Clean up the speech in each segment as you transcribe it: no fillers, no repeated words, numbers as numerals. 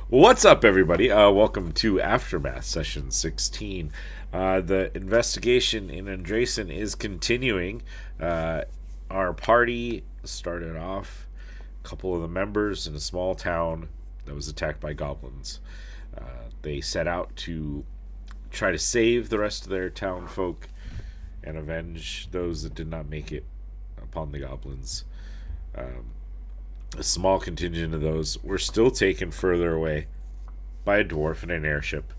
What's up, everybody? Welcome to Aftermath Session 16. The investigation in Andreason is continuing. Our party started off, a couple of the members in a small town that was attacked by goblins. They set out to try to save the rest of their town folk and avenge those that did not make it upon the goblins. A small contingent of those were still taken further away by a dwarf in an airship.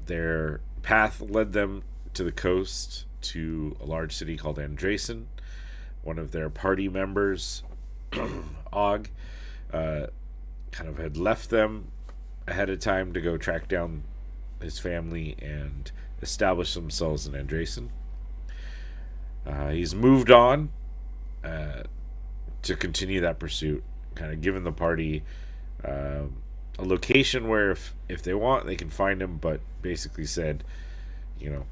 Their path led them to the coast to a large city called Andreason. One of their party members, Og, kind of had left them ahead of time to go track down his family and establish themselves in Andreason. He's moved on to continue that pursuit, kind of given the party a location where if they want, they can find him, but basically said, you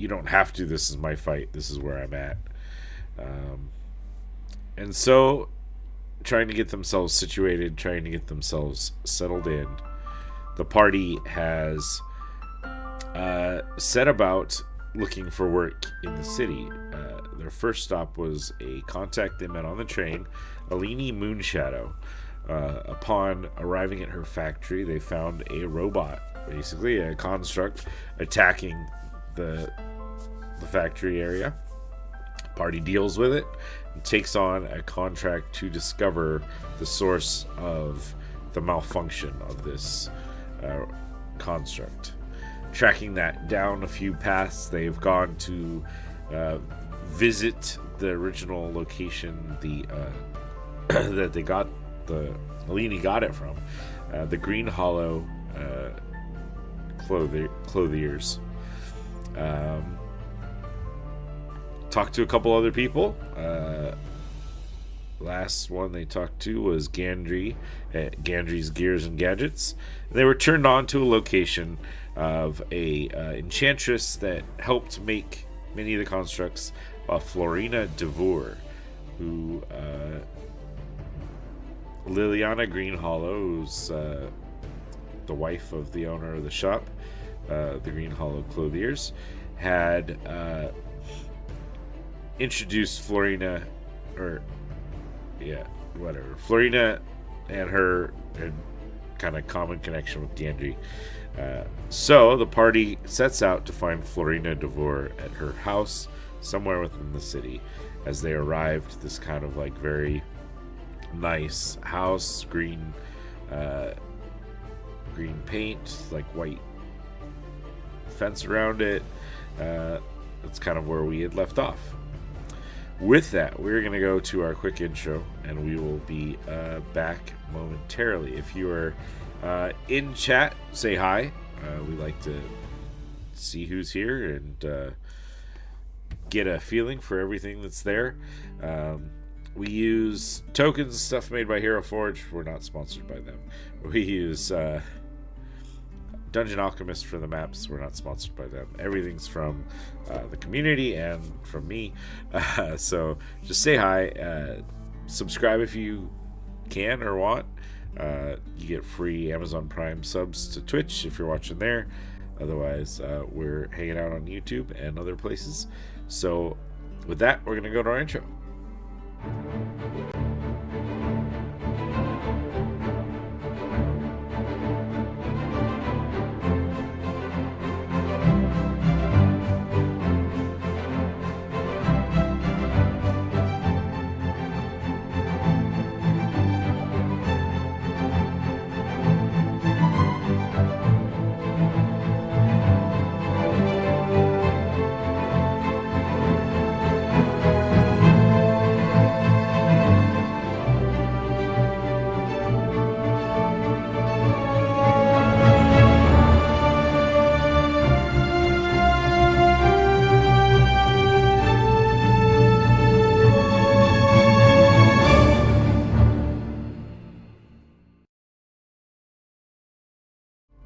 don't have to. This is my fight. This is where I'm at. And so, trying to get themselves situated, trying to get themselves settled in, the party has set about looking for work in the city. Their first stop was a contact they met on the train, Elini Moonshadow. Upon arriving at her factory, they found a robot, basically a construct, attacking the factory area. Party deals with it and takes on a contract to discover the source of the malfunction of this construct. Tracking that down a few paths, they've gone to visit the original location that they got Elini got it from, the Green Hollow clothiers. Talked to a couple other people. Last one they talked to was Gandry at Gandry's Gears and Gadgets. They were turned on to a location of a enchantress that helped make many of the constructs, Florina Devour, who Liliana Green Hollow, who's the wife of the owner of the shop, the Green Hollow Clothiers, had introduced Florina, Florina and her kind of common connection with Gandry. So the party sets out to find Florina Devour at her house somewhere within the city. As they arrived, this kind of like very nice house, green paint, like white fence around it. That's kind of where we had left off. With that, we're going to go to our quick intro, and we will be back momentarily. If you are in chat, say hi. We like to see who's here and get a feeling for everything that's there. We use tokens and stuff made by Hero Forge. We're not sponsored by them. We use Dungeon Alchemist for the maps. We're not sponsored by them. Everything's from the community and from me. So just say hi. Subscribe if you can or want. You get free Amazon Prime subs to Twitch if you're watching there. Otherwise, we're hanging out on YouTube and other places. So with that, we're going to go to our intro.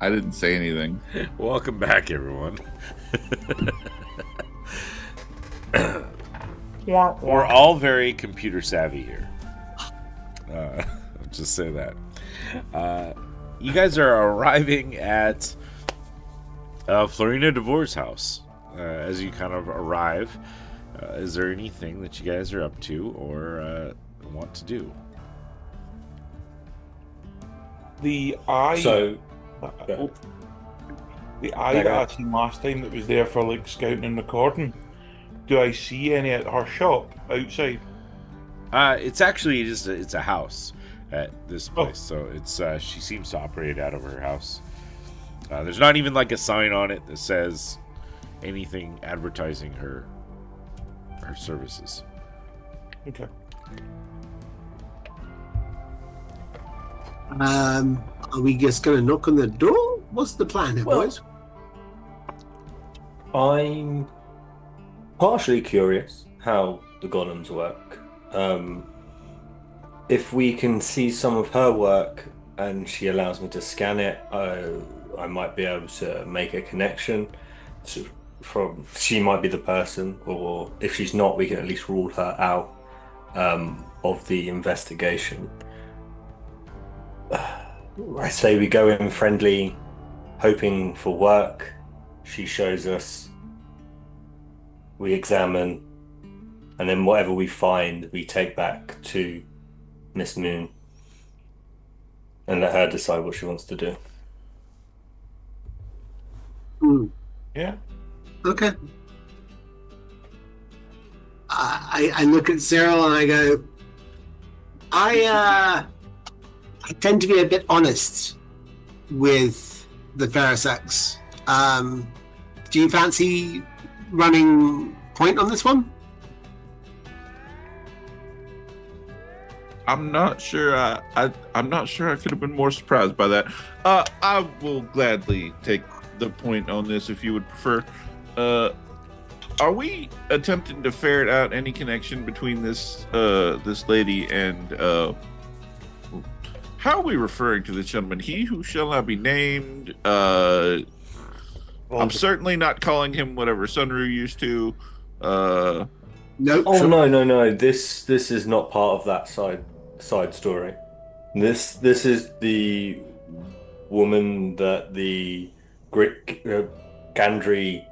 I didn't say anything. Welcome back, everyone. We're all very computer savvy here. I'll just say that. You guys are arriving at Florina Devour's house. As you kind of arrive, is there anything that you guys are up to or want to do? The eye that I seen last time that was there for like scouting and recording, do I see any at her shop outside? It's actually just it's a house at this place. So it's she seems to operate out of her house. There's not even like a sign on it that says anything advertising her services. Okay. Are we just gonna knock on the door? What's the plan, boys? I'm partially curious how the golems work. Um, if we can see some of her work and she allows me to scan it, I might be able to make a connection to, from she might be the person, or if she's not, we can at least rule her out of the investigation. I say we go in friendly, hoping for work. She shows us, we examine, and then whatever we find, we take back to Miss Moon and let her decide what she wants to do. Yeah. Okay. I look at Cyril and I go, I tend to be a bit honest with the Pharisees. Do you fancy running point on this one? I'm not sure. I'm not sure I could have been more surprised by that. I will gladly take the point on this if you would prefer. Are we attempting to ferret out any connection between this lady and how are we referring to this gentleman? He who shall not be named. I'm certainly not calling him whatever Sunru used to. Nope. Oh no. This is not part of that side story. This is the woman that the Gandry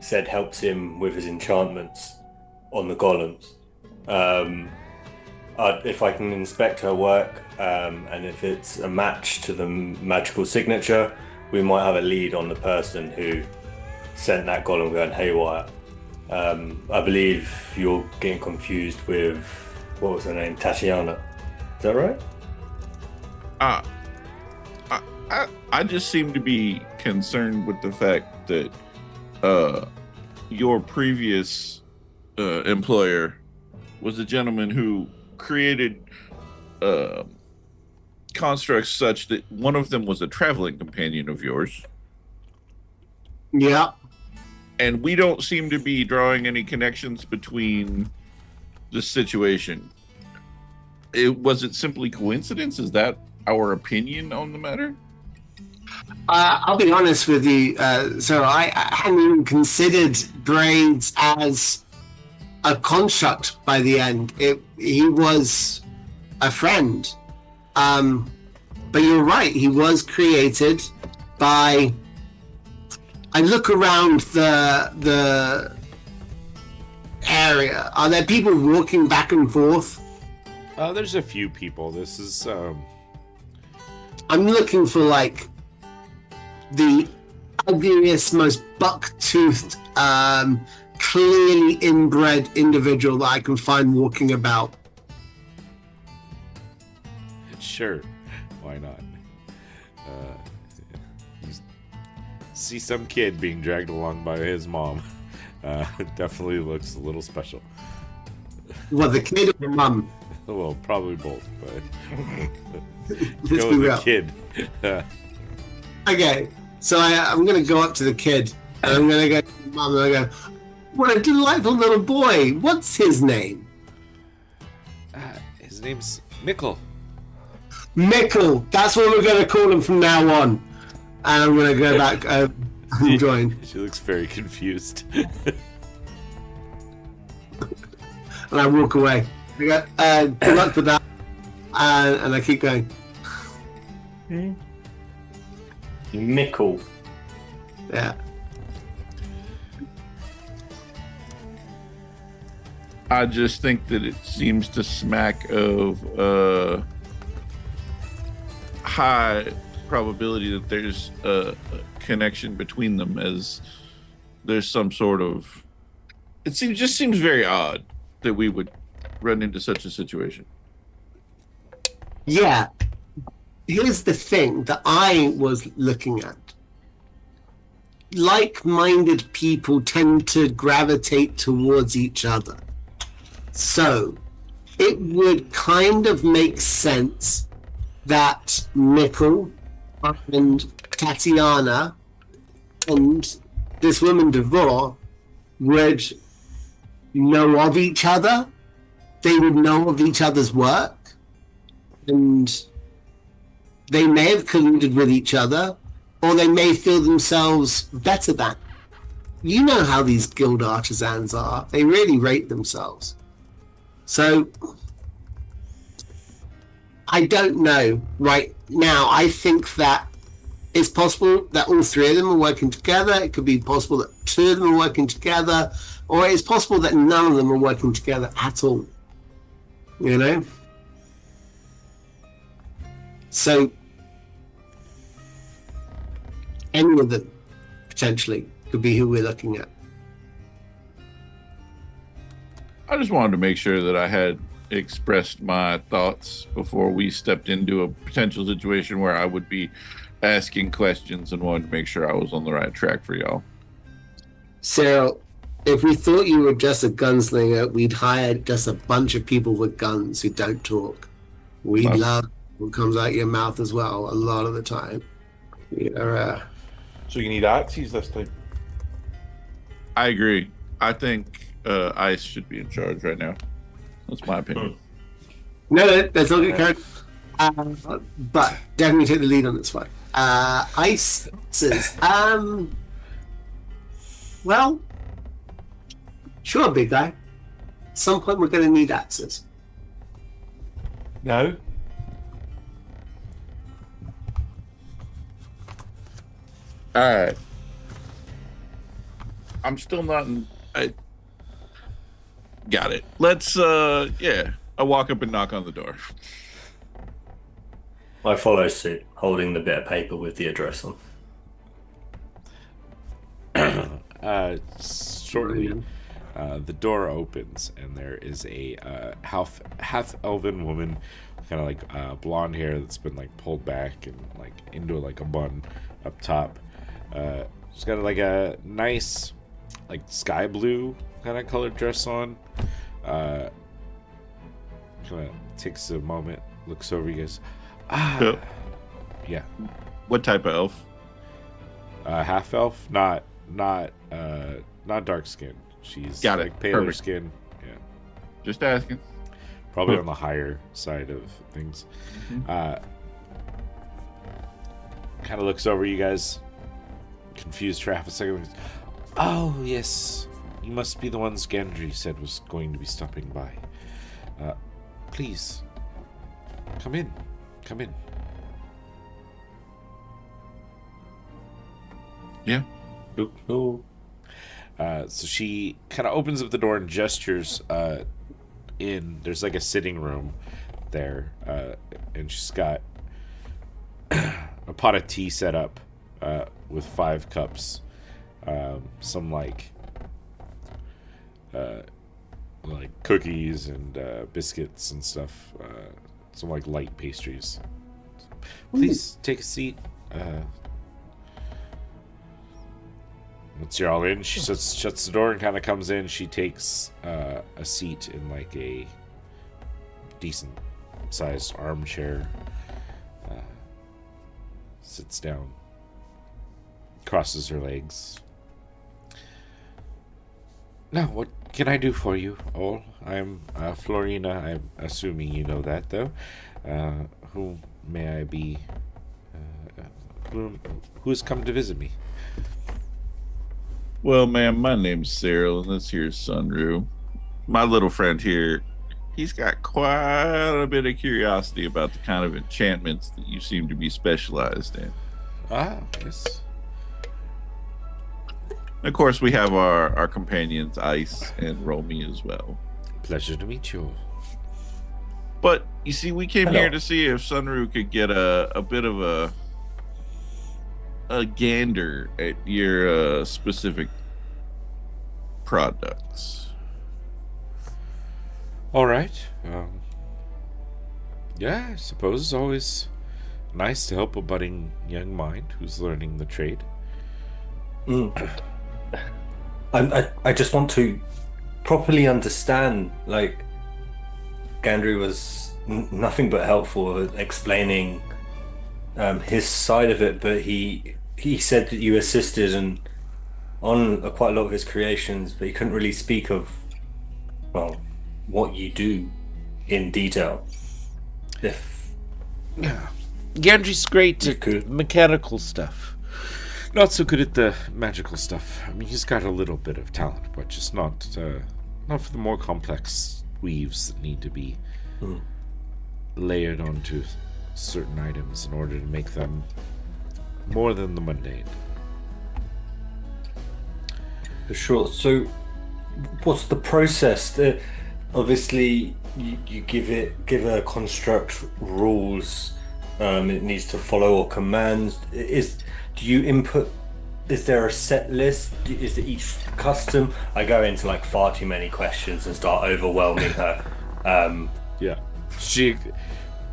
said helps him with his enchantments on the golems. If I can inspect her work, and if it's a match to the magical signature, we might have a lead on the person who sent that golem going haywire. I believe you're getting confused with, what was her name? Tatiana. Is that right? I just seem to be concerned with the fact that your previous employer was a gentleman who created constructs such that one of them was a traveling companion of yours. Yeah. And we don't seem to be drawing any connections between the situation. Was it simply coincidence? Is that our opinion on the matter? I'll be honest with you. So I hadn't even considered Braids as a construct by the end. He was a friend. But you're right. He was created by... I look around the area. Are there people walking back and forth? There's a few people. This is I'm looking for like the ugliest, most buck-toothed, clearly inbred individual that I can find walking about. sure. Why not? You see some kid being dragged along by his mom. It definitely looks a little special. Well, the kid or the mum? Well, probably both, but Let's go be with real. the kid. Okay, so I'm going to go up to the kid, and I'm going to go to the mum, and I go, what a delightful little boy. What's his name? His name's Mikkel. Mickle. That's what we're going to call him from now on. And I'm going to go back and join. She looks very confused. And I walk away. I go, good luck with that. And I keep going. Mickle. Yeah. I just think that it seems to smack of high probability that there's a connection between them, as there's some sort of... It just seems very odd that we would run into such a situation. Yeah. Here's the thing that I was looking at. Like-minded people tend to gravitate towards each other. So, it would kind of make sense that Mikkel and Tatiana and this woman Devore would know of each other. They would know of each other's work, and they may have colluded with each other, or they may feel themselves better than. You know how these guild artisans are. They really rate themselves. So, I don't know right now. I think that it's possible that all three of them are working together. It could be possible that two of them are working together, or it's possible that none of them are working together at all. You know? So, any of them, potentially, could be who we're looking at. I just wanted to make sure that I had expressed my thoughts before we stepped into a potential situation where I would be asking questions, and wanted to make sure I was on the right track for y'all. Cyril, if we thought you were just a gunslinger, we'd hire just a bunch of people with guns who don't talk. We love what comes out your mouth as well, a lot of the time. So you need axes this time. I agree. I think Ice should be in charge right now. That's my opinion. No, that's all good, Karen. But definitely take the lead on this one. Ice says, well, sure, big guy. At some point, we're going to need axes. No. All right. I'm still not in. Got it. Let's, I walk up and knock on the door. I follow suit, holding the bit of paper with the address on. Shortly, the door opens, and there is a half elven woman, kind of like blonde hair that's been like pulled back and like into like a bun up top. She's got like a nice like sky blue kind of colored dress on. Kind of takes a moment, looks over you guys. Yeah. What type of elf? Half elf, not dark skin. She's got like it. paler Perfect. skin. Yeah. Just asking. Probably on the higher side of things. Mm-hmm. Kind of looks over you guys, confused for half a second. Oh, yes. You must be the ones Gendry said was going to be stopping by. Please. Come in. Come in. Yeah. Ooh. So she kind of opens up the door and gestures in. There's like a sitting room there. And she's got a pot of tea set up with 5 cups. Some like cookies and biscuits and stuff. Some like light pastries. Please take a seat. Once you're all in, she shuts the door and kind of comes in. She takes a seat in like a decent sized armchair. Sits down. Crosses her legs. Now, what can I do for you all? I'm Florina. I'm assuming you know that, though. Who may I be? Who's come to visit me? Well, ma'am, my name's Cyril, and this here's Sunru. My little friend here, he's got quite a bit of curiosity about the kind of enchantments that you seem to be specialized in. Ah, yes. Of course, we have our companions, Ice and Romy, as well. Pleasure to meet you all. But, you see, we came Hello. here to see if Sunru could get a bit of a gander at your specific products. All right. Yeah, I suppose it's always nice to help a budding young mind who's learning the trade. I just want to properly understand, like, Gandry was nothing but helpful at explaining his side of it, but he said that you assisted and on quite a lot of his creations, but he couldn't really speak of, well, what you do in detail. If Yeah. Gendry's great You at could. mechanical stuff. Not so good at the magical stuff. I mean, he's got a little bit of talent, but just not for the more complex weaves that need to be layered onto certain items in order to make them more than the mundane. For sure. So, what's the process? Obviously, you give a construct rules. It needs to follow or commands. Do you input? Is there a set list? Is it each custom? I go into like far too many questions and start overwhelming her. Yeah. She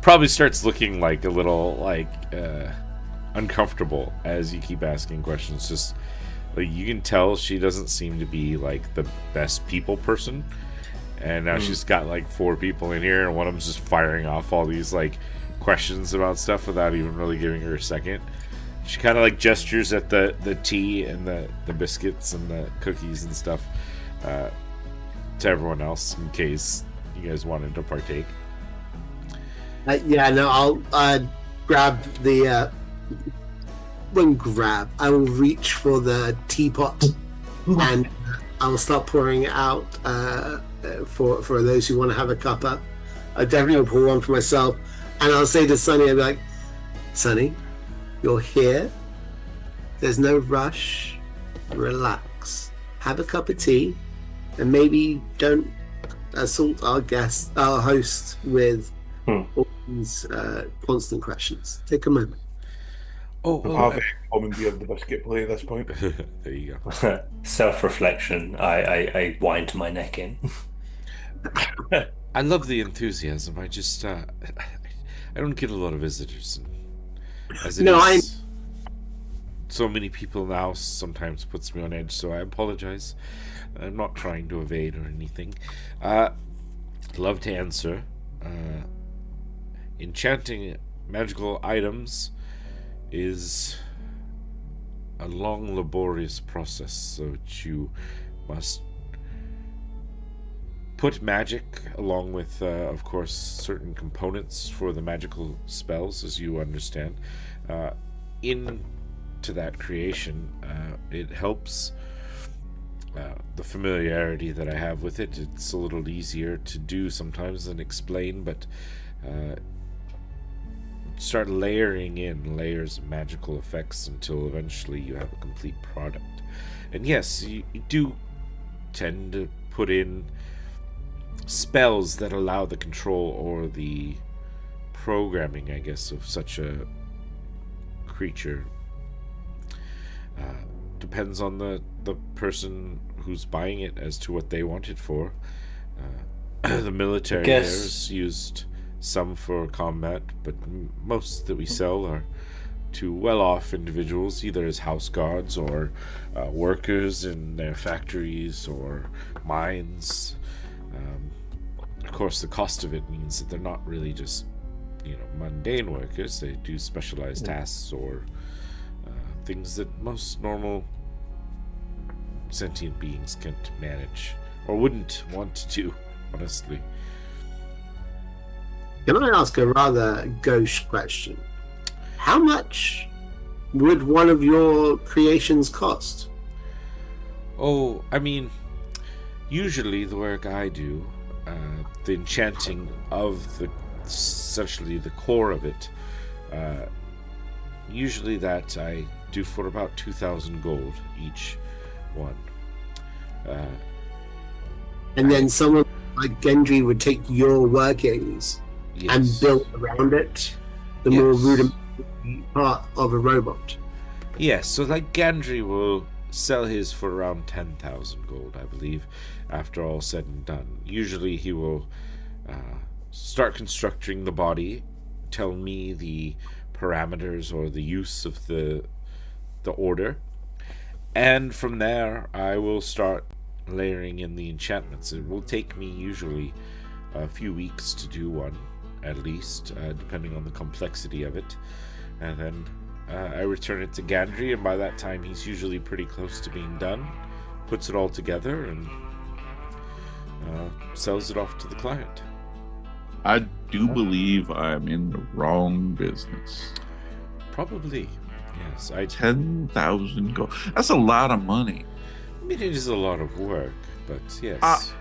probably starts looking like a little uncomfortable as you keep asking questions. Just like you can tell she doesn't seem to be like the best people person. And now she's got like 4 people in here and one of them's just firing off all these like questions about stuff without even really giving her a second. She kind of like gestures at the tea and the biscuits and the cookies and stuff to everyone else in case you guys wanted to partake. I'll grab the. When grab, I will reach for the teapot and I will start pouring it out for those who want to have a cuppa. I definitely will pour one for myself, and I'll say to Sunny, I'll be like, Sunny, you're here. There's no rush. Relax. Have a cup of tea, and maybe don't assault our host with all these constant questions. Take a moment. I've commandeered the biscuit plate at this point. There you go. Self-reflection. I wind my neck in. I love the enthusiasm. I just I don't get a lot of visitors. As it is, so many people in the house sometimes puts me on edge, so I apologize. I'm not trying to evade or anything. Love to answer. Enchanting magical items is a long, laborious process, so that you must put magic along with, of course, certain components for the magical spells, as you understand, into that creation. It helps the familiarity that I have with it. It's a little easier to do sometimes than explain, but start layering in layers of magical effects until eventually you have a complete product. And yes, you do tend to put in spells that allow the control or the programming, I guess, of such a creature. Depends on the person who's buying it as to what they want it for. The military there's used some for combat, but most that we sell are to well-off individuals, either as house guards or workers in their factories or mines. Of course, the cost of it means that they're not really just, mundane workers. They do specialized tasks or things that most normal sentient beings can't manage or wouldn't want to do, honestly. Can I ask a rather gauche question? How much would one of your creations cost? Oh, I mean, usually the work I do, the enchanting of essentially the core of it, usually that I do for about 2,000 gold each one. And then someone like Gendry would take your workings and build around it, the more rudimentary part of a robot. Yes, so like Gendry will sell his for around 10,000 gold, I believe, after all said and done. Usually he will start constructing the body, tell me the parameters or the use of the order, and from there I will start layering in the enchantments. It will take me usually a few weeks to do one, at least, depending on the complexity of it, and then I return it to Gandry, and by that time he's usually pretty close to being done. Puts it all together and sells it off to the client. I do believe I'm in the wrong business. Probably, yes. 10,000 gold. That's a lot of money. I mean, it is a lot of work, but yes.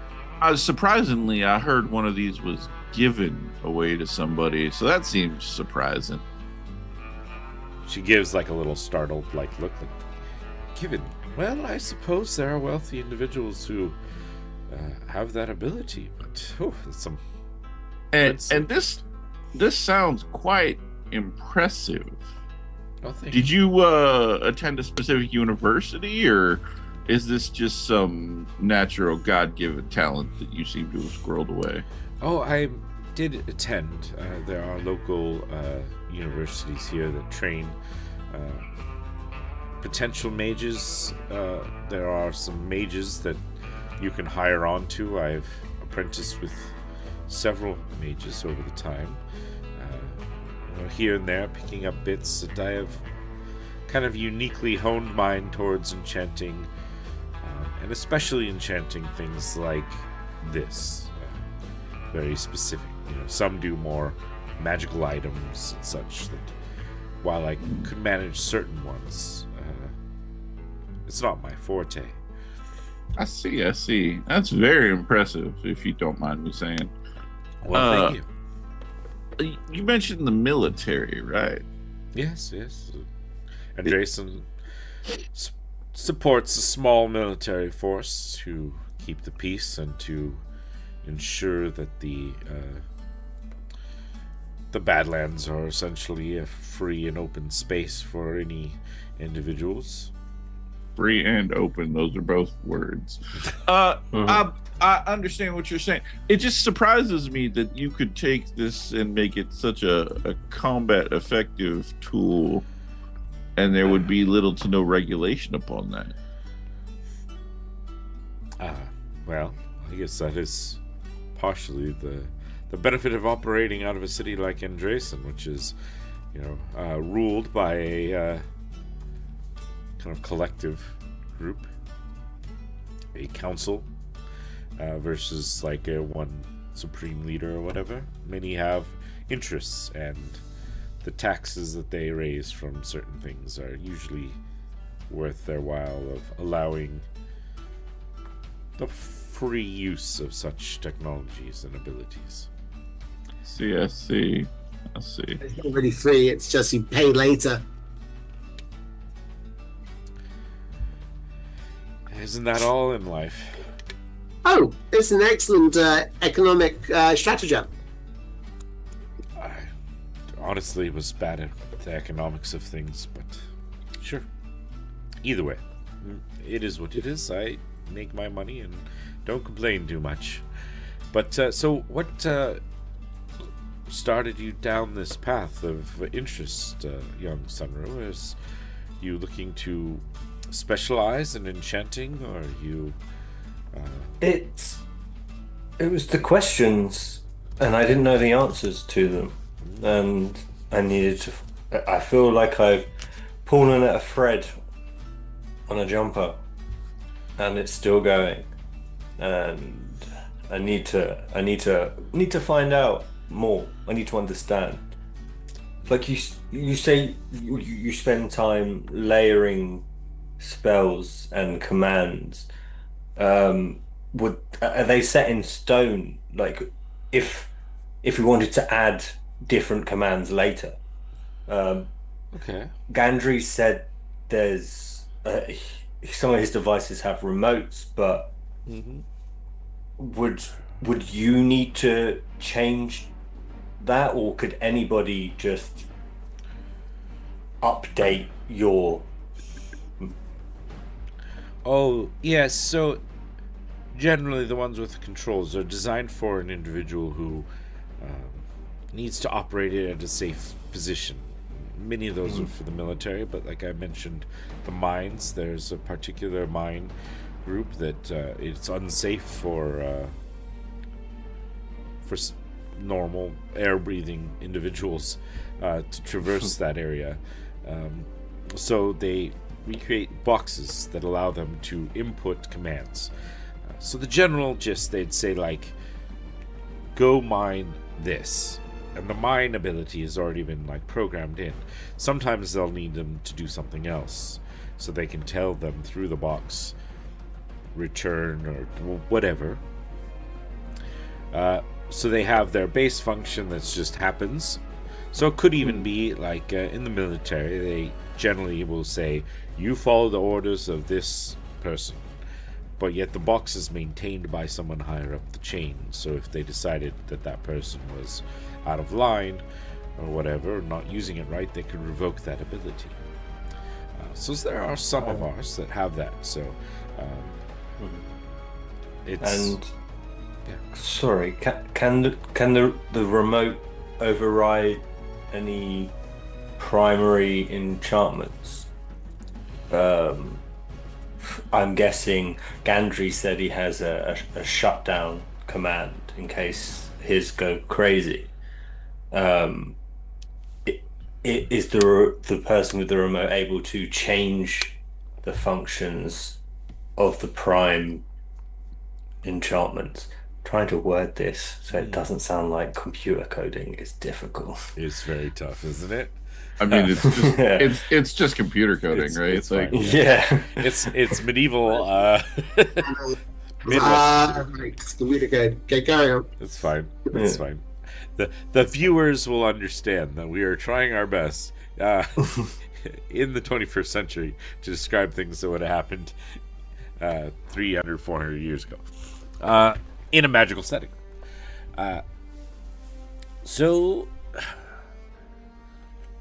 Surprisingly, I heard one of these was given away to somebody, so that seems surprising. She gives like a little startled look. Given? Well, I suppose there are wealthy individuals who have that ability, but it's some. And this sounds quite impressive. Oh, thank Did you attend a specific university, or is this just some natural God-given talent that you seem to have squirreled away? Oh, I did attend. There are local universities here that train potential mages. There are some mages that you can hire on to. I've apprenticed with several mages over the time. Here and there, picking up bits that I have kind of uniquely honed mine towards enchanting, and especially enchanting things like this. Very specific. Some do more magical items and such that, while I could manage certain ones, it's not my forte. I see. That's very impressive, if you don't mind me saying. Well, thank you. You mentioned the military, right? Yes. Andreason supports a small military force to keep the peace and to ensure that the Badlands are essentially a free and open space for any individuals. Free and open, those are both words. I understand what you're saying. It just surprises me that you could take this and make it such a combat effective tool, and there would be little to no regulation upon that. Well, I guess that is partially the benefit of operating out of a city like Andreason, which is, ruled by a kind of collective group, a council, versus like a one supreme leader or whatever. Many have interests, and the taxes that they raise from certain things are usually worth their while of allowing the free use of such technologies and abilities. I see. It's not really free, it's just you pay later. Isn't that all in life? Oh, it's an excellent economic stratagem. I honestly was bad at the economics of things, but sure. Either way, it is what it is. I make my money and don't complain too much. But so what started you down this path of interest, young Sunro? Is you looking to specialize in enchanting, or are you It was the questions, and I didn't know the answers to them, and I feel like I've pulling at a thread on a jumper, and it's still going, and I need to find out more. I need to understand. Like you say, you spend time layering spells and commands. Are they set in stone? Like, if we wanted to add different commands later, okay? Gandry said there's some of his devices have remotes, but would you need to change that, or could anybody just update your? Oh, yes. So generally the ones with the controls are designed for an individual who needs to operate it at a safe position. Many of those are for the military, but like I mentioned, the mines, there's a particular mine group that it's unsafe for normal air-breathing individuals to traverse that area. So they recreate boxes that allow them to input commands. So the general gist, they'd say like, go mine this. And the mine ability has already been like programmed in. Sometimes they'll need them to do something else. So they can tell them through the box, return or whatever. So they have their base function that just happens. So it could even be like in the military, they generally will say, you follow the orders of this person. But yet the box is maintained by someone higher up the chain. So if they decided that that person was out of line or whatever, or not using it right, they could revoke that ability. So there are some of ours that have that. So it's... And sorry, can the remote override any primary enchantments? I'm guessing Gandry said he has a shutdown command in case his go crazy. Is the person with the remote able to change the functions of the prime enchantments? Trying to word this so it doesn't sound like computer coding is difficult. It's very tough, isn't it? I mean, it's just, it's just computer coding, right? It's like fine, yeah. It's medieval. Computer code. Okay, carry on. It's fine. It's fine. The viewers will understand that we are trying our best in the 21st century to describe things that would have happened 300, 400 years ago in a magical setting. So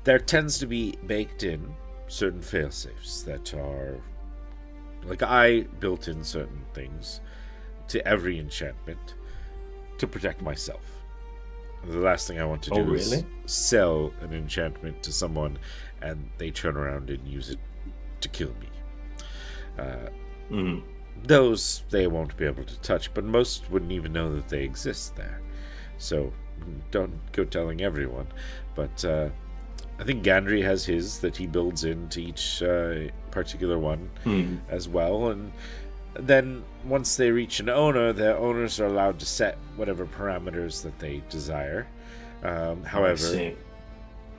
there tends to be baked in certain failsafes that are, like, I built in certain things to every enchantment to protect myself. The last thing I want to do is sell an enchantment to someone and they turn around and use it to kill me. Those they won't be able to touch, but most wouldn't even know that they exist there. So don't go telling everyone. But I think Gandry has his that he builds into each particular one as well. And then once they reach an owner, their owners are allowed to set whatever parameters that they desire. However,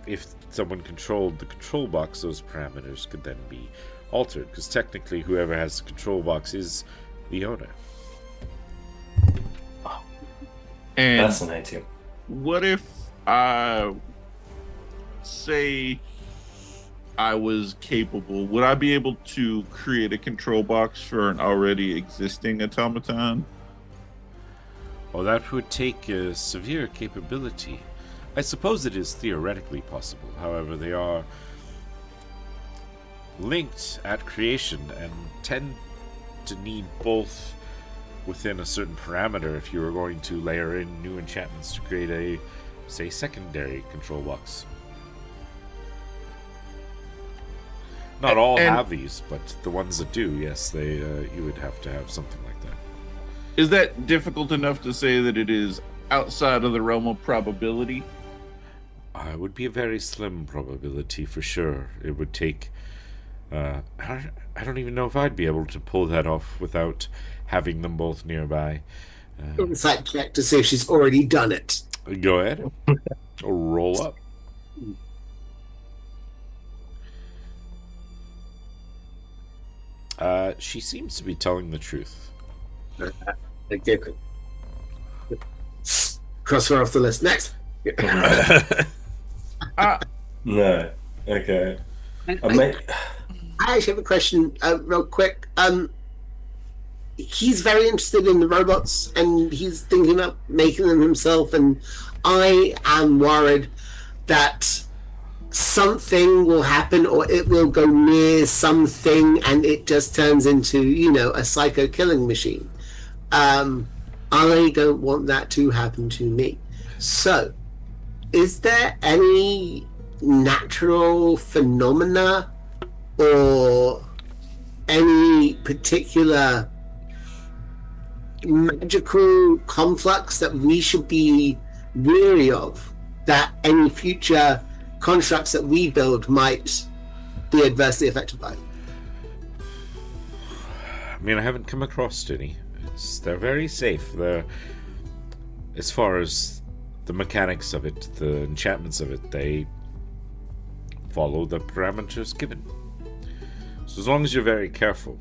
if someone controlled the control box, those parameters could then be altered, because technically whoever has the control box is the owner. And Fascinating. what if say I was capable, would I be able to create a control box for an already existing automaton? Oh, that would take a severe capability. I suppose it is theoretically possible. However, they are linked at creation and tend to need both within a certain parameter if you were going to layer in new enchantments to create a, say, secondary control box. Not all have these, but the ones that do, yes, they you would have to have something like that. Is that difficult enough to say that it is outside of the realm of probability? It would be a very slim probability for sure. It would take... I don't even know if I'd be able to pull that off without having them both nearby. Insight check to see if she's already done it. Go ahead. Roll up. She seems to be telling the truth. Okay. Cross her off the list. Next. No. Okay. I actually have a question, real quick. He's very interested in the robots, and he's thinking about making them himself. And I am worried that something will happen, or it will go near something, and it just turns into, a psycho killing machine. I don't want that to happen to me. So, is there any natural phenomena or any particular magical conflicts that we should be wary of, that any future constructs that we build might be adversely affected by? I mean, I haven't come across any. They're very safe. As far as the mechanics of it, the enchantments of it, they follow the parameters given. So as long as you're very careful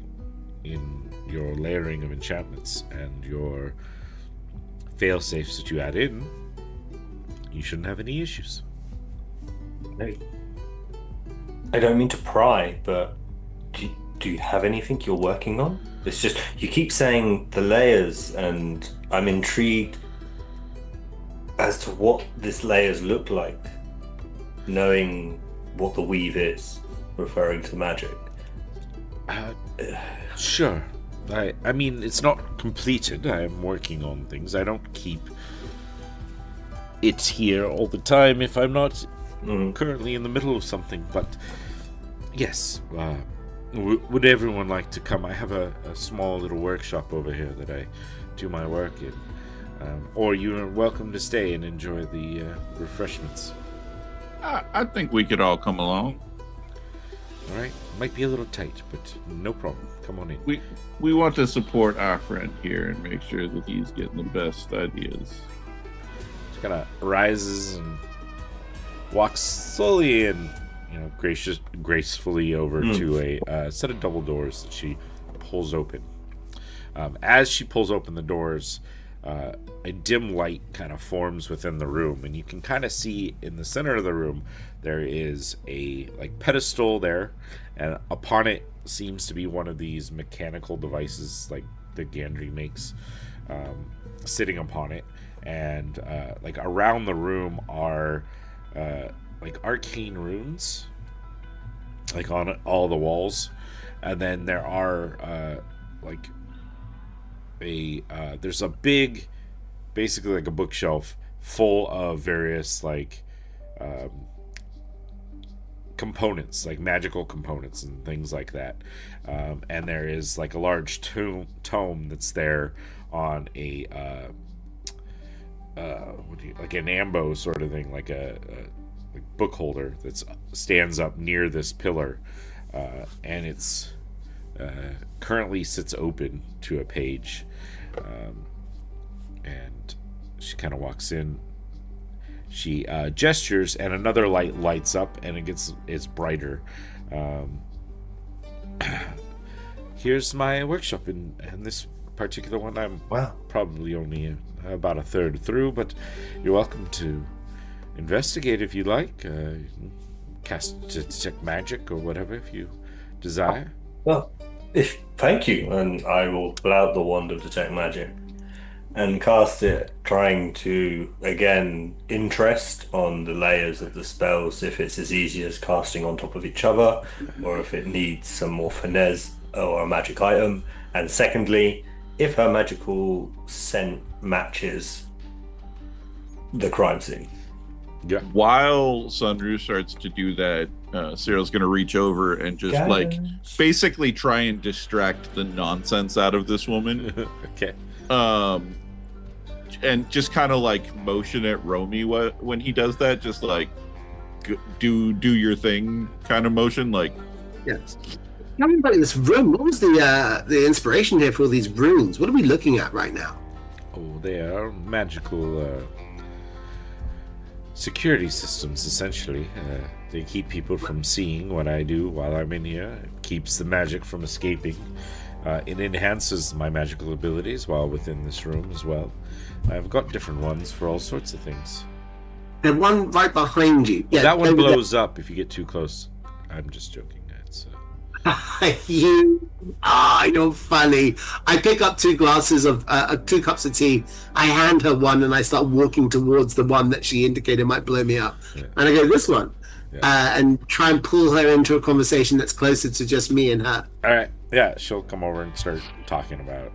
in your layering of enchantments and your fail-safes that you add in, you shouldn't have any issues. Hey, I don't mean to pry, but do you have anything you're working on? It's just, you keep saying the layers, and I'm intrigued as to what this layers look like, knowing what the weave is, referring to magic. Sure. I mean, it's not completed. I am working on things. I don't keep it here all the time if I'm not currently in the middle of something. But yes, would everyone like to come? I have a small little workshop over here that I do my work in. Or you're welcome to stay and enjoy the refreshments. I think we could all come along. All right. Might be a little tight, but no problem. Come on in. We want to support our friend here and make sure that he's getting the best ideas. She kind of rises and walks slowly and gracefully over to a set of double doors that she pulls open. As she pulls open the doors, a dim light kind of forms within the room, and you can kind of see in the center of the room there is a pedestal there, and upon it seems to be one of these mechanical devices like the Gandry makes, sitting upon it, and around the room are arcane runes on all the walls, and then there are there's a big, basically like a bookshelf full of various components, like magical components and things like that, and there is a large tome that's there on a an ambo sort of thing, like a book holder that stands up near this pillar, and it's currently sits open to a page, and she kind of walks in. She gestures, and another light lights up, and it's brighter. Here's my workshop, and this particular one I'm probably only about a third through, but you're welcome to investigate if you like. Cast detect magic or whatever if you desire. Well, thank you, and I will pull out the wand of detect magic and cast it, trying to, again, interest on the layers of the spells, if it's as easy as casting on top of each other, or if it needs some more finesse or a magic item. And secondly, if her magical scent matches the crime scene. Yeah. While Sunru starts to do that, Cyril's going to reach over and just basically try and distract the nonsense out of this woman. Okay. And just kind of motion at Romy when he does that, just do your thing kind of motion, Yes. Tell me about this room. What was the inspiration here for all these runes? What are we looking at right now? Oh, they are magical security systems, essentially. They keep people from seeing what I do while I'm in here. It keeps the magic from escaping. It enhances my magical abilities while within this room as well. I've got different ones for all sorts of things. The one right behind you. Yeah, that one blows up if you get too close. I'm just joking. You're funny. I pick up two cups of tea. I hand her one, and I start walking towards the one that she indicated might blow me up. Yeah. And I go, this one. Yeah. And try and pull her into a conversation that's closer to just me and her. All right. Yeah, she'll come over and start talking about it.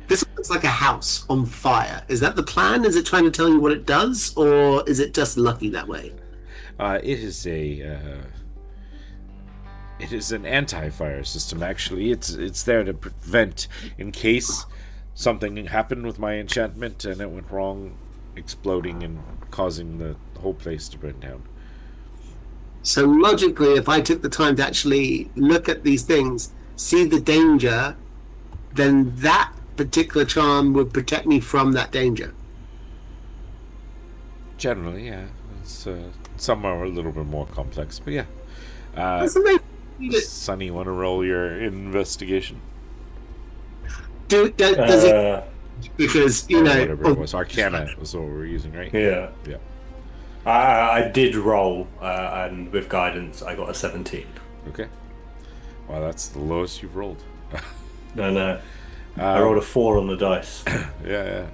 This looks like a house on fire. Is that the plan? Is it trying to tell you what it does, or is it just lucky that way? It is an anti-fire system, actually. It's there to prevent, in case something happened with my enchantment and it went wrong, exploding and causing the whole place to burn down. So logically, if I took the time to actually look at these things, see the danger, then that particular charm would protect me from that danger. Generally, yeah. It's some are a little bit more complex, but yeah. That's amazing. Sonny, want to roll your investigation? Does it? Because Or whatever it was. Arcana was what we were using, right? Yeah. Yeah. I did roll, and with guidance, I got a 17. Okay. Wow, that's the lowest you've rolled. No. I rolled a 4 on the dice. Yeah.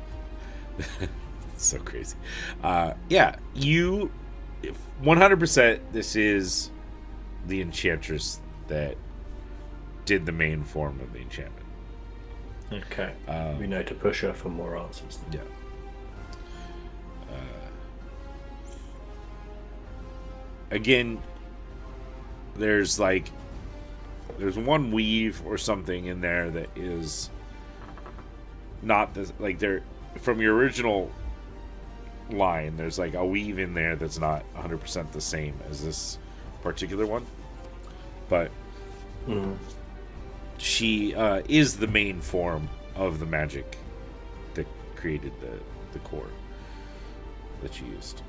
So crazy. Yeah, you 100% this is the enchantress that did the main form of the enchantment. Okay. We know to push her for more answers. Yeah. Again, there's one weave or something in there that is not this, like, there from your original line, there's like a weave in there that's not 100% the same as this particular one, but she is the main form of the magic that created the core that you used.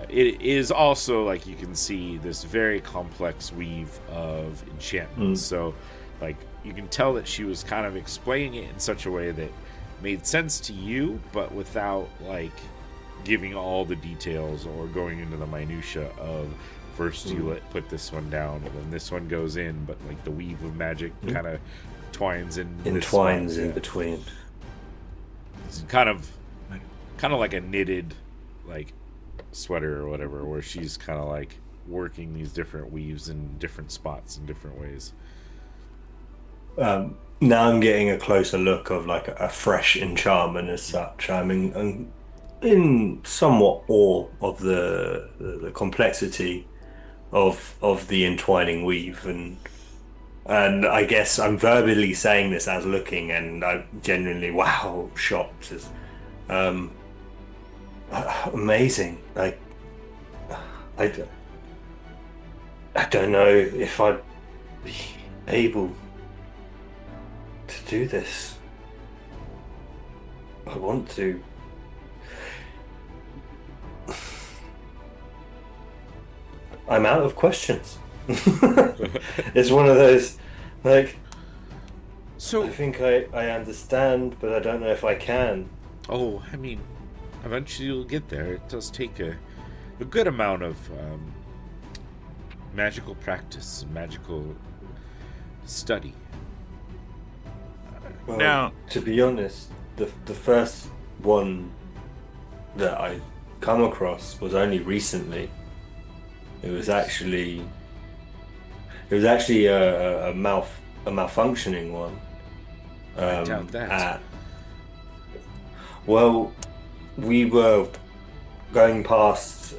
It is also, like, you can see this very complex weave of enchantments. So, like, you can tell that she was kind of explaining it in such a way that made sense to you, but without, like, giving all the details or going into the minutia of first you put this one down and then this one goes in, but, like, the weave of magic kind of entwines in between. It's kind of like a knitted, like, sweater or whatever, where she's kind of like working these different weaves in different spots in different ways. Now I'm getting a closer look of, like, a fresh enchantment as such. I'm in somewhat awe of the complexity of the entwining weave, and I guess I'm verbally saying this as looking, and I'm genuinely shocked. As amazing. Like, I don't know if I'd be able to do this. I want to. I'm out of questions. It's one of those, like, So I think I understand, but I don't know if I can. Oh, I mean, eventually you'll get there. It does take a good amount of magical practice, magical study. Well, Now- to be honest, the first one that I come across was only recently. It was actually a malfunctioning one. I doubt that. Well, we were going past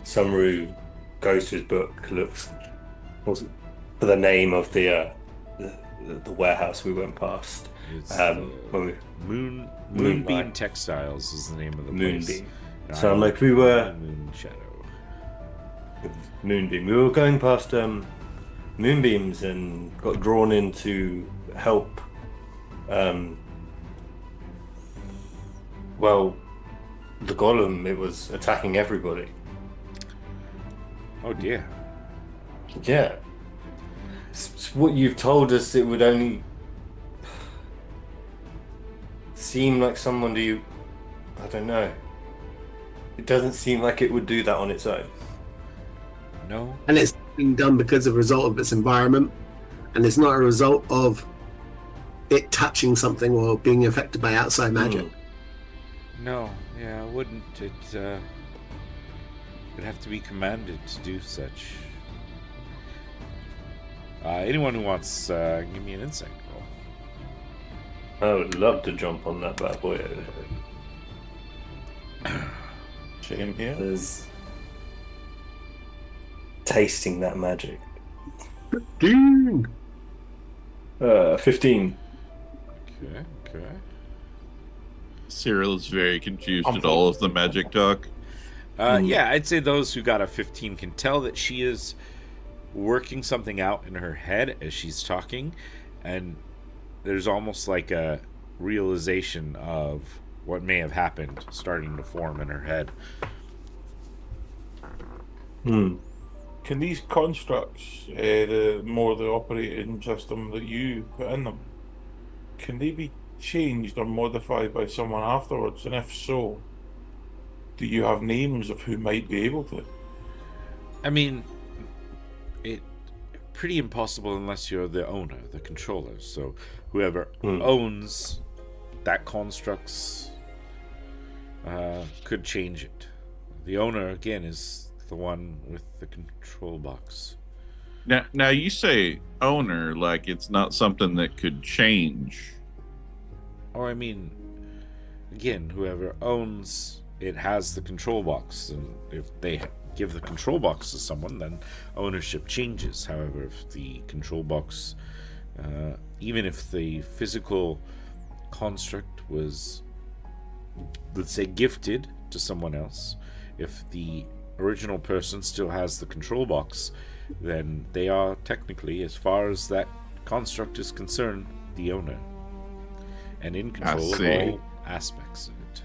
Sumru goes to his book, looks for the name of the warehouse we went past. It's When we Moonbeam Moonlight. Textiles is the name of the place. Moonbeam. And So I I'm like, work we were for Moonshadow. Moonbeam. We were going past Moonbeams and got drawn in to help. Well, the golem, it was attacking everybody. Oh dear. Yeah. It's what you've told us, it would only seem like someone who, I don't know. It doesn't seem like it would do that on its own. No. And it's being done because of a result of its environment, and it's not a result of it touching something or being affected by outside magic. No. Yeah, I wouldn't. It'd have to be commanded to do such. Anyone who wants, give me an insight roll. I would love to jump on that bad boy over there. Same here. There's tasting that magic. 15. Okay. Cyril is very confused I'm at all of the magic talk. Yeah, I'd say those who got a 15 can tell that she is working something out in her head as she's talking, and there's almost like a realization of what may have happened starting to form in her head. Can these constructs, the operating system that you put in them, can they be changed or modified by someone afterwards? And if so, do you have names of who might be able to? I mean, it pretty impossible unless you're the owner, the controller. So whoever owns that constructs could change it. The owner, again, is the one with the control box. Now you say owner like it's not something that could change. Or, I mean, again, whoever owns it has the control box, and if they give the control box to someone, then ownership changes. However, if the control box, even if the physical construct was, let's say, gifted to someone else, if the original person still has the control box, then they are technically, as far as that construct is concerned, the owner and in control of all aspects of it.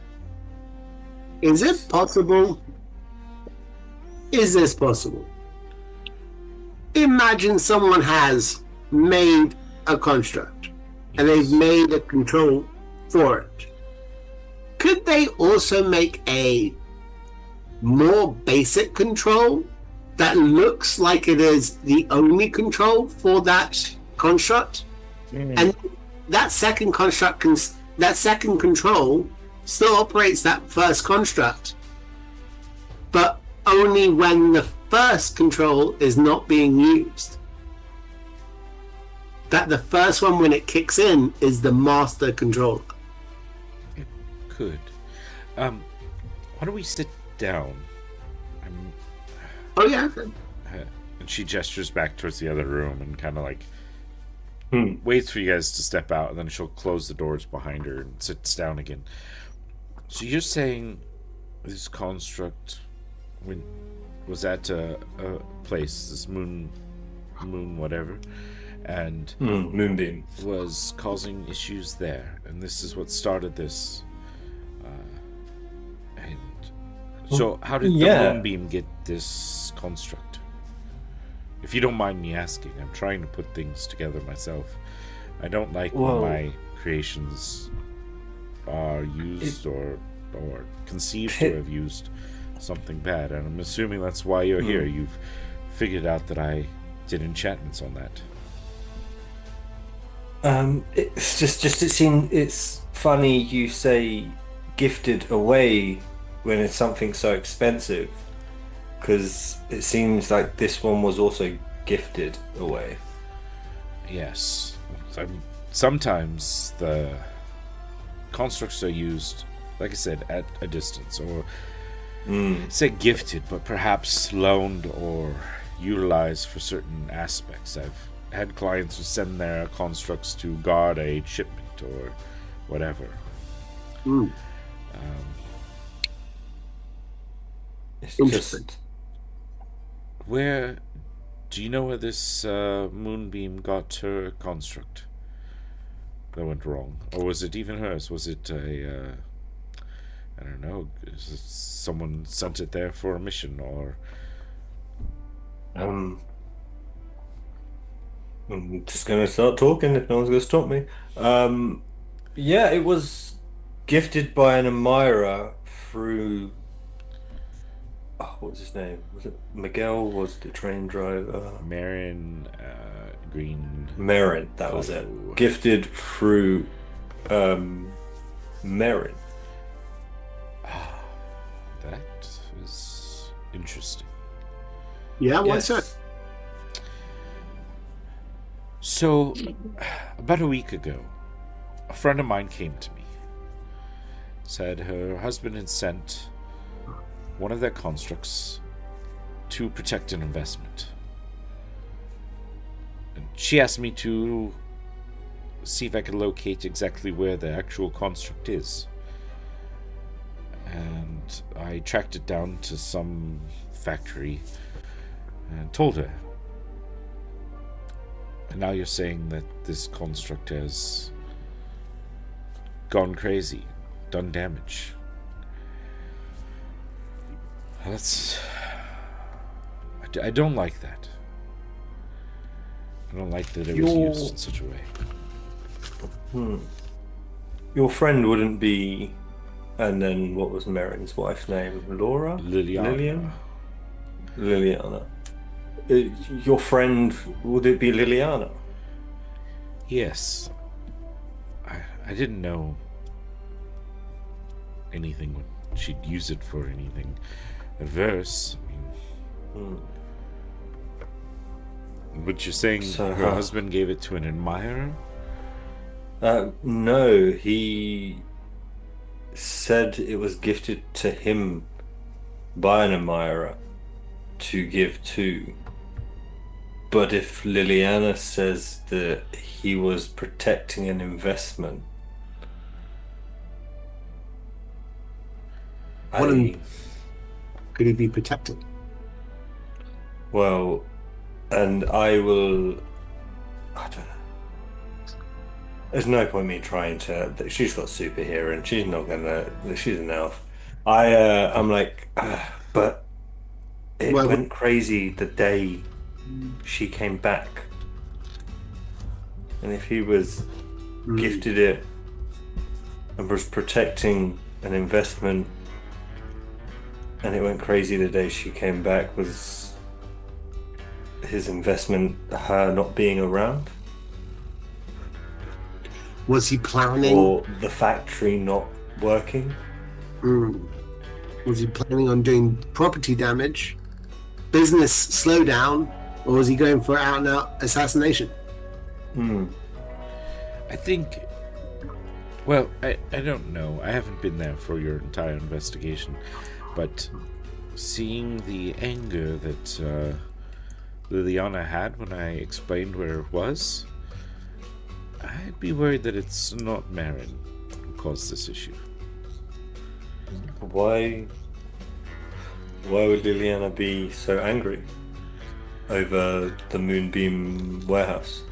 Is it possible? Is this possible? Imagine someone has made a construct and they've made a control for it. Could they also make a more basic control that looks like it is the only control for that construct? And that second construct that second control still operates that first construct, but only when the first control is not being used. That the first one, when it kicks in, is the master controller. It could. Why don't we sit down? Oh yeah. Okay. And she gestures back towards the other room and kind of like waits for you guys to step out, and then she'll close the doors behind her and sits down again. So you're saying this construct was at a place, this moon whatever, and Moonbeam was causing issues there, and this is what started this. And so, how did the Moonbeam get this construct? If you don't mind me asking, I'm trying to put things together myself. I don't like when my creations are used or conceived to have used something bad, and I'm assuming that's why you're here. You've figured out that I did enchantments on that. It's funny you say gifted away when it's something so expensive, because it seems like this one was also gifted away. Yes. Sometimes the constructs are used, like I said, at a distance, or say gifted, but perhaps loaned or utilized for certain aspects. I've had clients who send their constructs to guard a shipment or whatever. It's Interesting. just Where do you know where this Moonbeam got her construct that went wrong? Or was it even hers? Was it I don't know, someone sent it there for a mission, or I'm just gonna start talking if no one's gonna stop me. Yeah, it was gifted by an admirer through. Oh, what was his name? Was it Miguel? Was the train driver? Marin Green? Marin, that was it. Gifted through Marin. That is interesting. Yeah, what's Yes. it? So, about a week ago, a friend of mine came to me. Said her husband had sent one of their constructs to protect an investment. And she asked me to see if I could locate exactly where the actual construct is. And but I tracked it down to some factory and told her. And now you're saying that this construct has gone crazy, done damage. I don't like that. I don't like that it was used in such a way. Your friend wouldn't be... And then what was Merrin's wife's name? Laura? Liliana. Liliana. Your friend, would it be Liliana? Yes. I didn't know anything when she'd use it for anything adverse. I mean, but you're saying So, her husband gave it to an admirer? No, he said it was gifted to him by an admirer to give to. But if Liliana says that he was protecting an investment, Could he be protected? Well, and I don't know. There's no point me trying to. She's got super hearing. She's not gonna. She's an elf. I'm like, but it went crazy the day she came back. And if he was gifted it and was protecting an investment, and it went crazy the day she came back, was his investment her not being around? Was he planning? Or the factory not working? Was he planning on doing property damage, business slowdown, or was he going for out and out assassination? I think... Well, I don't know. I haven't been there for your entire investigation. But seeing the anger that Liliana had when I explained where it was, I'd be worried that it's not Marin who caused this issue. Why would Liliana be so angry over the Moonbeam warehouse?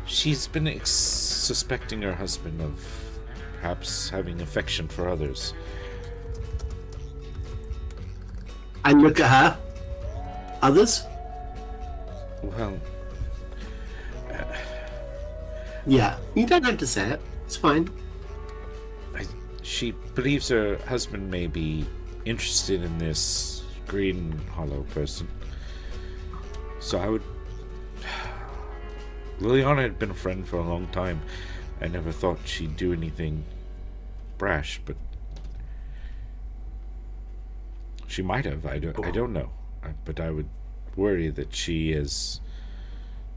She's been suspecting her husband of perhaps having affection for others. And look at her. Others? Well... yeah, you don't have to say it. It's fine. She believes her husband may be interested in this Green Hollow person. So I would... Liliana had been a friend for a long time. I never thought she'd do anything brash, but she might have. I don't know. But I would worry that she has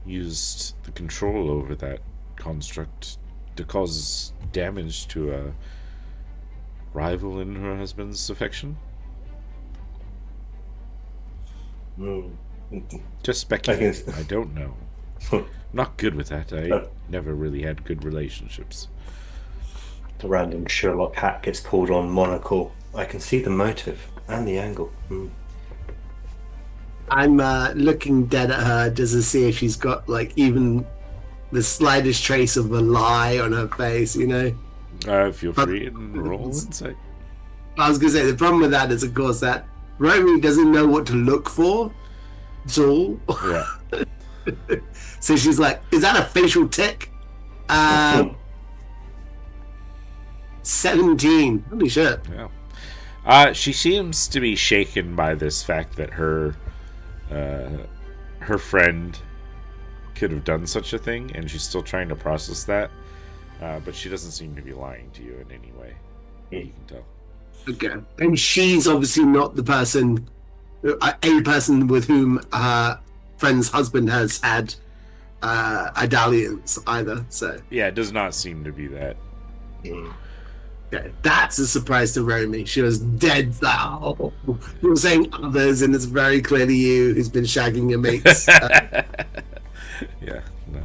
used the control over that construct to cause damage to a rival in her husband's affection. Just speculating. I don't know. Not good with that. I never really had good relationships. The random Sherlock hat gets pulled on monocle. I can see the motive and the angle. I'm looking dead at her just to see if she's got like even the slightest trace of a lie on her face, you know? Feel free and roll insight. I was going to say, the problem with that is, of course, that Romy doesn't know what to look for at all. Yeah. So she's like, is that a facial tick? 17. Holy shit. Yeah. She seems to be shaken by this fact that her friend could have done such a thing, and she's still trying to process that. But she doesn't seem to be lying to you in any way. You can tell. Okay. And she's obviously not the person, a person with whom her friend's husband has had a dalliance either. So yeah, it does not seem to be that. Okay. That's a surprise to Romy. She was dead now. You were saying others, and it's very clearly you who's been shagging your mates. Yeah, no.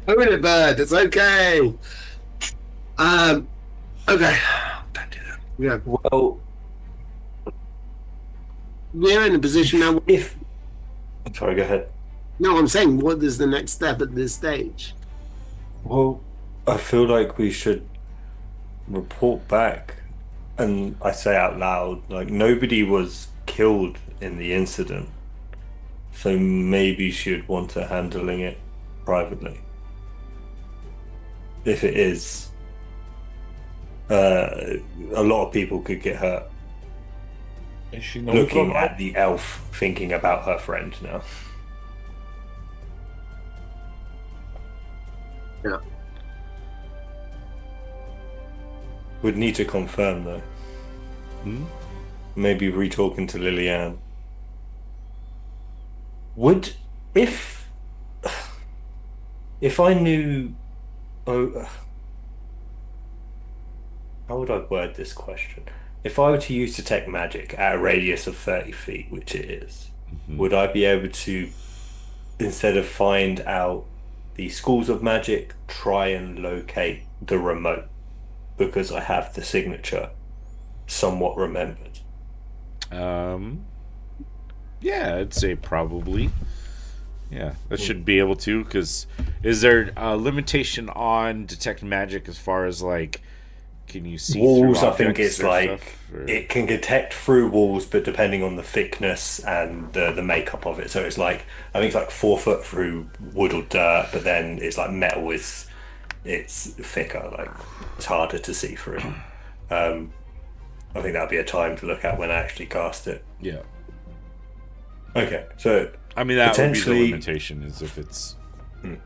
Own it, bird. It's okay. Okay. Don't do that. Yeah. Well, We're in a position now. if I'm sorry, go ahead. No, I'm saying, what is the next step at this stage? Well, I feel like we should report back, and I say out loud, like nobody was killed in the incident, so maybe she'd want to handling it privately. If it is, a lot of people could get hurt. Is she no Looking trouble? at the elf, thinking about her friend now. Yeah. Would need to confirm though. Maybe re-talking to Liliane. Would if I knew? Oh, how would I word this question? If I were to use detect magic at a radius of 30 feet, which it is, would I be able to, instead of find out the schools of magic, try and locate the remote? Because I have the signature somewhat remembered. Yeah, I'd say probably. Yeah, that should be able to. Because is there a limitation on detect magic as far as like, can you see walls? through I think objects it's or like stuff, or- it can detect through walls, but depending on the thickness and the makeup of it. So it's like, I think it's like 4 foot through wood or dirt, but then it's like metal is it's thicker, like it's harder to see through. I think that'd be a time to look at when I actually cast it. Yeah. Okay, so I mean, that would be the potentially limitation, is if it's in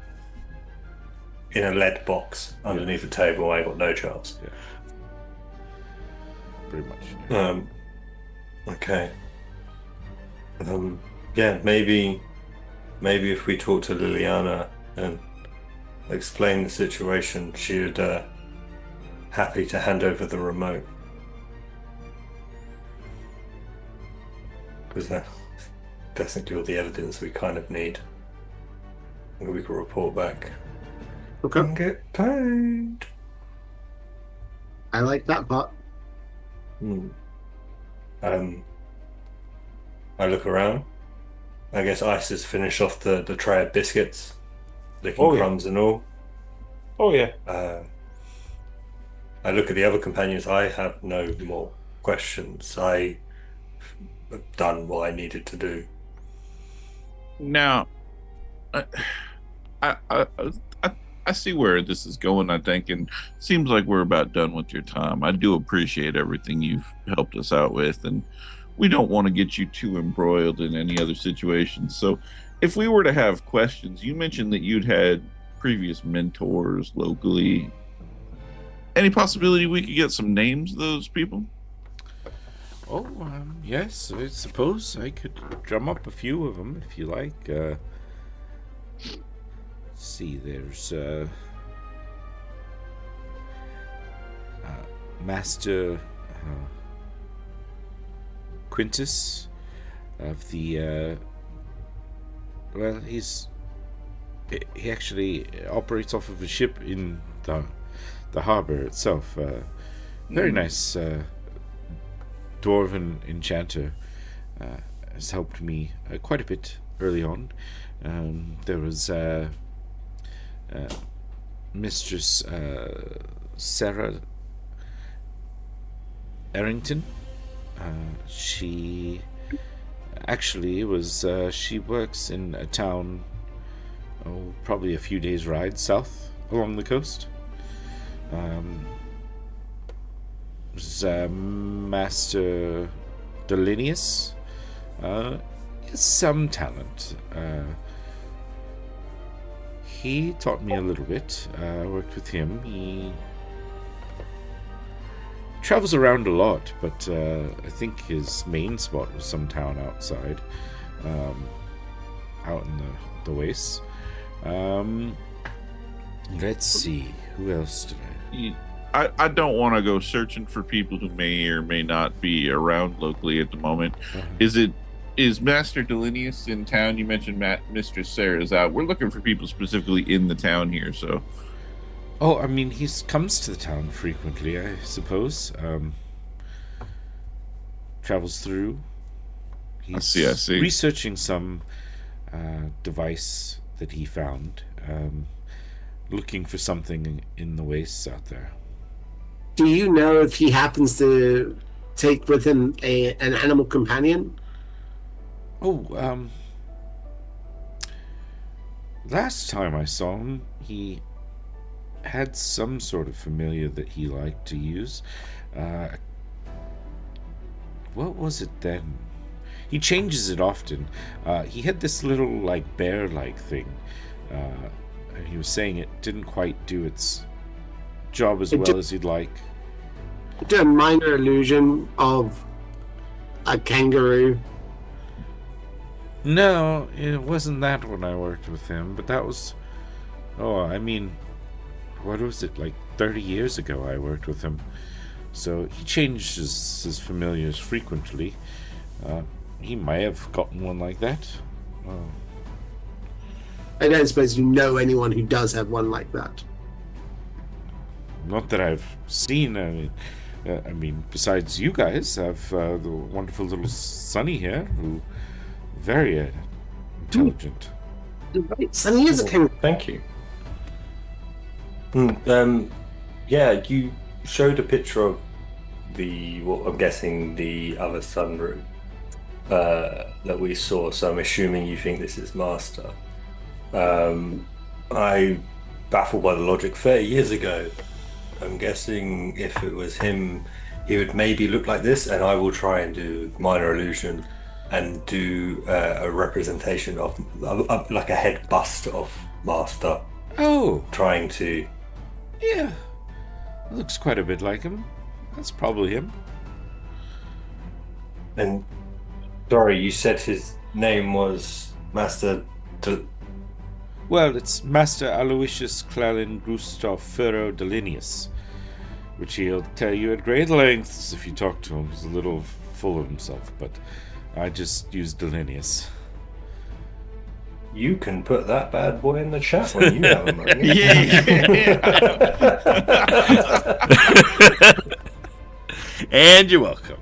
a lead box underneath the table, I got no chance. pretty much. Yeah. Okay. Yeah, maybe if we talk to Liliana and explain the situation, she would happy to hand over the remote. Because that's definitely all the evidence we kind of need. And we can report back. Okay. And get paid. I like that part. I look around. I guess Ice has finished off the tray of biscuits, licking Oh, yeah. crumbs and all. Oh yeah. I look at the other companions. I have no more questions. I have done what I needed to do. Now, I see where this is going, I think, and seems like we're about done with your time. I do appreciate everything you've helped us out with, and we don't want to get you too embroiled in any other situations. So if we were to have questions, you mentioned that you'd had previous mentors locally. Any possibility we could get some names of those people? Oh, yes, I suppose I could drum up a few of them if you like. Let's see, there's Master Quintus of the well, he actually operates off of a ship in the harbor itself. Very nice dwarven enchanter, has helped me quite a bit early on. There was Mistress Sarah Errington. She actually was she works in a town, probably a few days' ride south along the coast. Was Master Delinius. Has some talent. He taught me a little bit. I worked with him. He travels around a lot, but I think his main spot was some town outside, out in the wastes. Let's see, who else did I don't want to go searching for people who may or may not be around locally at the moment. Is Master Delinius in town? You mentioned Mistress Sarah's out. We're looking for people specifically in the town here, so Oh, I mean, he comes to the town frequently, I suppose. Travels through. He's I see. researching some device that he found, looking for something in the wastes out there. Do you know if he happens to take with him an animal companion? Oh, last time I saw him, he had some sort of familiar that he liked to use. What was it then? He changes it often. He had this little, like, bear-like thing. And he was saying it didn't quite do its job as well as he'd like. Do a minor illusion of a kangaroo. No, it wasn't that when I worked with him, but that was... Oh, I mean, what was it, like 30 years ago I worked with him. So he changes his familiars frequently. He may have gotten one like that. I don't suppose you know anyone who does have one like that. Not that I've seen. I mean, besides you guys, have the wonderful little Sonny here, who very intelligent. Right, Sonny is a kangaroo. Thank you. Yeah, you showed a picture of what I'm guessing the other sunroom that we saw, so I'm assuming you think this is Master. I baffled by the logic 30 years ago. I'm guessing if it was him, he would maybe look like this, and I will try and do minor illusion and do a representation of like a head bust of Master. Oh, Trying to... yeah. Looks quite a bit like him. That's probably him. And sorry, you said his name was Master... Well, it's Master Aloysius Clalin Gustav Ferro Delinius, which he'll tell you at great lengths if you talk to him. He's a little full of himself, but I just use Delinius. You can put that bad boy in the chat when you have a moment. And you're welcome.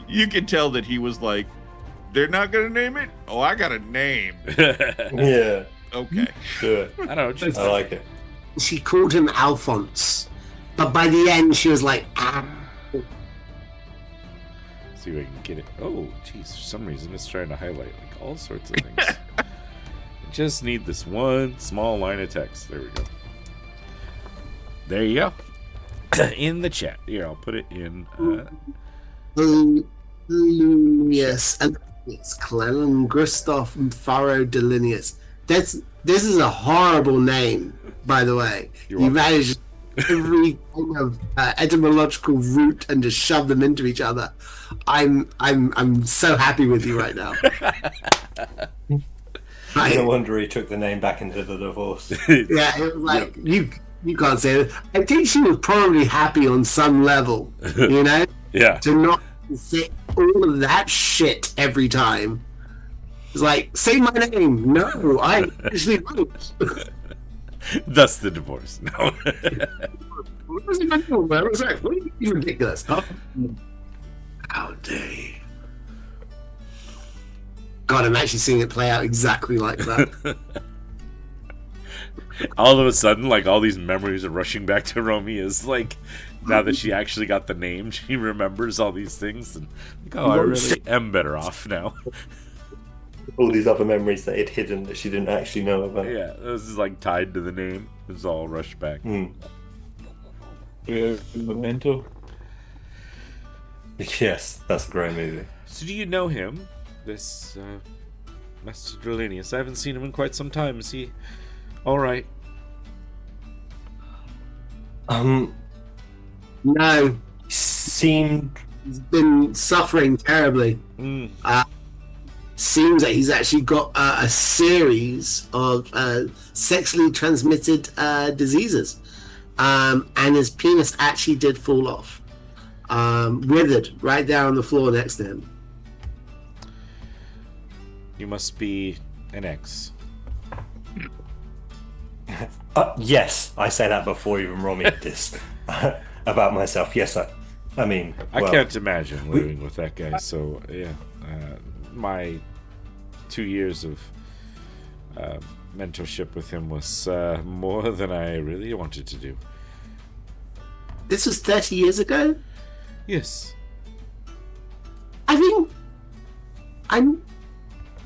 You can tell that he was like, they're not going to name it? Oh, I got a name. Yeah, Okay. sure. I don't know. I like it. She called him Alphonse, but by the end she was like, See if I can get it. Oh, geez, for some reason it's trying to highlight like all sorts of things. I just need this one small line of text. There we go. There you go. In the chat. Here, I'll put it in. yes, and it's Cleland Gustav Faro Delinius. This is a horrible name, by the way. You're You welcome. managed every kind of etymological root and just shove them into each other. I'm so happy with you right now. No wonder he took the name back into the divorce. Yeah, it was like you can't say it. I think she was probably happy on some level, you know, Yeah. to not say all of that shit every time. It's like, say my name. No, I actually won't. Thus the divorce. No. What was my name? Where was that? What are you ridiculous? How dare you? God, I'm actually seeing it play out exactly like that. All of a sudden, like, all these memories are rushing back to Romy. Is like, now that she actually got the name, she remembers all these things. And, like, oh, I really am better off now. All these other memories that he'd hidden that she didn't actually know about. Yeah, this is like tied to the name. It's all rushed back. Yeah, Memento. Yes, that's a great movie. So do you know him? This Master Drolinius? I haven't seen him in quite some time. Is he alright? No, Seemed... he's been suffering terribly. Seems that he's actually got a series of sexually transmitted diseases, and his penis actually did fall off, withered right there on the floor next to him. You must be an ex. Yes, I say that before even Romy this about myself. Yes, I mean, I well, can't imagine living with that guy. So yeah, my 2 years of mentorship with him was more than I really wanted to do. This was 30 years ago? Yes. I mean,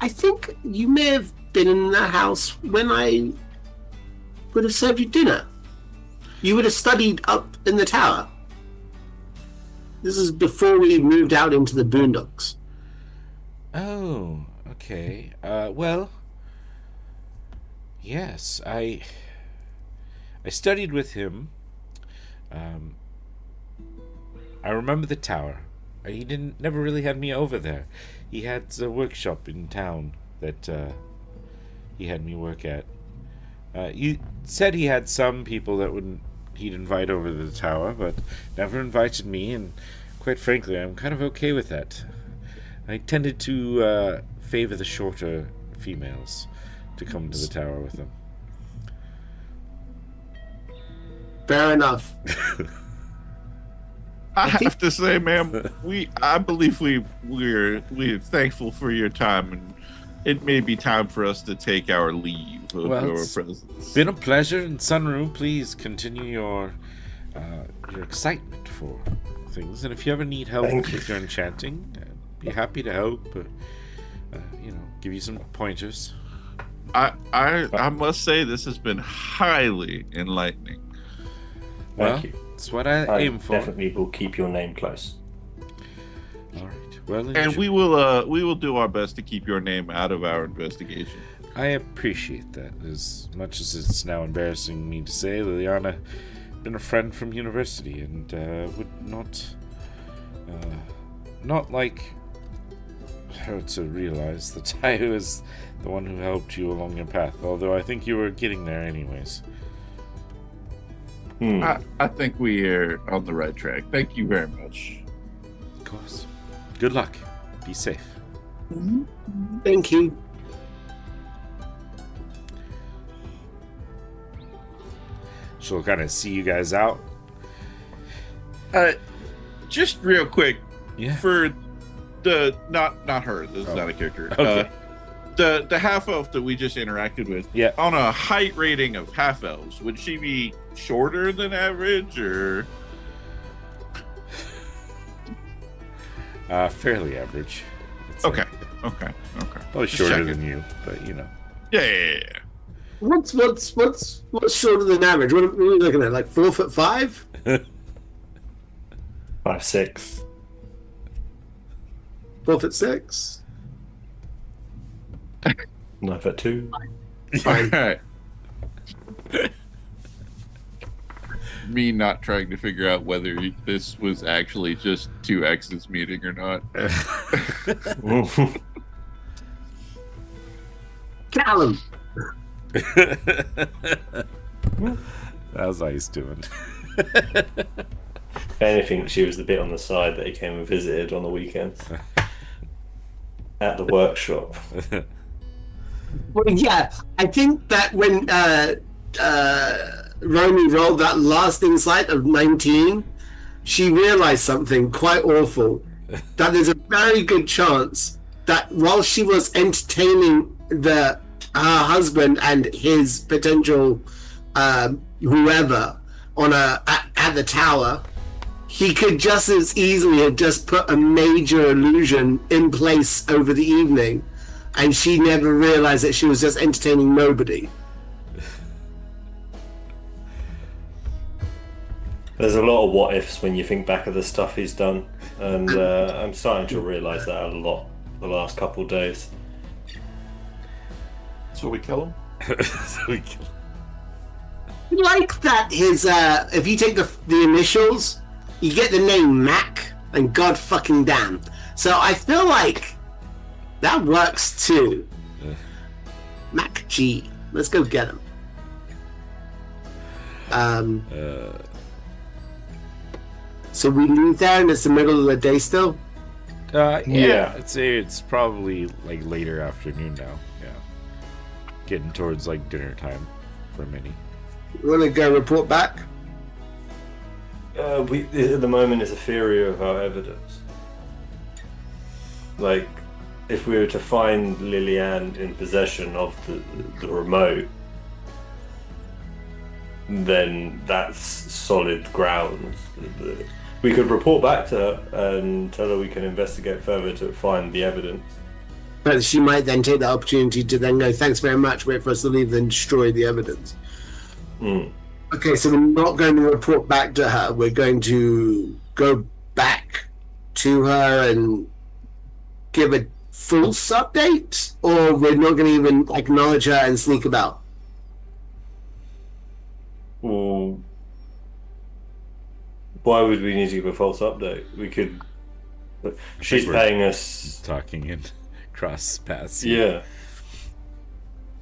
I think you may have been in the house when I would have served you dinner. You would have studied up in the tower. This is before we moved out into the boondocks. Oh, okay. Well, yes, I studied with him. I remember the tower. He never really had me over there. He had a workshop in town that he had me work at. You said he had some people that he'd invite over to the tower, but never invited me, and quite frankly, I'm kind of okay with that. I tended to favor the shorter females to come to the tower with them. Fair enough. I have to say, ma'am, I believe we're thankful for your time, and it may be time for us to take our leave of your presence. It's been a pleasure, and Sunru, please continue your excitement for things. And if you ever need help with your enchanting, I'd be happy to help. Give you some pointers. I must say this has been highly enlightening. Thank you. That's what I aim for. Definitely will keep your name close. All right. Well, And we will do our best to keep your name out of our investigation. I appreciate that. As much as it's now embarrassing me to say, Liliana been a friend from university, and would not like her to realize that I was the one who helped you along your path. Although I think you were getting there anyways. I think we are on the right track. Thank you very much. Of course. Good luck. Be safe. Thank you. She'll kind of see you guys out. Just real quick, Yeah. for the not her. This is not a character. Okay. The half elf that we just interacted with. Yeah. On a height rating of half elves, would she be shorter than average, or? Fairly average. Okay. Probably Just shorter checking. than you, but you know. Yeah. What's shorter than average? What are we looking at? Like 4'5"? 5'6". 4'6"? 9'2". All right. Me not trying to figure out whether this was actually just two X's meeting or not. Callum. How's Ice doing? If anything, she was the bit on the side that he came and visited on the weekends at the workshop. Well, yeah, I think that when Romy rolled that last insight of 19, she realized something quite awful. That there's a very good chance that while she was entertaining her husband and his potential whoever at the tower, he could just as easily have just put a major illusion in place over the evening, and she never realized that she was just entertaining nobody. There's a lot of what ifs when you think back of the stuff he's done, and I'm starting to realise that a lot the last couple of days. So we kill him? Like that, his if you take the initials, you get the name Mac and God fucking damn. So I feel like that works too. Mac G. Let's go get him. So we leave there and it's the middle of the day still? Yeah. I'd say it's probably like later afternoon now. Yeah. Getting towards like dinner time. for a mini. You want to go report back? We at the moment it's a theory of our evidence. Like, if we were to find Liliane in possession of the remote, then that's solid grounds. We could report back to her and tell her we can investigate further to find the evidence. But she might then take the opportunity to then go, thanks very much, wait for us to leave, then destroy the evidence. Okay, so we're not going to report back to her. We're going to go back to her and give a false update? Or we're not going to even acknowledge her and sneak about? Well, why would we need to give a false update? We could... She's paying us... Talking in cross paths. Yeah.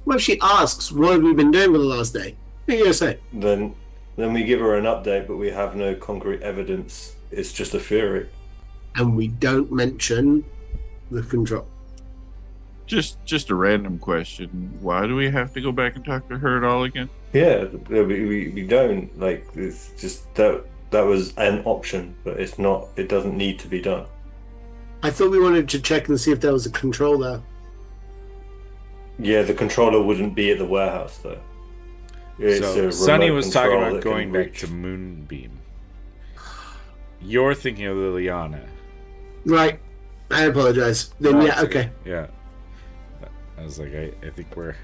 Well, if she asks, what have we been doing for the last day? What are you going to say? Then we give her an update, but we have no concrete evidence. It's just a theory. And we don't mention the control. Just a random question. Why do we have to go back and talk to her at all again? Yeah, we don't. Like, it's just that was an option, but it's not. It doesn't need to be done. I thought we wanted to check and see if there was a control there. Yeah, the controller wouldn't be at the warehouse, though. So Sonny was talking about going back to Moonbeam. You're thinking of Liliana. Right. I apologize. Then, yeah, okay. Yeah. I was like, I think we're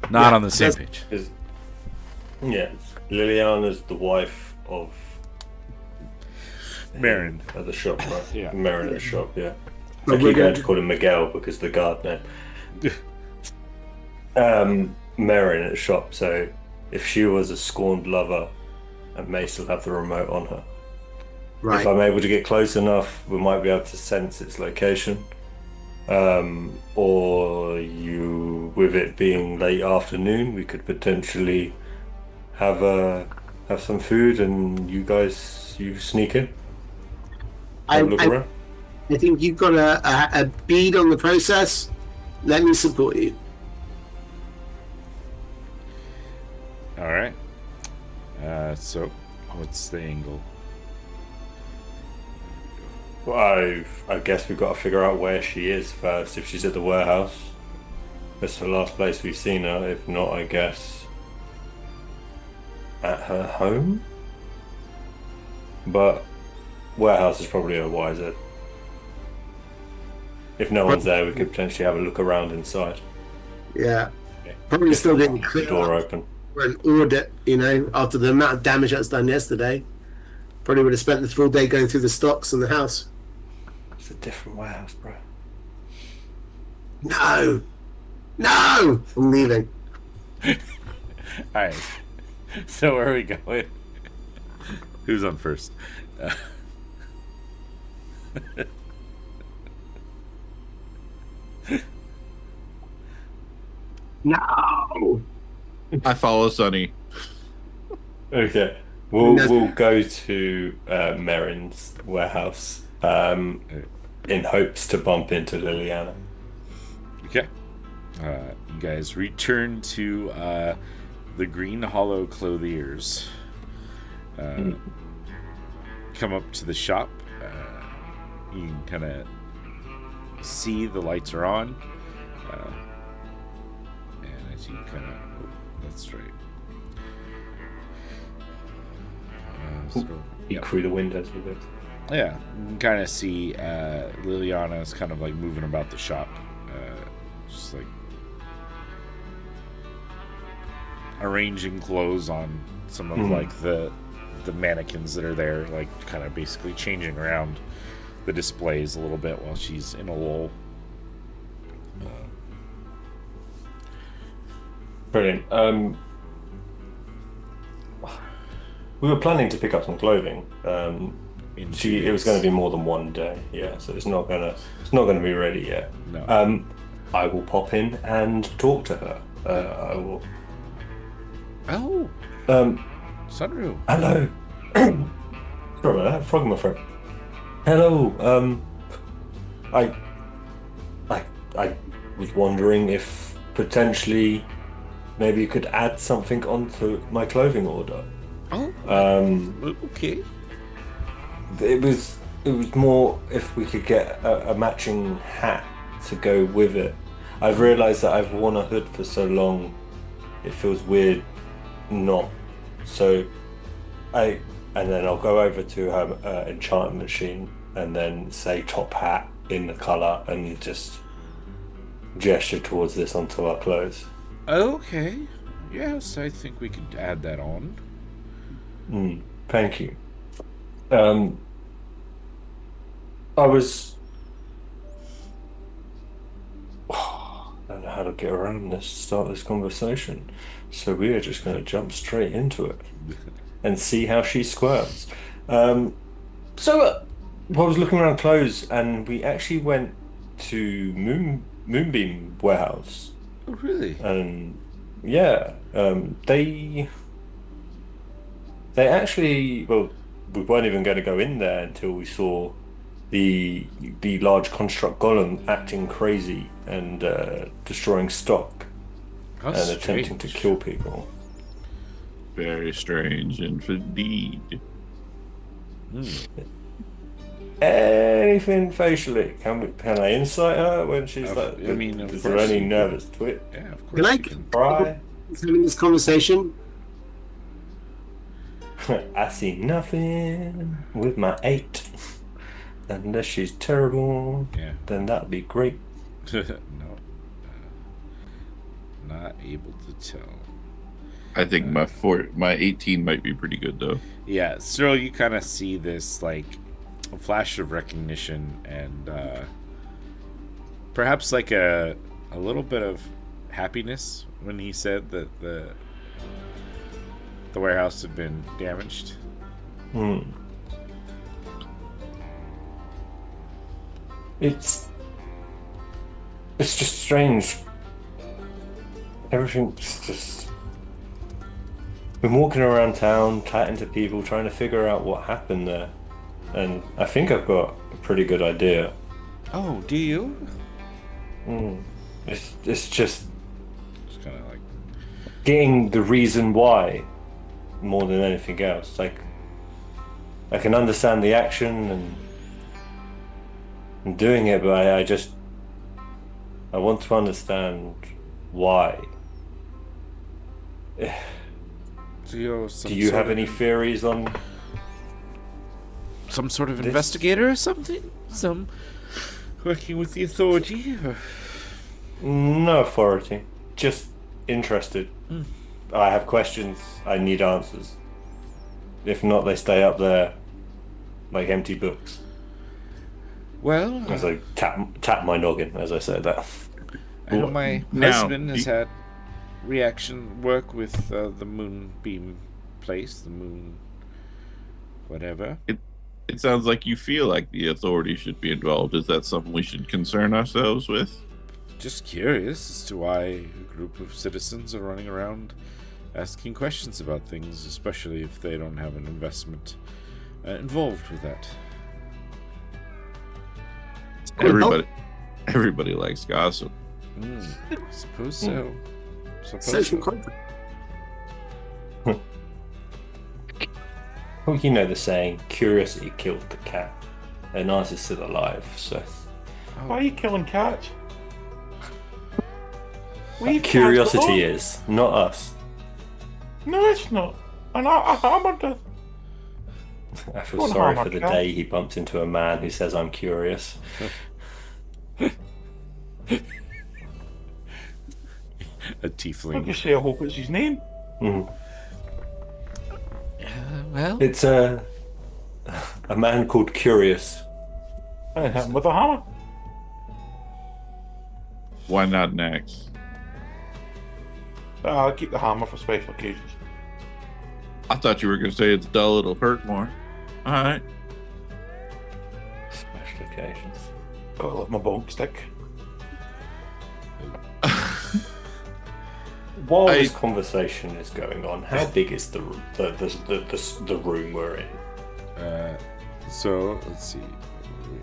not on the same page. Yeah. Liliana's the wife of... Marin. At the shop, right? Yeah. Marin at the shop, yeah. But I keep going to call him Miguel because the guard name. Marin at the shop, so if she was a scorned lover and may still have the remote on her. Right. If I'm able to get close enough, we might be able to sense its location. Or with it being late afternoon, we could potentially have some food and you sneak in. Look around. I think you've got a bead on the process. Let me support you. All right. So, what's the angle? Well, I guess we've got to figure out where she is first. If she's at the warehouse, that's the last place we've seen her. If not, I guess at her home. But warehouse is probably a wiser. If no one's there, we could potentially have a look around inside. Yeah. Probably still getting the door open. For an audit, after the amount of damage that's done yesterday. Probably would have spent the full day going through the stocks in the house. It's a different warehouse, bro. No! I'm leaving. Alright. So where are we going? Who's on first? No! I follow Sonny. Okay. We'll go to Marin's warehouse in hopes to bump into Liliana. Okay. You guys return to the Green Hollow Clothiers. Come up to the shop. You can kind of see the lights are on. And as you kind of... Oh, that's right. Peek through the windows a bit. Yeah, you can kind of see Liliana's kind of like moving about the shop, just like arranging clothes on some of like the mannequins that are there, like kind of basically changing around the displays a little bit while she's in a lull. Brilliant. We were planning to pick up some clothing. It was going to be more than one day, yeah. So it's not gonna be ready yet. No. I will pop in and talk to her. I will. Oh. Sunru. Hello. Sorry about that. Frog in my throat. Hello. I was wondering if potentially maybe you could add something onto my clothing order. Oh, okay. It was more if we could get a matching hat to go with it. I've realized that I've worn a hood for so long, it feels weird not. So and then I'll go over to her enchantment machine and then say top hat in the color and just gesture towards this onto our clothes. Okay. Yes, I think we could add that on. Thank you. I don't know how to get around this, start this conversation. So we are just going to jump straight into it and see how she squirms. I was looking around clothes and we actually went to Moonbeam Warehouse. Oh, really? And yeah, they actually, well, we weren't even going to go in there until we saw the large construct golem acting crazy and destroying stock and attempting to kill people. Very strange indeed. Anything facially? Can I insight her when she's like? I mean, is there any nervous twitch? Yeah, of course. Can I You can. Cry? having this conversation? I see nothing with my 8. Unless she's terrible, then that'd be great. No, not able to tell. I think my 18 might be pretty good though. Yeah, Cyril, you kind of see this like a flash of recognition and perhaps like a little bit of happiness when he said that the warehouse had been damaged. It's just strange. Everything's just been walking around town, chatting to people, trying to figure out what happened there. And I think I've got a pretty good idea. Oh, do you? It's just Kind of like getting the reason why more than anything else. Like, I can understand the action and doing it, but I want to understand why. do you, Do you have any theories on some sort of this? investigator or something? Some working with the authority? Or... No authority, just interested. I have questions, I need answers. If not, they stay up there like empty books. Well, As I tap my noggin as I said that. I know my Now, husband has had reaction work with the Moonbeam place, the moon, whatever. It sounds like you feel like the authorities should be involved. Is that something we should concern ourselves with? Just curious as to why a group of citizens are running around asking questions about things, especially if they don't have an investment involved with that. Everybody likes gossip. I suppose so. Social contract. Well, you know the saying, curiosity killed the cat, and ours is still alive, so... Why are you killing cats? Where you Curiosity cats belong? is, not us. No, it's not. And I hammered it. I feel Don't sorry harm for a the cat. day he bumped into a man who says I'm curious. A Like tiefling. you say, I hope it's his name. Well, It's a man called Curious. I hit him with a hammer. Why not an axe? I'll keep the hammer for special occasions. I thought you were going to say it's dull, it'll hurt more. All right. Special occasions. Gotta love my bonk stick. While this conversation is going on, how big is the room we're in? so let's see.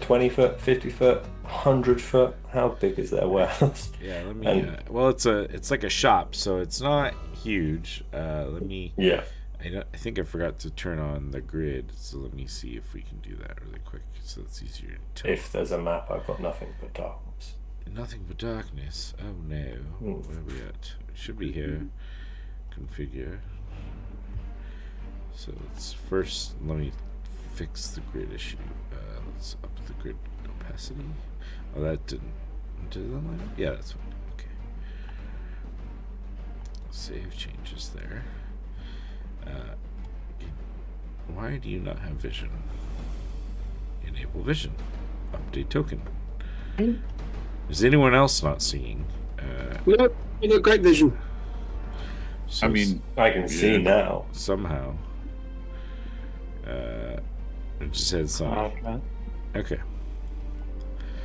20 foot, 50 foot, 100 foot? How big is their warehouse? Yeah, let me. And- Well, it's like a shop, so it's not huge. Let me. Yeah. I think I forgot to turn on the grid, so let me see if we can do that really quick, so it's easier to tell. If there's a map, I've got nothing but darkness. Nothing but darkness. Oh no. Where are we at? We should be here. Configure. So let's first let me fix the grid issue. Let's up the grid opacity. Oh, that didn't. Did that line up? Yeah, that's fine. Okay. Save changes there. Why do you not have vision? Enable vision. Update token. Is anyone else not seeing? No, I got great vision. So I mean, I can see now. somehow. It just had some. Okay. Okay.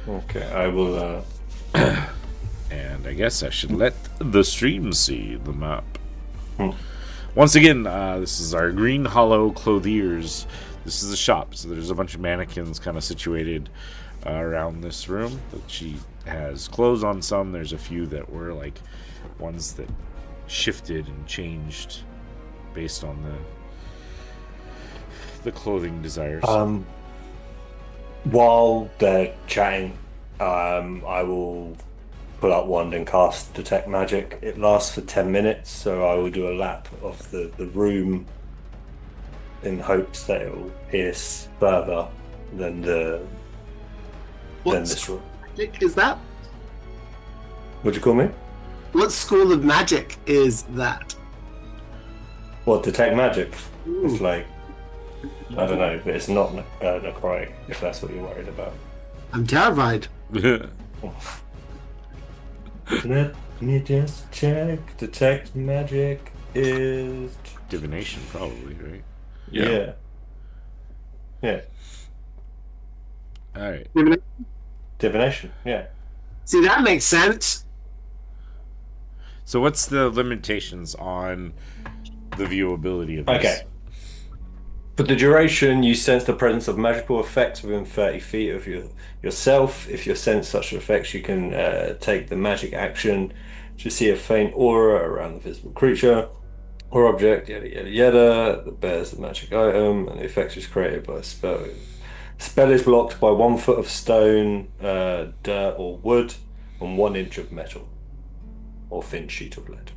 Okay, I will. And I guess I should let the stream see the map. Hmm. Once again, this is our Green Hollow Clothiers. This is a shop, so there's a bunch of mannequins kind of situated around this room. That she has clothes on some. There's a few that were like ones that shifted and changed based on the clothing desires. While they're chatting, I will pull out wand and cast detect magic. It lasts for 10 minutes, so I will do a lap of the room in hopes that it will pierce further than this room. Magic is that? What'd you call me? What school of magic is that? What, detect magic? Ooh. It's like, I don't know, but it's not necrotic, if that's what you're worried about. I'm terrified. Let me just check. Detect magic is... Divination, probably, right? Yeah. Yeah. All right. Divination, yeah. See, that makes sense. So, what's the limitations on the viewability of this? Okay. For the duration, you sense the presence of magical effects within 30 feet of yourself. If you sense such effects, you can take the magic action to see a faint aura around the visible creature or object, yada yada yada, that bears the magic item, and the effect is created by a spell. Spell is blocked by 1 foot of stone, dirt, or wood, and 1 inch of metal or thin sheet of lead.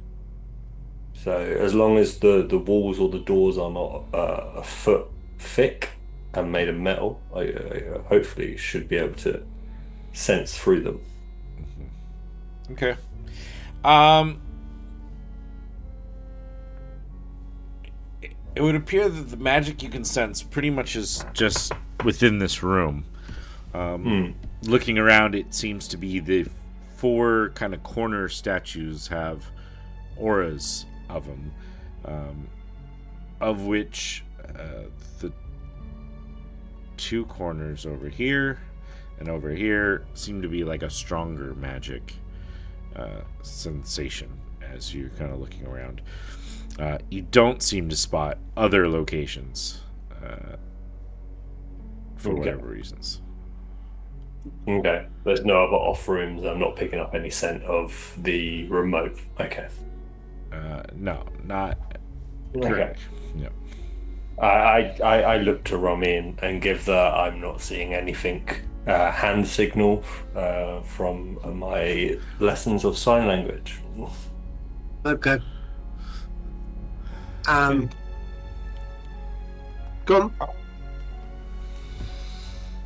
So as long as the walls or the doors are not a foot thick and made of metal, I hopefully should be able to sense through them. Okay. It would appear that the magic you can sense pretty much is just within this room. Looking around, it seems to be the 4 kind of corner statues have auras of them, of which the 2 corners over here and over here seem to be like a stronger magic sensation as you're kind of looking around. You don't seem to spot other locations for whatever reasons. Okay. There's no other off rooms. I'm not picking up any scent of the remote. Okay. No, not Okay. correct. No. I look to Romy and give the I'm not seeing anything hand signal from my lessons of sign language. Okay. Go on.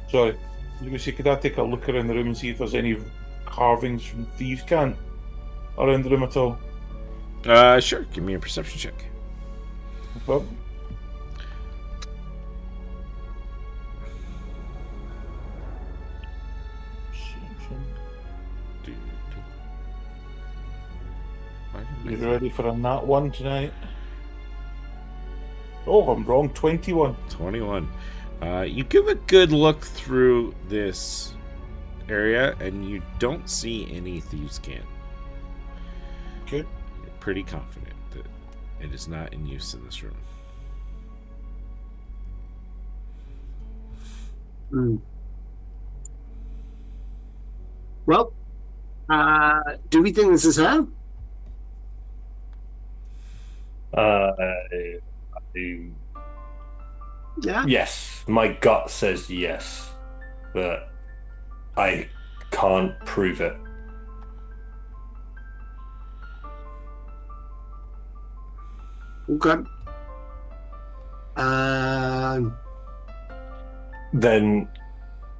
Sorry. You can see, could I take a look around the room and see if there's any carvings from thieves' cant around the room at all? Sure. Give me a perception check. No problem. You ready for a nat 1 tonight? Oh, I'm wrong. 21. 21. You give a good look through this area, and you don't see any thieves' cant. Good. You're pretty confident that it is not in use in this room. Well, do we think this is her? I- Yeah. yes, my gut says yes, but I can't prove it. Okay. Um, Then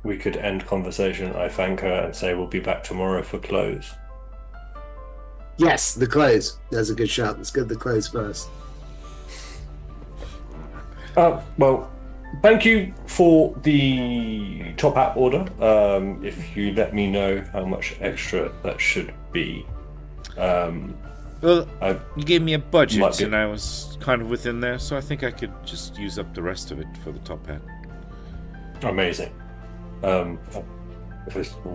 we could end conversation. I thank her and say we'll be back tomorrow for close. yes, the clothes. There's a good shout. Let's get the clothes first. Well, thank you for the top hat order. If you let me know how much extra that should be. Well, you gave me a Might budget, be- and I was kind of within there, so I think I could just use up the rest of it for the top hat. Amazing. We'll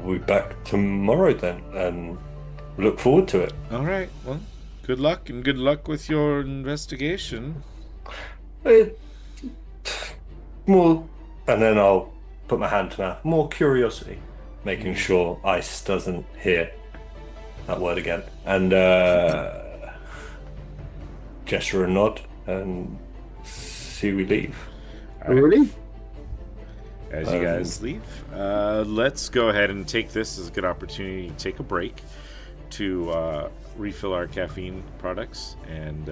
be back tomorrow then, and look forward to it. All right. Well, good luck, and good luck with your investigation. More, and then I'll put my hand to mouth. More curiosity, making sure Ice doesn't hear that word again, and gesture a nod, and see we leave. Really? As you guys leave, let's go ahead and take this as a good opportunity to take a break to refill our caffeine products and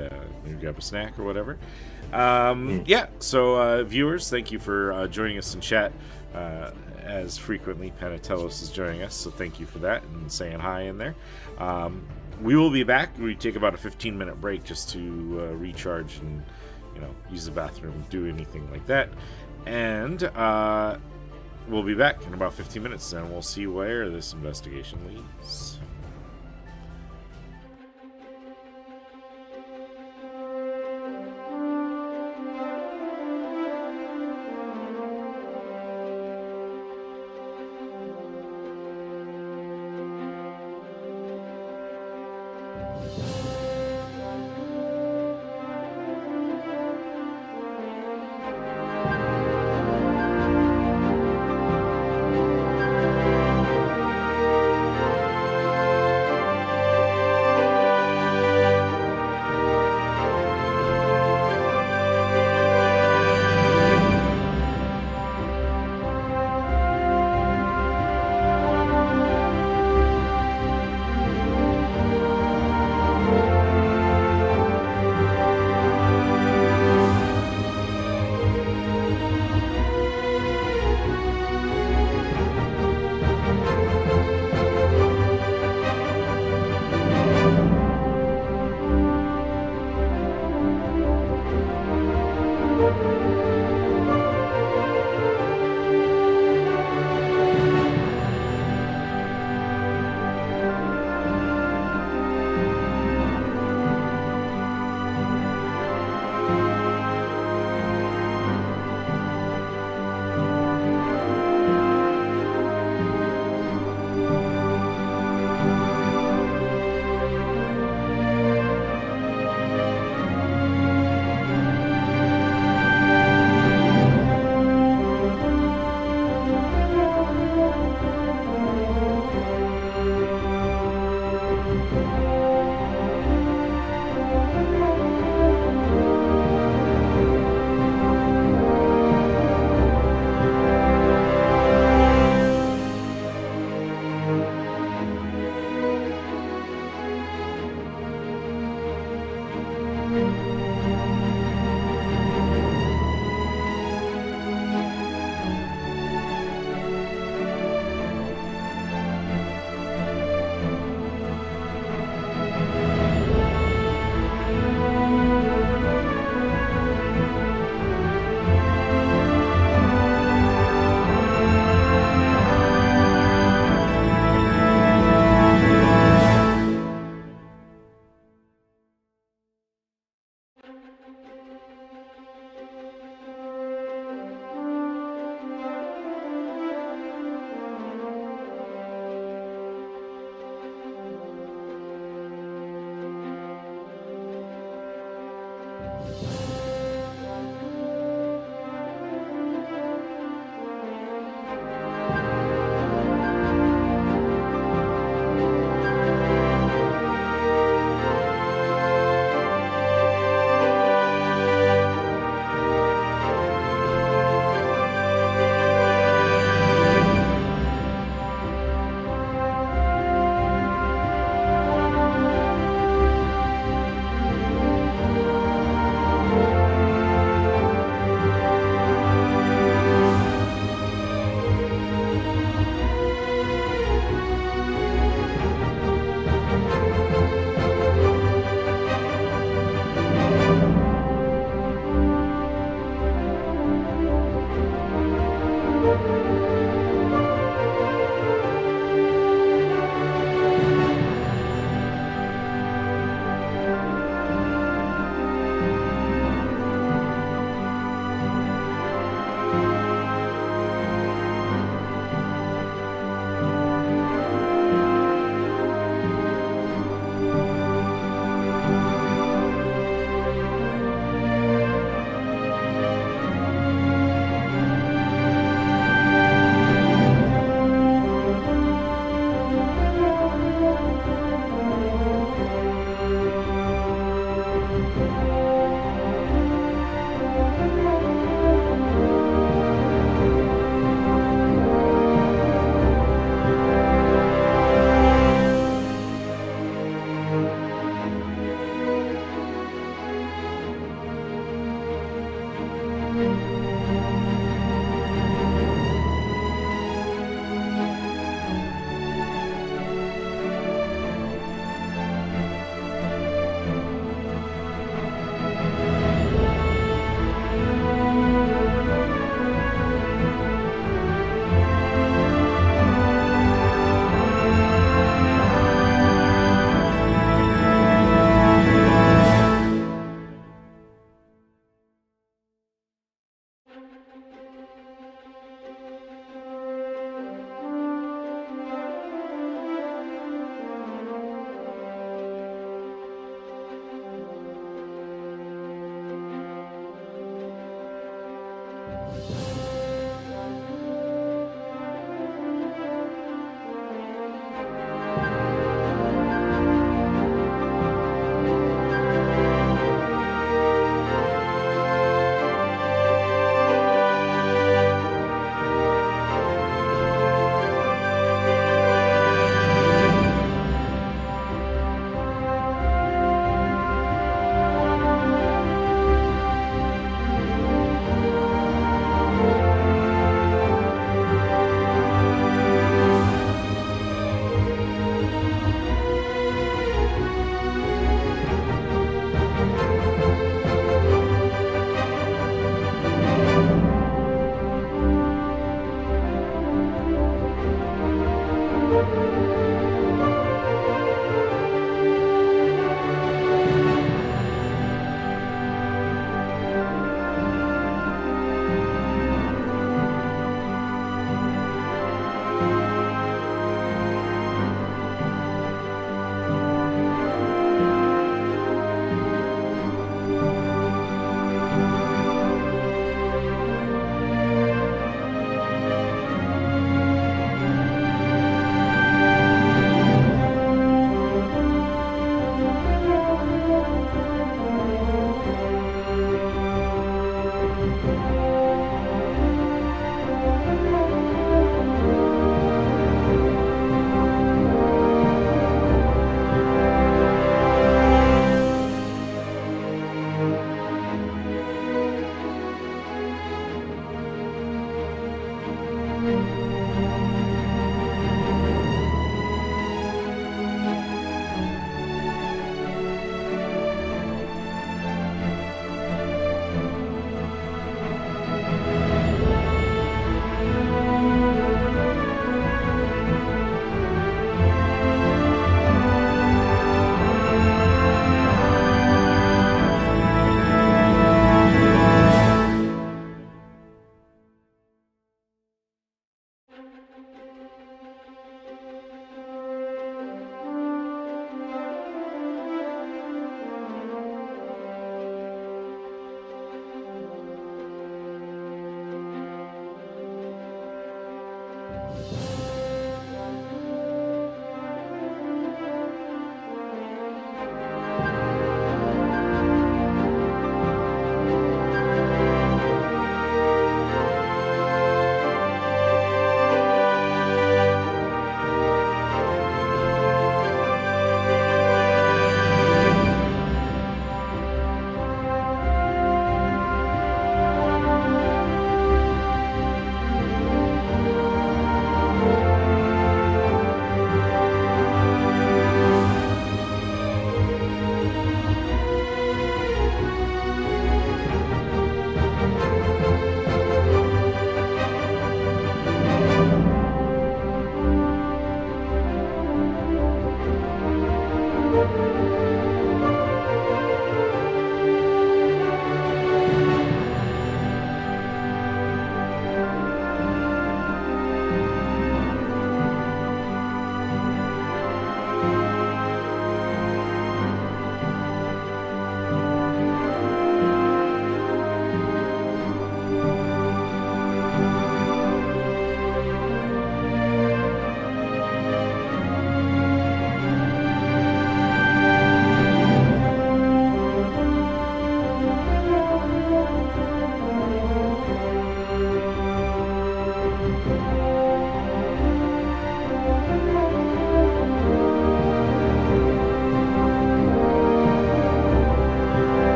maybe grab a snack or whatever. Yeah, so viewers, thank you for joining us in chat. As frequently, Panatellos is joining us, so thank you for that and saying hi in there. We will be back. We take about a 15-minute break just to recharge and use the bathroom, do anything like that. And we'll be back in about 15 minutes, and we'll see where this investigation leads.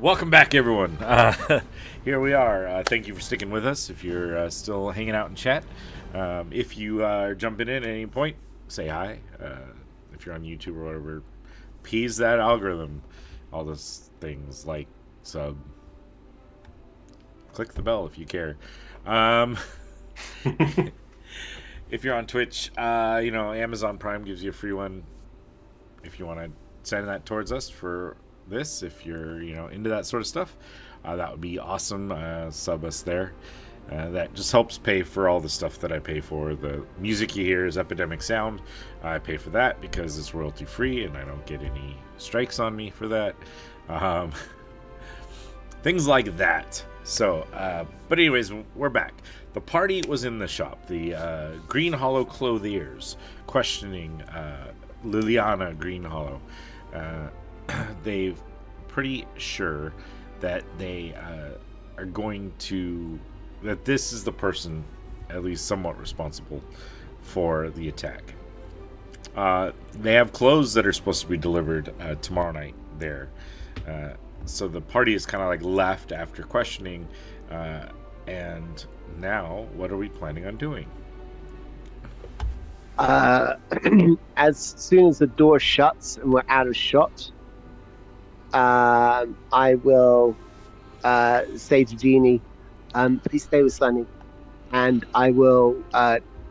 Welcome back, everyone. Here we are. Thank you for sticking with us. If you're still hanging out in chat, if you are jumping in at any point, say hi. If you're on YouTube or whatever, appease that algorithm. All those things like sub. Click the bell if you care. If you're on Twitch, Amazon Prime gives you a free one. If you want to send that towards us for this, if you're into that sort of stuff, that would be awesome. Sub us there. That just helps pay for all the stuff that I pay for. The music you hear is Epidemic Sound. I pay for that because it's royalty free and I don't get any strikes on me for that. Things like that. So but anyways, we're back. The party was in the shop. The Green Hollow clothiers questioning Liliana Green Hollow. They're pretty sure that they are going to, that this is the person at least somewhat responsible for the attack. They have clothes that are supposed to be delivered tomorrow night there. So the party is kind of like left after questioning. And now, what are we planning on doing? As soon as the door shuts and we're out of shot, I will say to Jeannie, please stay with Sunny. And I will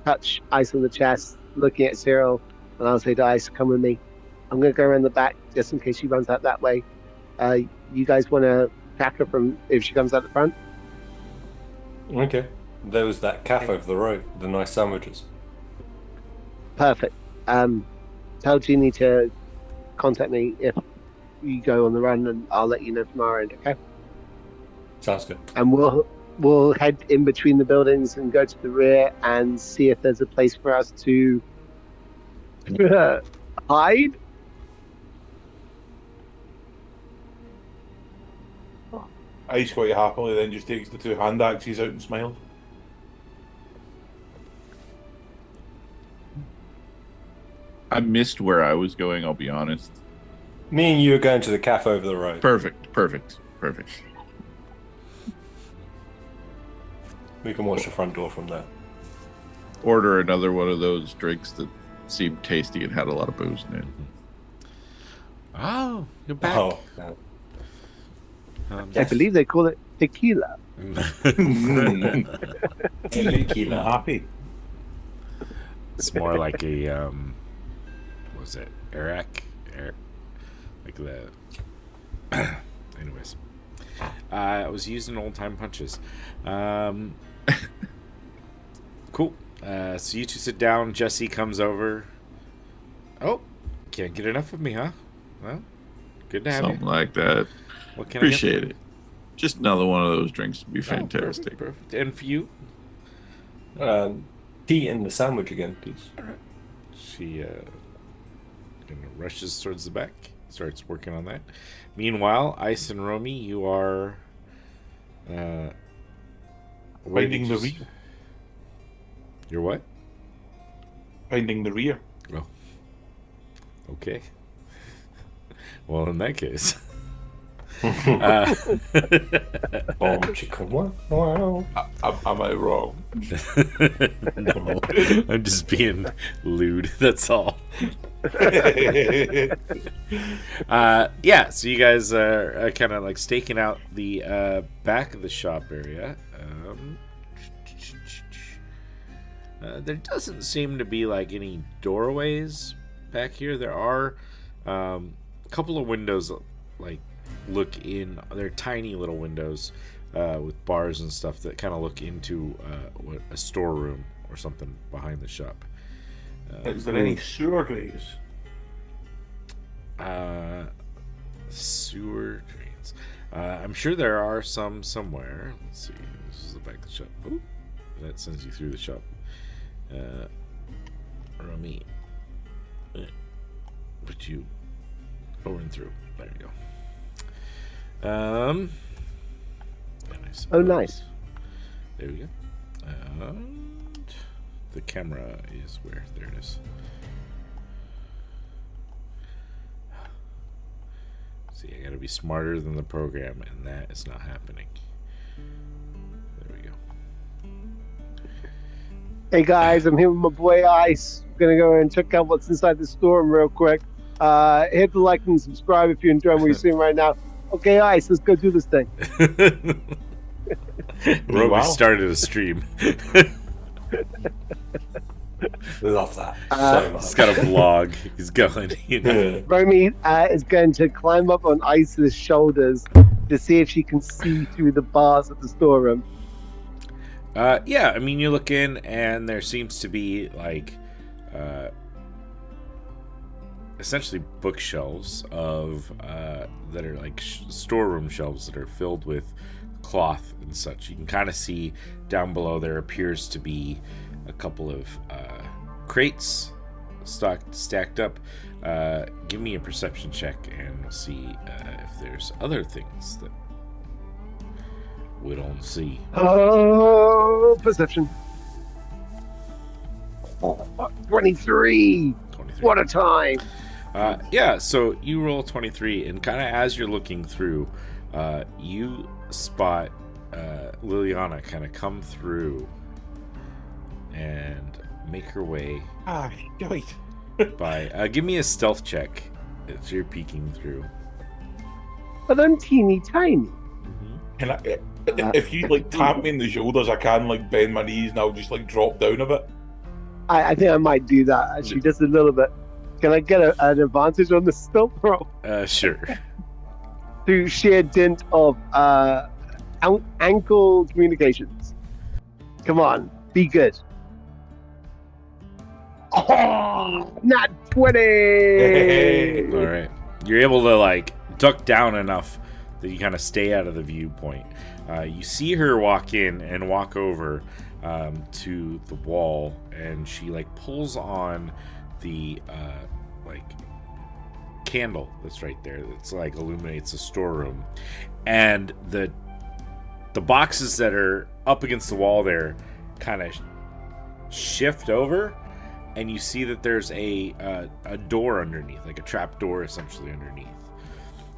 touch Ice on the chest, looking at Cyril, and I'll say to Ice, come with me. I'm going to go around the back just in case she runs out that way. You guys want to track her from if she comes out the front? Okay. There was that cafe over the road, the nice sandwiches. Perfect. Tell Jeannie to contact me if you go on the run, and I'll let you know from our end, okay? Sounds good. And we'll head in between the buildings and go to the rear and see if there's a place for us to hide. Ice quite happily then just takes the two hand axes out and smiles. I missed where I was going, I'll be honest. Me and you are going to the cafe over the road. Perfect. We can watch the front door from there. Order another one of those drinks that seemed tasty and had a lot of booze in it. Oh, you're back. Oh, no. I believe they call it tequila. Tequila. Happy. It's more like a what was it? Like the anyways. It was used in old time punches. Cool. So you two sit down, Jesse comes over. Oh, can't get enough of me, huh? Well, good to have Something you. like that. What can Appreciate I get it. Just another one of those drinks would be for you? fantastic. Oh, perfect. And for you? Tea in the sandwich again, please. All right. She rushes towards the back, starts working on that. Meanwhile, Ice and Romy, you are Finding the rear. You're what? Finding the rear. Oh. Okay. Well, in that case, Chicken. Wow. Am I wrong? No, I'm just being lewd. That's all. Yeah, so you guys are kind of like staking out the back of the shop area. There doesn't seem to be like any doorways back here. There are a couple of windows like look in. They're tiny little windows with bars and stuff that kind of look into a storeroom or something behind the shop. Is there any sewer drains? Sewer drains. I'm sure there are some somewhere. Let's see. This is the back of the shop. Ooh, that sends you through the shop. Rami, put you over and through. There you go. Oh, nice. There we go. And the camera is where? There it is. See, I gotta be smarter than the program, and that is not happening. There we go. Hey guys, I'm here with my boy Ice. I'm gonna go and check out what's inside the storeroom real quick. Hit the like and subscribe if you're enjoying what you're seeing right now. Okay, Ice, let's go do this thing. Roby started a stream. Love that so much. He's got a vlog. He's going, you know. Romy is going to climb up on Ice's shoulders to see if she can see through the bars of the storeroom. Yeah, I mean, you look in and there seems to be like essentially bookshelves of that are like storeroom shelves that are filled with cloth and such. You can kind of see down below there appears to be a couple of crates stacked up. Give me a perception check and we'll see if there's other things that we don't see. Oh, perception. 23. 23. What a time. Yeah, so you roll 23, and kind of as you're looking through, you spot Liliana kind of come through and make her way Right. by. Give me a stealth check as you're peeking through. But I'm teeny tiny. Can I, if you like tap me in the shoulders, I can like bend my knees and I'll just like drop down a bit. I think I might do that actually, just a little bit. Can I get an advantage on the stealth roll? Sure. Through sheer dint of ankle communications. Come on, be good. Oh, not 20! Hey. All right. You're able to like duck down enough that you kind of stay out of the viewpoint. You see her walk in and walk over to the wall, and she like pulls on the like candle that's right there. That's like illuminates the storeroom, and the boxes that are up against the wall there kind of shift over, and you see that there's a door underneath, like a trap door essentially underneath,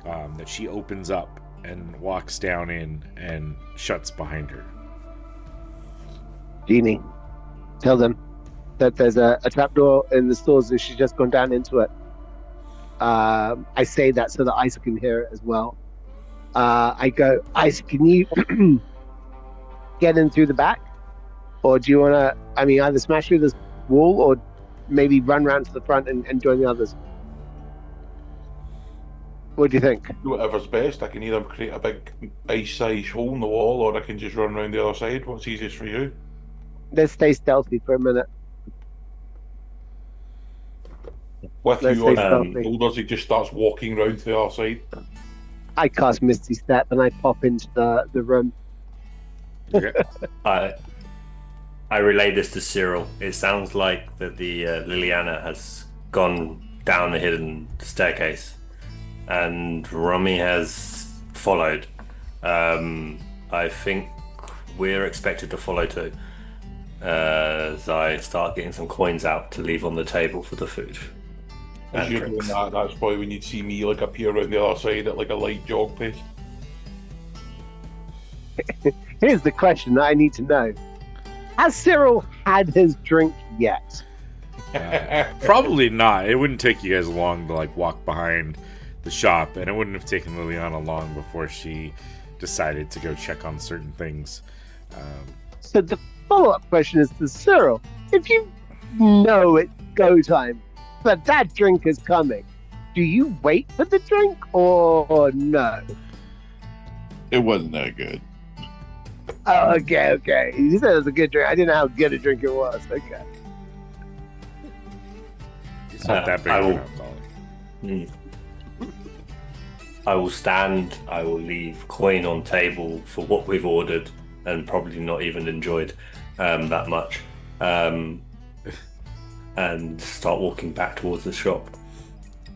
that she opens up and walks down in and shuts behind her. Jeannie, tell them that there's a trapdoor in the stores and she's just gone down into it. I say that so that Isaac can hear it as well. I go, Isaac, can you get in through the back? Or do you want to, either smash through this wall or maybe run around to the front and join the others? What do you think? Do whatever's best. I can either create a big ice-sized hole in the wall or I can just run around the other side. What's easiest for you? Let's stay stealthy for a minute. With Let's you stay on stealthy. shoulders, he just starts walking round to the other side. I cast Misty Step and I pop into the room. Okay. I relay this to Cyril. It sounds like that the Liliana has gone down the hidden staircase, and Romy has followed. I think we're expected to follow too, as I start getting some coins out to leave on the table for the food. As And you're doing drinks. that, that's probably when you'd see me like appear around the other side at like a light jog pace. Here's the question that I need to know: has Cyril had his drink yet? Probably not. It wouldn't take you guys long to like walk behind the shop, and it wouldn't have taken Liliana long before she decided to go check on certain things. So the follow-up question is to Cyril: if you know it's go time, but that drink is coming, do you wait for the drink or no? It wasn't that good. Oh, okay. You said it was a good drink. I didn't know how good a drink it was. Okay. It's not that big I of an will- alcoholic. I will stand, I will leave coin on table for what we've ordered and probably not even enjoyed that much. And start walking back towards the shop,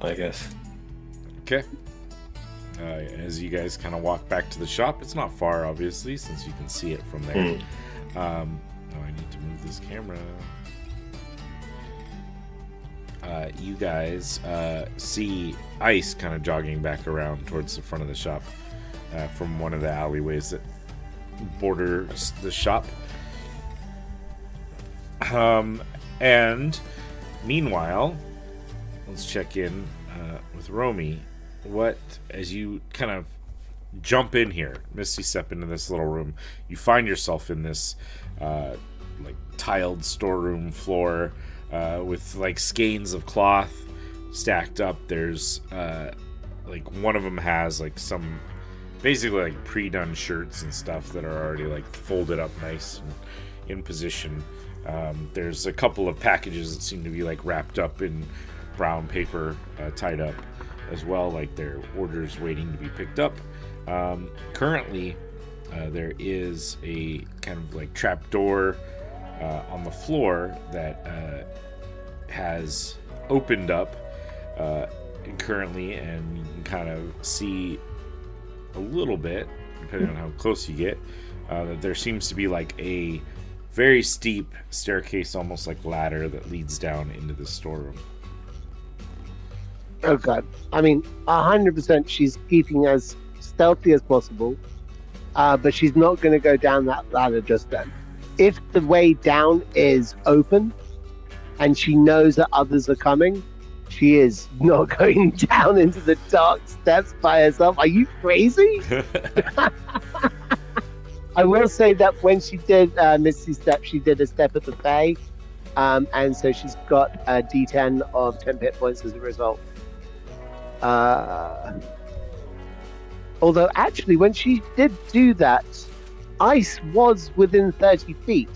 I guess. Okay. As you guys kind of walk back to the shop, it's not far, obviously, since you can see it from there. I need to move this camera. You guys see Ice kind of jogging back around towards the front of the shop from one of the alleyways that borders the shop. And meanwhile, let's check in with Romy. What, as you kind of jump in here, misty step into this little room, you find yourself in this like tiled storeroom floor with like skeins of cloth stacked up. There's like one of them has like some basically like pre-done shirts and stuff that are already like folded up nice and in position. There's a couple of packages that seem to be like wrapped up in brown paper, tied up as well, like their orders waiting to be picked up. Currently, there is a kind of like trap door on the floor that has opened up currently, and you can kind of see a little bit, depending on how close you get, that there seems to be like a very steep staircase, almost like ladder, that leads down into the storeroom. Oh god. I mean, 100% she's keeping as stealthy as possible, but she's not going to go down that ladder just then. If the way down is open and she knows that others are coming, she is not going down into the dark steps by herself. Are you crazy? I will say that when she did Misty Step, she did a step at the bay, and so she's got a D10 of 10 hit points as a result. Although, actually, when she did do that, Ice was within 30 feet.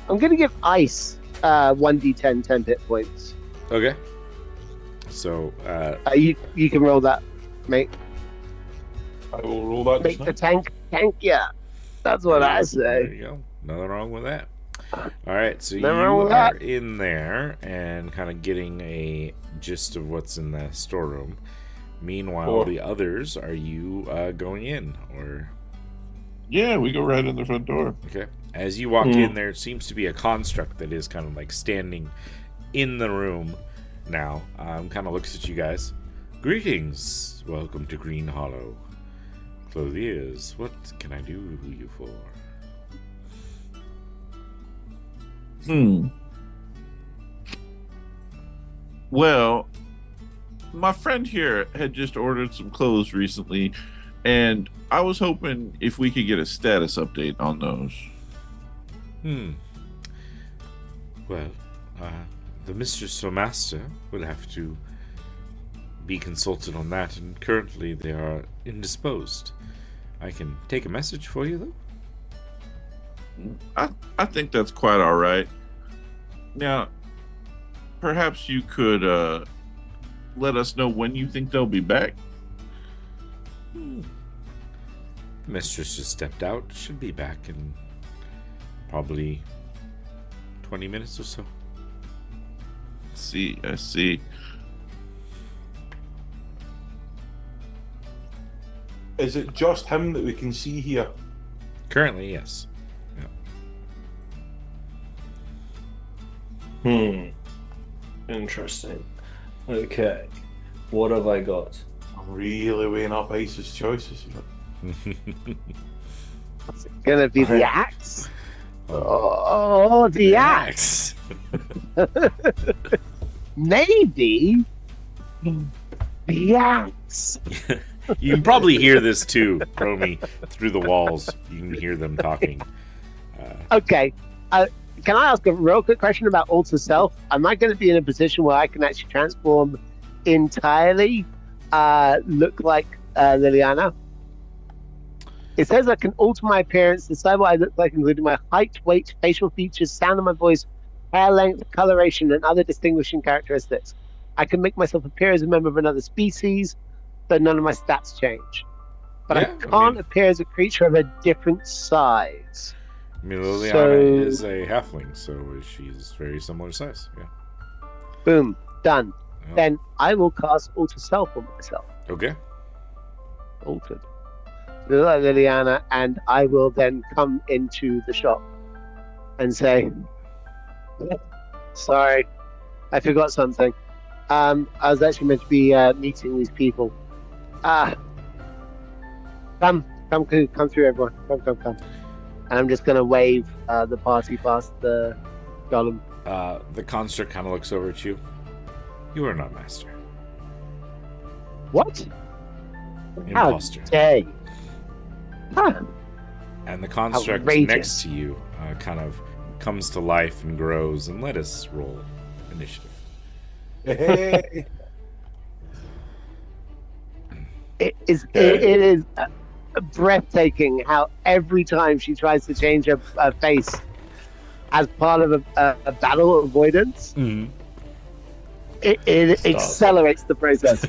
I'm going to give Ice 1d10 10 hit points. Okay. So, you can roll that, mate. I will roll that. Make just the now. tank, yeah. That's what I there say. you go. Nothing wrong with that. All right, so you Nothing wrong with are that. in there and kind of getting a gist of what's in the storeroom. Meanwhile, Cool. the others, are you going in, or Yeah, we go right in the front door. okay? As you walk in, there seems to be a construct that is kind of like standing in the room now. Kind of looks at you guys. Greetings, welcome to Green Hollow. Clothiers, what can I do you for? Well, my friend here had just ordered some clothes recently, and I was hoping if we could get a status update on those. Well, the mistress or master will have to be consulted on that, and currently they are indisposed. I can take a message for you, though. I think that's quite all right. Now, perhaps you could let us know when you think they'll be back. The mistress just stepped out. Should be back in probably 20 minutes or so. I see. Is it just him that we can see here? Currently, yes. Interesting. Okay. What have I got? I'm really weighing up Ice's choices here. Is it gonna be the axe? Oh, the axe. Maybe the axe. You can probably hear this too, Romy, through the walls. You can hear them talking. Okay. Can I ask a real quick question about alter self? Am I going to be in a position where I can actually transform entirely, look like Liliana? It says I can alter my appearance, decide what I look like, including my height, weight, facial features, sound of my voice, hair length, coloration, and other distinguishing characteristics. I can make myself appear as a member of another species, but none of my stats change. But I can't appear as a creature of a different size. I mean, Liliana is a halfling, so she's very similar size. Yeah. Boom. Done. Oh. Then I will cast Alter Self on myself. Okay. Altered. Look like Liliana, and I will then come into the shop and say, sorry, I forgot something. I was actually meant to be meeting these people. Come through, everyone. Come. And I'm just going to wave the party past the golem. The construct kind of looks over at you. You are not master. What? Imposter. How dare you? Huh. And the construct Outrageous. next to you kind of comes to life and grows. And let us roll initiative. It is breathtaking how every time she tries to change her face as part of a battle avoidance, it accelerates the process.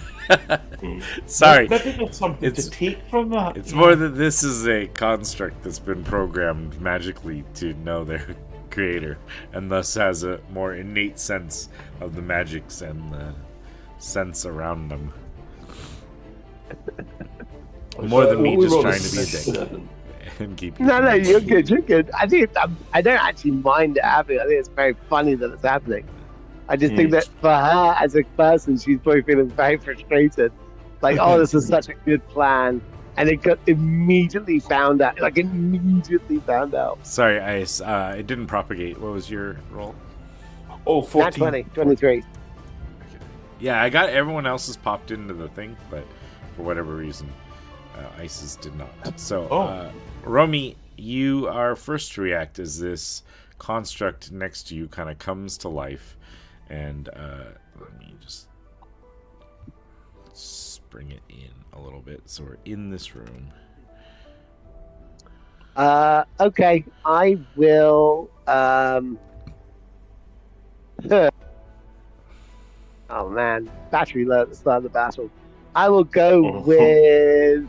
Sorry. Maybe there's something to take from that. It's more that this is a construct that's been programmed magically to know their creator, and thus has a more innate sense of the magics and the sense around them. More than me just trying to be a dick and keep. No, you're good. I think I don't actually mind it happening. I think it's very funny that it's happening. I just think that for her as a person, she's probably feeling very frustrated. Like, oh, this is such a good plan, and it got immediately found out. Sorry, Ice. It didn't propagate. What was your roll? Oh, 14. Not 20, 23. Yeah, I got everyone else's popped into the thing, but for whatever reason, Ice's did not. So, Romy, you are first to react as this construct next to you kind of comes to life, and let me just bring it in a little bit. So we're in this room. Okay, I will. Oh man, battery low at the start of the battle. I will go with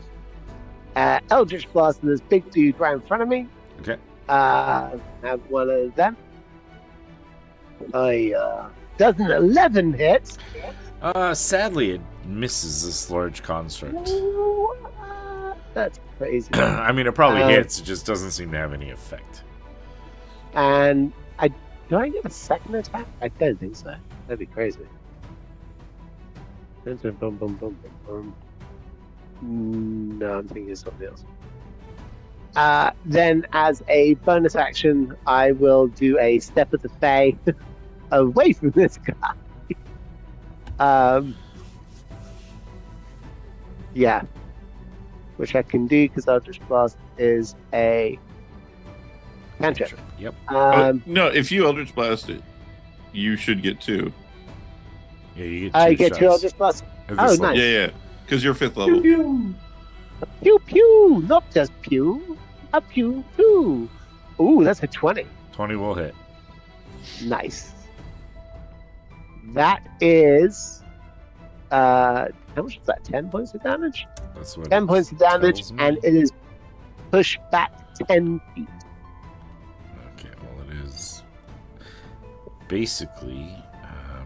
Eldritch Blast and this big dude right in front of me. Okay. Have one of them. Does an 11 hit? Sadly, it misses this large construct. That's crazy. I mean, it probably hits. It just doesn't seem to have any effect. And do I get a second attack? I don't think so. That'd be crazy. No, I'm thinking of something else. Then, as a bonus action, I will do a Step of the Fae away from this guy. Yeah. Which I can do because Eldritch Blast is a cantrip. Yep. No, if you Eldritch Blast it, you should get 2. Yeah, you get 2 I get shots. 2 Eldritch Blast. Oh, nice. Yeah. Because you're 5th level. Pew, Pew pew, not just pew, a pew pew. Ooh, that's a 20. 20 will hit. Nice. That is how much is that? 10 points of damage? That's what 10 points of damage, tells me. and it is pushed back 10 feet. Okay, well, it is basically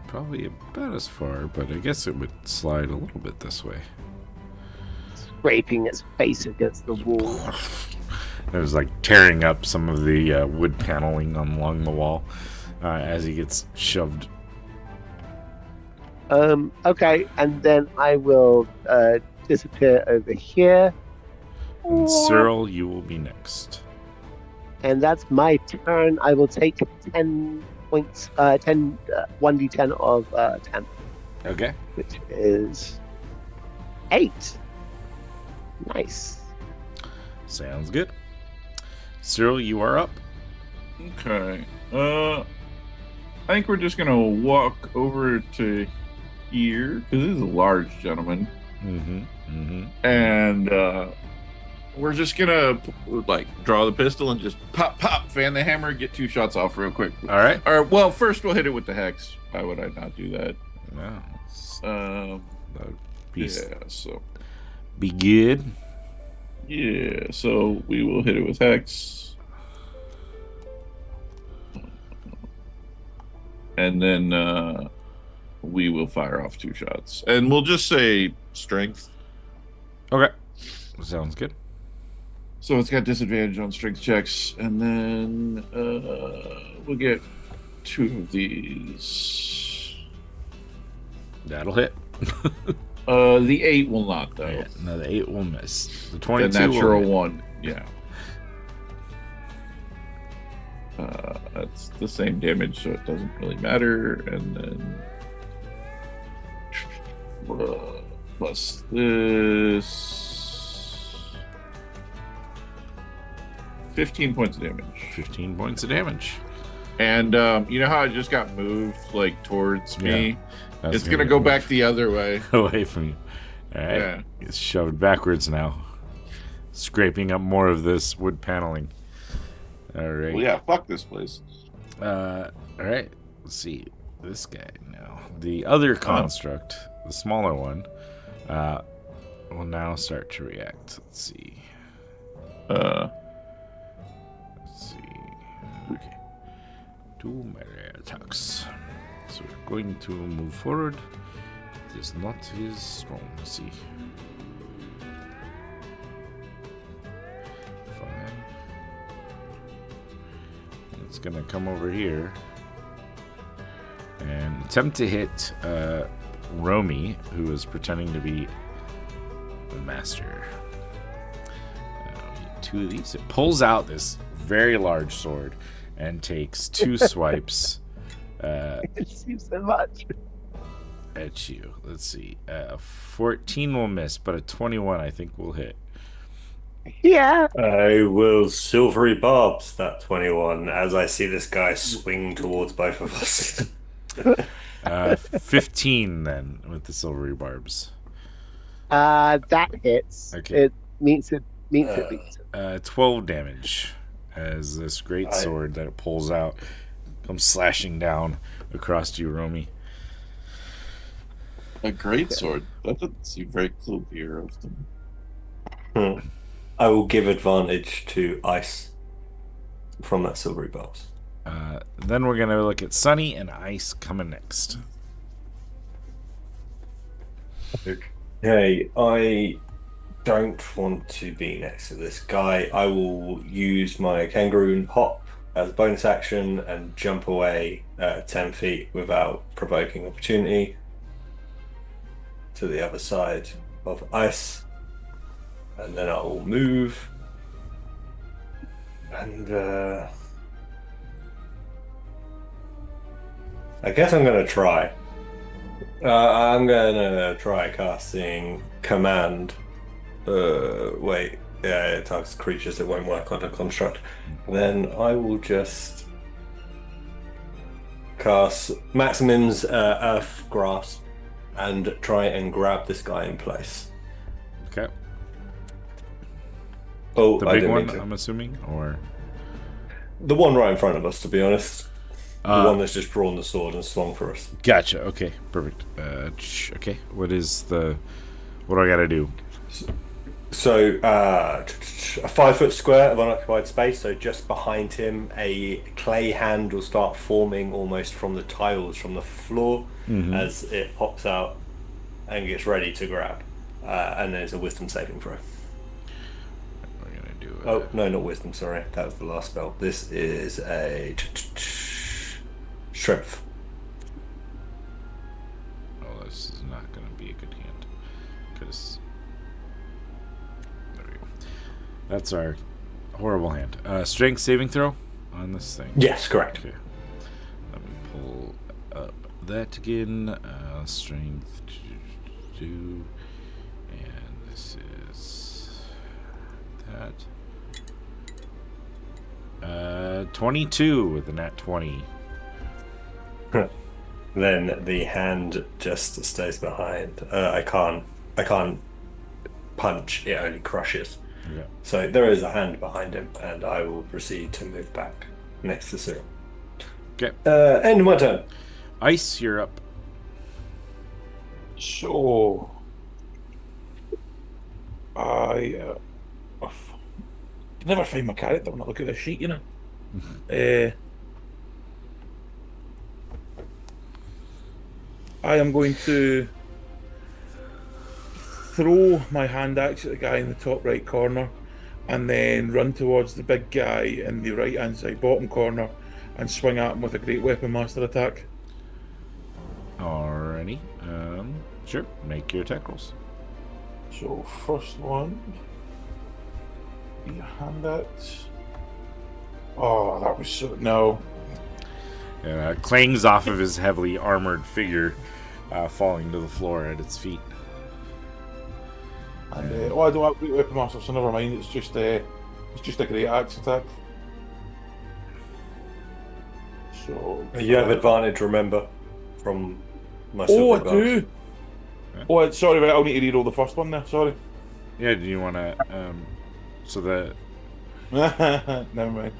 probably about as far, but I guess it would slide a little bit this way. Scraping its face against the wall. It was like tearing up some of the wood paneling along the wall as he gets shoved. Okay, and then I will disappear over here. And Cyril, you will be next. And that's my turn. I will take 10 points, 1d10 of 10, Okay. which is 8. Nice. Sounds good. Cyril, you are up. Okay. I think we're just gonna walk over to here because this is a large gentleman, and we're just gonna like draw the pistol and just pop, fan the hammer, get 2 shots off real quick. All right. All right. Well, first we'll hit it with the hex. Why would I not do that? No. Yeah. So Be good. yeah. So we will hit it with hex. And then we will fire off 2 shots. And we'll just say strength. Okay. Sounds good. So it's got disadvantage on strength checks. And then we'll get 2 of these. That'll hit. The 8 will not, though. Yeah, no, the 8 will miss. The 22 The natural will hit. 1. Yeah. That's the same damage, so it doesn't really matter. And then plus this 15 points of damage. 15 points of damage. And you know how it just got moved like towards me? That's It's gonna go back the other way. away from you. All right. Yeah. It's shoved backwards now. Scraping up more of this wood paneling. All right. Well, yeah, fuck this place. All right. Let's see. This guy now. The other construct, the smaller one, will now start to react. Let's see. Let's see. Okay. 2 melee attacks. So we're going to move forward. It is not his strong. Let's see. 5. It's gonna come over here and attempt to hit Romy, who is pretending to be the master. 2 of these. It pulls out this very large sword and takes 2 swipes It seems so much. at you. Let's see. 14 will miss, but a 21 I think will hit. Yeah. I will silvery barbs that 21 as I see this guy swing towards both of us. 15 then with the silvery barbs. That hits. Okay. It means it beats it. 12 damage as this great sword that it pulls out comes slashing down across you, Romy. A great sword. That doesn't seem very clear of them. I will give advantage to ice from that silvery barbs. Then we're going to look at Sunny and Ice coming next. Okay, I don't want to be next to this guy. I will use my kangaroo hop as a bonus action and jump away 10 feet without provoking opportunity to the other side of ice. And then I will move. And I guess I'm going to try. I'm going to try casting Command. Wait. Yeah, it targets creatures that won't work on a construct. Then I will just cast Maximum's Earth Grasp and try and grab this guy in place. Okay. Oh, The I big didn't one, mean to. I'm assuming? Or The one right in front of us, to be honest. The Uh, one that's just drawn the sword and swung for us. Gotcha. Okay, perfect. Okay, what do I got to do? So, a 5 foot square of unoccupied space, so just behind him, a clay hand will start forming almost from the tiles from the floor as it pops out and gets ready to grab. And there's a wisdom saving throw. We're going to do Oh, no, not wisdom, sorry. That was the last spell. This is a strength. Oh, this is not going to be a good hand. Because... There we go. that's our horrible hand. Strength saving throw on this thing. Yes, correct. Okay. Let me pull up that again. Strength 2, and this is that. 22 with a nat 20. Then the hand just stays behind. I can't punch. It only crushes. Okay. So there is a hand behind him, and I will proceed to move back next to Cyril. Okay. End of my turn. Ice, you're up. So, I can never find my character when I look at the sheet, you know. I am going to throw my hand axe at the guy in the top right corner, and then run towards the big guy in the right hand side bottom corner, and swing at him with a great weapon master attack. Alrighty. Sure. Make your attack rolls. So first one, your hand axe. Oh, that was so no. Clangs off of his heavily armored figure, falling to the floor at its feet. And I don't have great weapon master, so never mind. It's just a great axe attack. So You have advantage, remember, from my oh, I silver do. Yeah. Oh, sorry, right, I'll need to reroll the first one there. Sorry. Yeah, do you want to... so the... Never mind.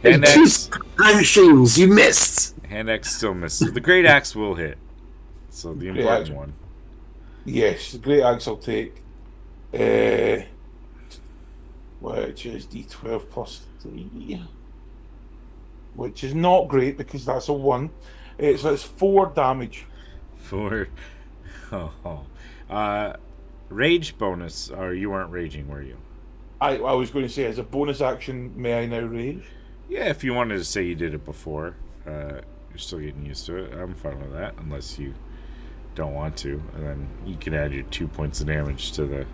Hand axe, Machines, you missed. hand axe still misses. The great axe will hit. So the Great important axe. one. Yes, the great axe I'll take. Which is D12 plus 3. Which is not great because that's a 1. So it's 4 damage. For... rage bonus, or you weren't raging, were you? I was going to say, as a bonus action, may I now rage? Yeah, if you wanted to say you did it before, you're still getting used to it. I'm fine with that, unless you don't want to. And then you can add your 2 points of damage to the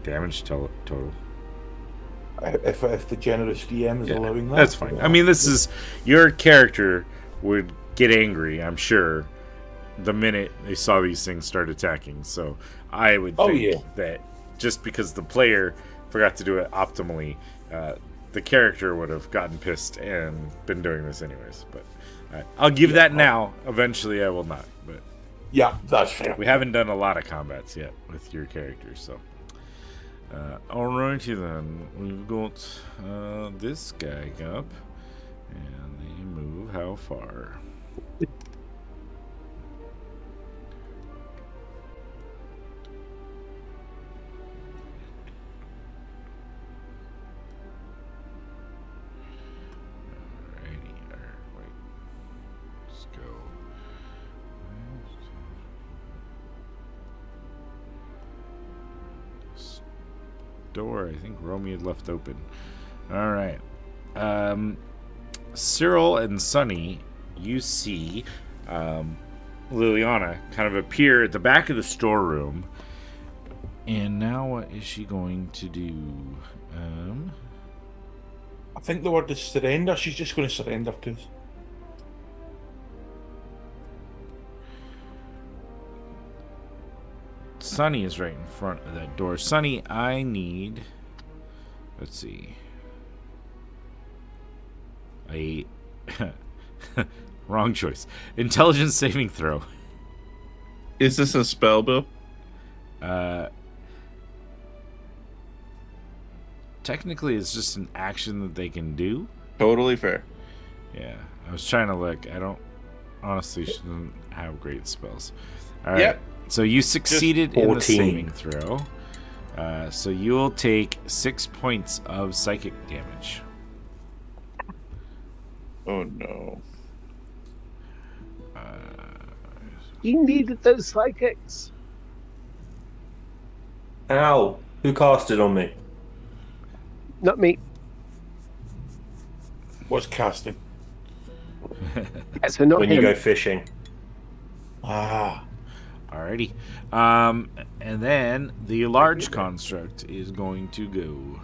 damage total. If the generous DM is allowing that. That's fine. I mean, this is... Your character would get angry, I'm sure, the minute they saw these things start attacking. So I would think that just because the player forgot to do it optimally, the character would have gotten pissed and been doing this anyways. But I'll give that now. Eventually I will not. But yeah, that's fair. we haven't done a lot of combats yet with your character, so... alrighty then. We've got this guy up. And they move how far? Door I think Romy had left open. Alright. Cyril and Sunny, you see Liliana kind of appear at the back of the storeroom. And now what is she going to do? I think the word is surrender. She's just going to surrender to us. Sunny is right in front of that door. Sunny, I need... Let's see. Wrong choice. Intelligence saving throw. Is this a spell, Bill? Technically, it's just an action that they can do. Totally fair. Yeah, I was trying to look. I don't... Honestly, she doesn't have great spells. All right. Yep. So you succeeded in the 14. saving throw. So you'll take 6 points of psychic damage. Oh no. You needed those psychics. Ow! Who cast it on me? Not me. What's casting? Yeah, so not When him. you go fishing. Ah. All Alrighty. And then the large construct is going to go.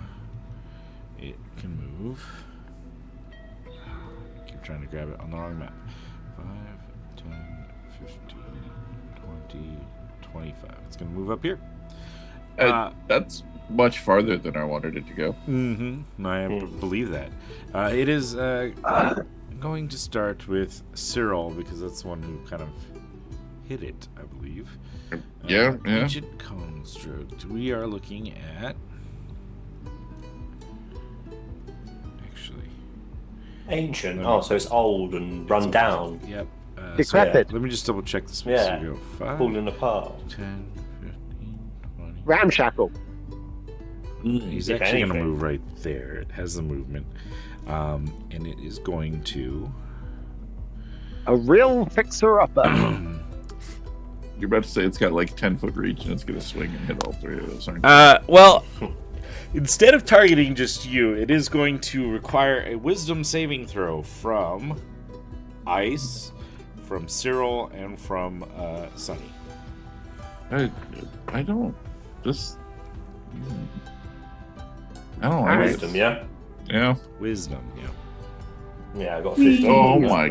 It can move. Keep trying to grab it on the wrong map. 5, 10, 15, 20, 25. It's going to move up here. That's much farther than I wanted it to go. I believe that. It is going to start with Cyril, because that's the one who kind of hit it, I believe. Yeah. Ancient construct. We are looking at... Actually... Ancient? So it's old and run down. Yep. Decrepit. Let me just double check this. Yeah. 5, Falling apart. 10, 15, 20... Ramshackle. He's If actually going to anything. move right there. It has the movement. And it is going to... A real fixer-upper. You're about to say it's got like 10-foot reach and it's going to swing and hit all three of those, aren't you? Well, instead of targeting just you, it is going to require a wisdom saving throw from Ice, from Cyril, and from Sunny. I don't. Just. I don't like Wisdom, yeah? Yeah. Wisdom, yeah. Yeah, I got 15. Oh my.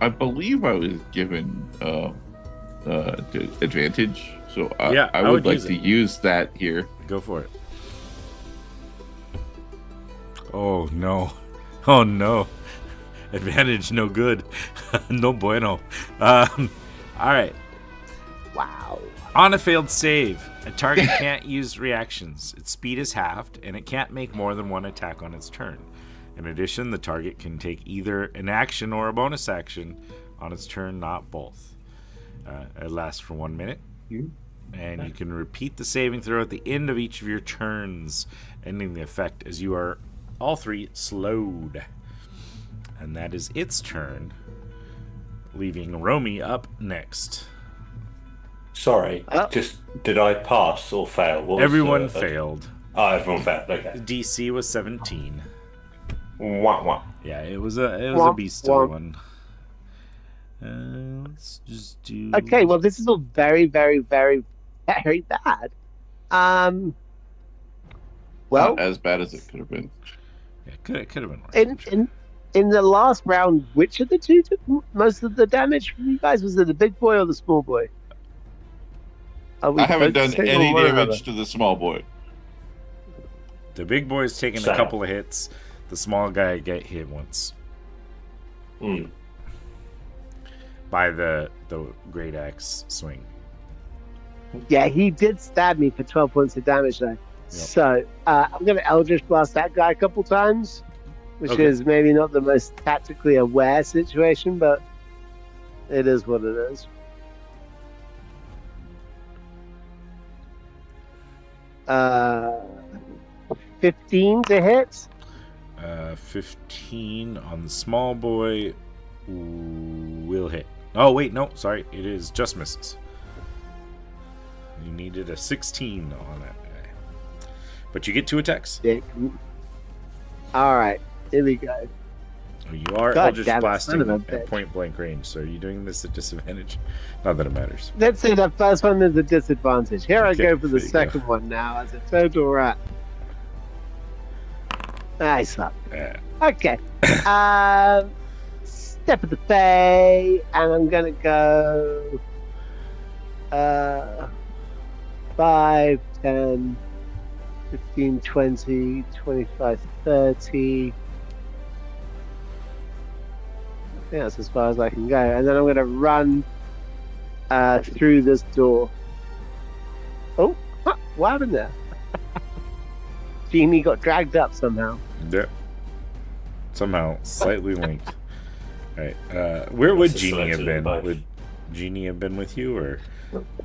I believe I was given advantage, so I would like to use that here. Go for it. Oh no. Oh no. Advantage no good. No bueno. Alright. Wow. On a failed save, a target can't use reactions. Its speed is halved, and it can't make more than one attack on its turn. In addition, the target can take either an action or a bonus action on its turn, not both. It lasts for 1 minute. And you can repeat the saving throw at the end of each of your turns, ending the effect as you are all three slowed. And that is its turn, leaving Romy up next. Sorry, just did I pass or fail? What was Everyone failed. Oh, everyone failed. Okay. DC was 17. Wah, wah. Yeah, it was a beast of one. Let's just do. Okay, well, this is all very, very, very, very bad. Well, Not as bad as it could have been. Yeah, it could have been worse. In the last round, which of the two took most of the damage from you guys? Was it the big boy or the small boy? I haven't done any damage to the small boy. The big boy's taken a couple of hits. The small guy get hit once. By the great axe swing. Yeah, he did stab me for 12 points of damage though. Yep. So I'm going to Eldritch Blast that guy a couple times, which is maybe not the most tactically aware situation, but it is what it is. 15 to hit. 15 on the small boy will hit. Oh wait, no, sorry, it is just misses. You needed a 16 on that guy, but you get 2 attacks. All right, here we go. You are Eldritch blasting at point blank range, so are you doing this at disadvantage? Not that it matters. Let's say the first one is a disadvantage. Here I go for the second one now as a total rat. Nice up. Yeah. Okay. Step of the Bay, and I'm gonna go 5, 10, 15, 20, 25, 30. I think that's as far as I can go. And then I'm going to run through this door. Oh, what happened there? Genie got dragged up somehow. Yeah. Somehow slightly linked. All right. Where would Genie have been? Would Genie have been with you, or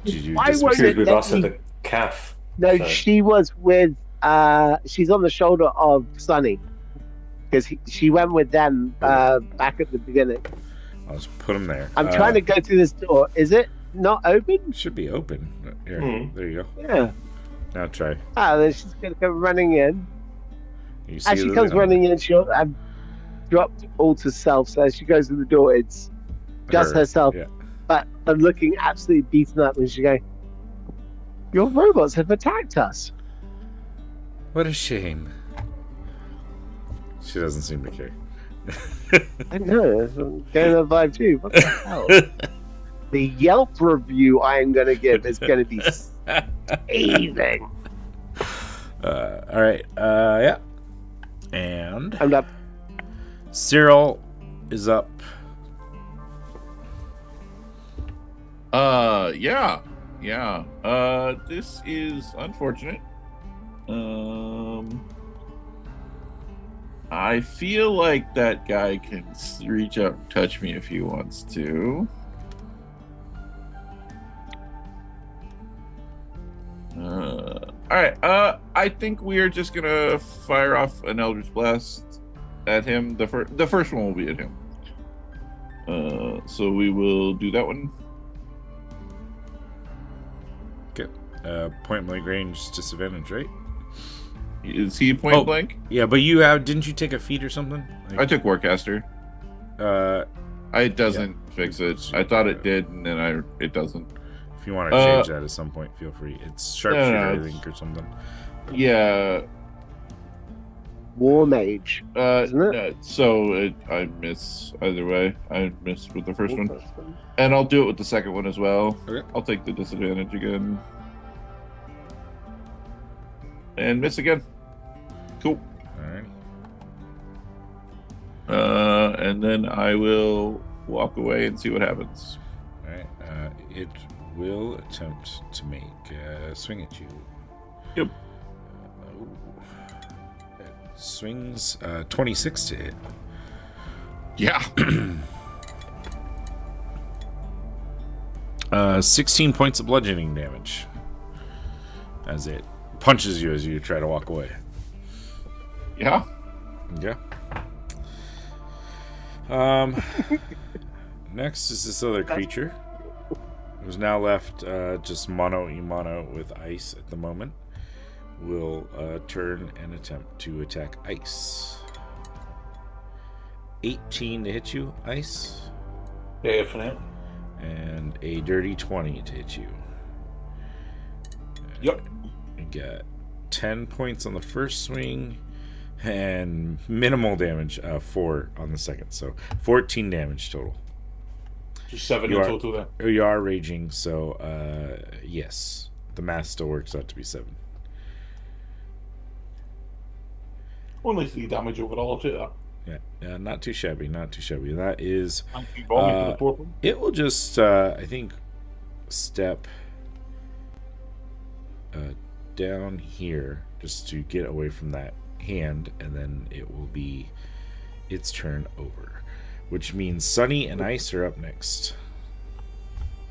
did you just with us at the calf? No, so. She was with. She's on the shoulder of Sunny. Because she went with them back at the beginning. I'll just put them there. I'm trying to go through this door. Is it not open? Should be open. Here, there you go. Yeah. Now try. Then she's going to come running in. As she comes running in, she'll have dropped all to self. So as she goes to the door, it's just herself but I'm looking absolutely beaten up, and she's going, "Your robots have attacked us." What a shame. She doesn't seem to care. I know, I'm getting that vibe too. What the hell? The Yelp review I am going to give is going to be scathing. All right. Yeah. And I'm up. Cyril is up. Yeah. This is unfortunate. I feel like that guy can reach out and touch me if he wants to. All right. I think we are just gonna fire off an Eldritch Blast at him. The first one will be at him. So we will do that one. Okay. Point blank range disadvantage, right? Is he point blank? Yeah, but didn't you take a feat or something? I took Warcaster. Uh, It doesn't fix it. I thought it did, and then it doesn't. If you want to change that at some point, feel free. It's sharpshooter, I think, or something. Yeah. War Mage, isn't it? I miss either way. I miss with the first one. And I'll do it with the second one as well. Okay. I'll take the disadvantage again. And miss again. Cool. Alright. And then I will walk away and see what happens. Alright. It will attempt to make a swing at you. Yep. It swings 26 to hit. Yeah. 16 points of bludgeoning damage as it punches you as you try to walk away. Yeah. Yeah. Next is this other creature who's now left just mono e mono with ice at the moment. Will turn and attempt to attack ice. 18 to hit you, ice. Definitely. And a dirty 20 to hit you. Yep. You got 10 points on the first swing and minimal damage, 4 on the second. So 14 damage total. Just 7 in total then. You are raging, so yes. The math still works out to be 7. Only 3 damage overall, I'll take that. Yeah, not too shabby, not too shabby. That is... Thank you, Bobby, for the portal. It will just, I think, step down here just to get away from that hand, and then it will be its turn over. Which means Sunny and Ice are up next.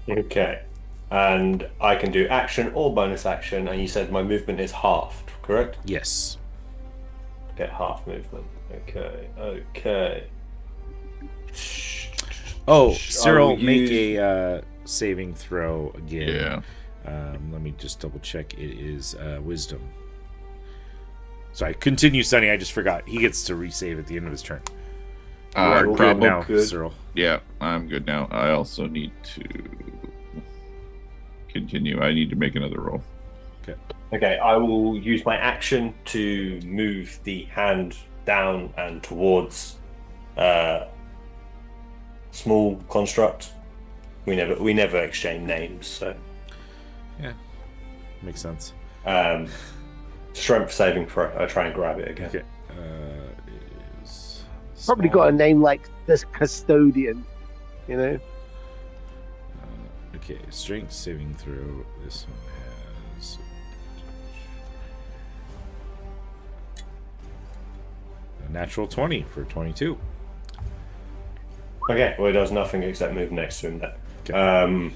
Okay. And I can do action or bonus action, and you said my movement is halved, correct? Yes. Get half movement. Okay. Oh, Cyril, make a saving throw again. Yeah. Let me just double check. It is Wisdom. Sorry, continue, Sunny. I just forgot. He gets to resave at the end of his turn. You are good now, Cyril. Yeah, I'm good now. I also need to continue. I need to make another roll. Okay, I will use my action to move the hand down and towards small construct. We never exchange names, so yeah, makes sense. Strength saving throw. I try and grab it again. Okay, it is Probably got a name like this Custodian, you know. Okay, strength saving throw. This one has a natural 20 for 22. Okay, well, it does nothing except move next to him there. Okay.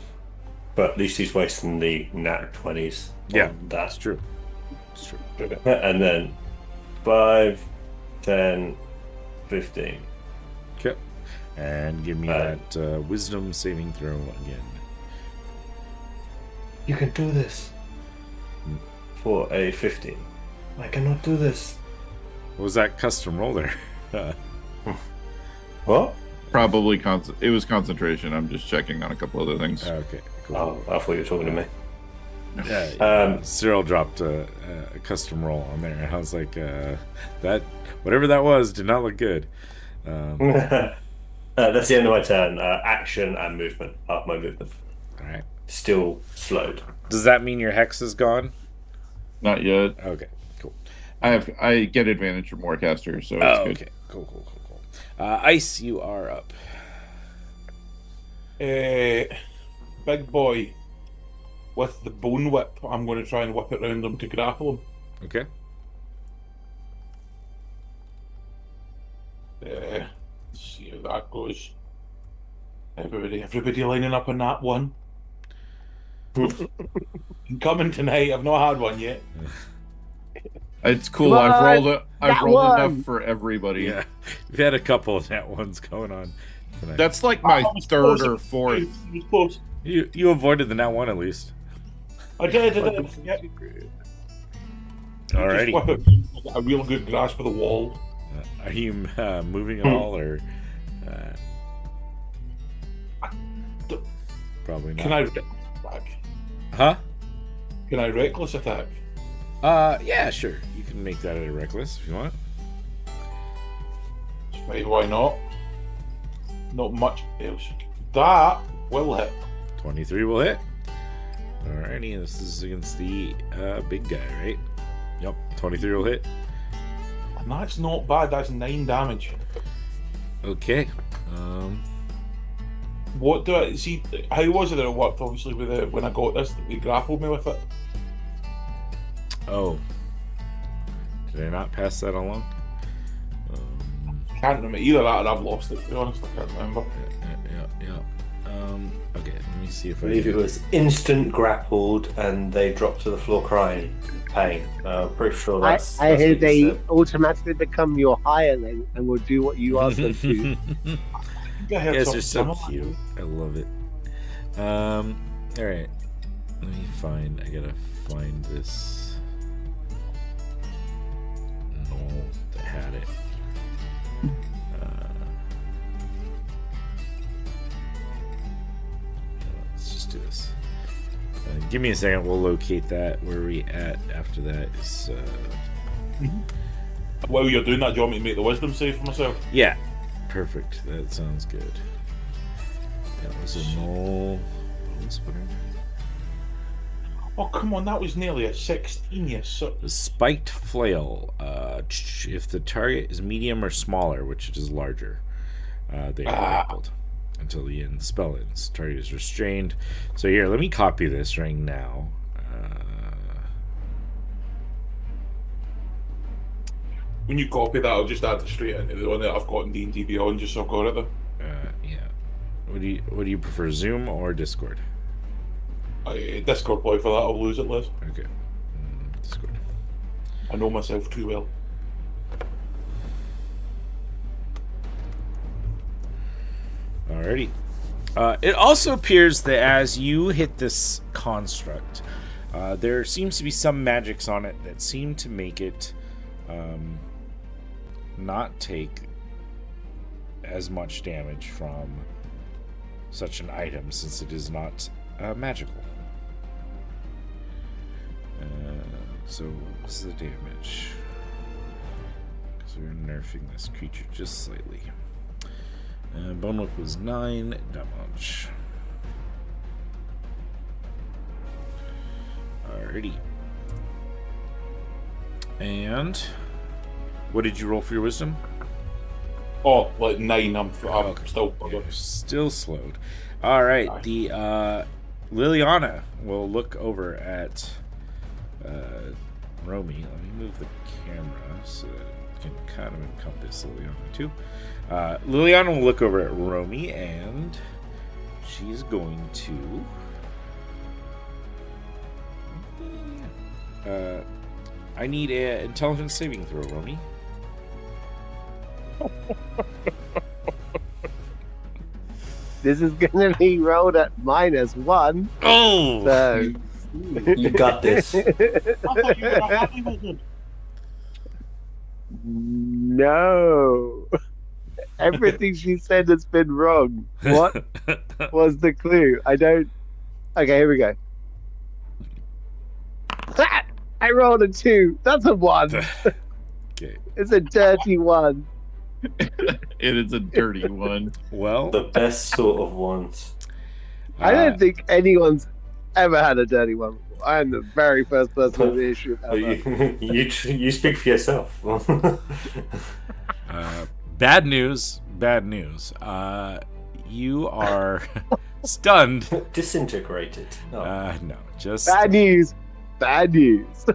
But at least he's wasting the nat 20s. Yeah, on that's that. true. It's true. And then 5, 10, 15. Okay, and give me that wisdom saving throw again. You can do this. For a 15. I cannot do this. What was that custom roll there? What? probably it was concentration. I'm just checking on a couple other things. Okay, cool. Oh, I thought you were talking to me. Yeah, Cyril dropped a custom roll on there, and I was like, that whatever that was did not look good. That's the end of my turn. Action and movement. Half my movement. All right. Still slowed. Does that mean your hex is gone? Not yet. Okay, cool. I get advantage from Warcaster, so it's Oh, good. okay, cool. Ice, you are up. Big boy with the bone whip. I'm going to try and whip it around him to grapple him. Okay. Let's see how that goes. Everybody lining up on that one. Coming tonight. I've not had one yet. It's cool. Come I've on, rolled it. I've that rolled one. enough for everybody. Yeah, we've had a couple of net ones going on tonight. That's like my was third close. or fourth. It was close. You avoided the net one at least. I did. Yeah. Alrighty. Just whip it. I got a real good grasp of the wall. Are you moving at all, or probably not? Can I reckless attack? Huh? Can I reckless attack? Yeah, sure. You can make that a reckless if you want. Right, why not? Not much else. That will hit. 23 will hit. Alrighty, this is against the big guy, right? Yep, 23 will hit. And that's not bad. That's 9 damage. Okay. What do I see? How was it that it worked? Obviously, with it when I got this, they grappled me with it. Oh. Did I not pass that along? Can't remember either that, or I've lost it. To be honest, I can't remember. Yeah. Okay, let me see if I believe it was instant grappled and they dropped to the floor crying pain. Pretty sure that's. I that's hear what you they said. automatically become your hireling and will do what you ask them to. You guys are so cute. I love it. Alright. Let me find. I gotta find this. No, I had it. Let's just do this. Give me a second. We'll locate that. Where we at after that is. While you're doing that, do you want me to make the wisdom save for myself? Yeah. Perfect. That sounds good. That was a no. Oh, come on, that was nearly a 16, yes, sir. The spiked flail. If the target is medium or smaller, which it is larger, they are grappled until the end. The spell ends. Target is restrained. So here, let me copy this right now. When you copy that, I'll just add it straight into the one that I've got in D&D Beyond, just so I've got it there. Yeah. What do you prefer, Zoom or Discord? Discord boy for that, I'll lose it, Liz. Okay. Discord. I know myself too well. Alrighty. It also appears that as you hit this construct, there seems to be some magics on it that seem to make it not take as much damage from such an item, since it is not magical. So what's the damage? Because we're nerfing this creature just slightly. Bone Whip was 9 damage. Alrighty. And what did you roll for your wisdom? Oh, like 9, I'm Okay. still... You're still slowed. Alright, the Liliana will look over at Romy. Let me move the camera so that it can kind of encompass Liliana too. Liliana will look over at Romy and she's going to I need an intelligence saving throw, Romy. This is going to be rolled at -1. Oh! So You got this. I thought you were a happy wizard. no. Everything she said has been wrong. What was the clue? I don't. Okay, here we go. I rolled a 2. That's a 1. Okay. It's a dirty 1. It is a dirty one. Well, The best sort of ones. I don't think anyone's ever had a dirty 1 before. I am the very first person in the issue ever. You speak for yourself. bad news. Bad news. You are stunned. Disintegrated. Oh. No, just Bad news. Bad news.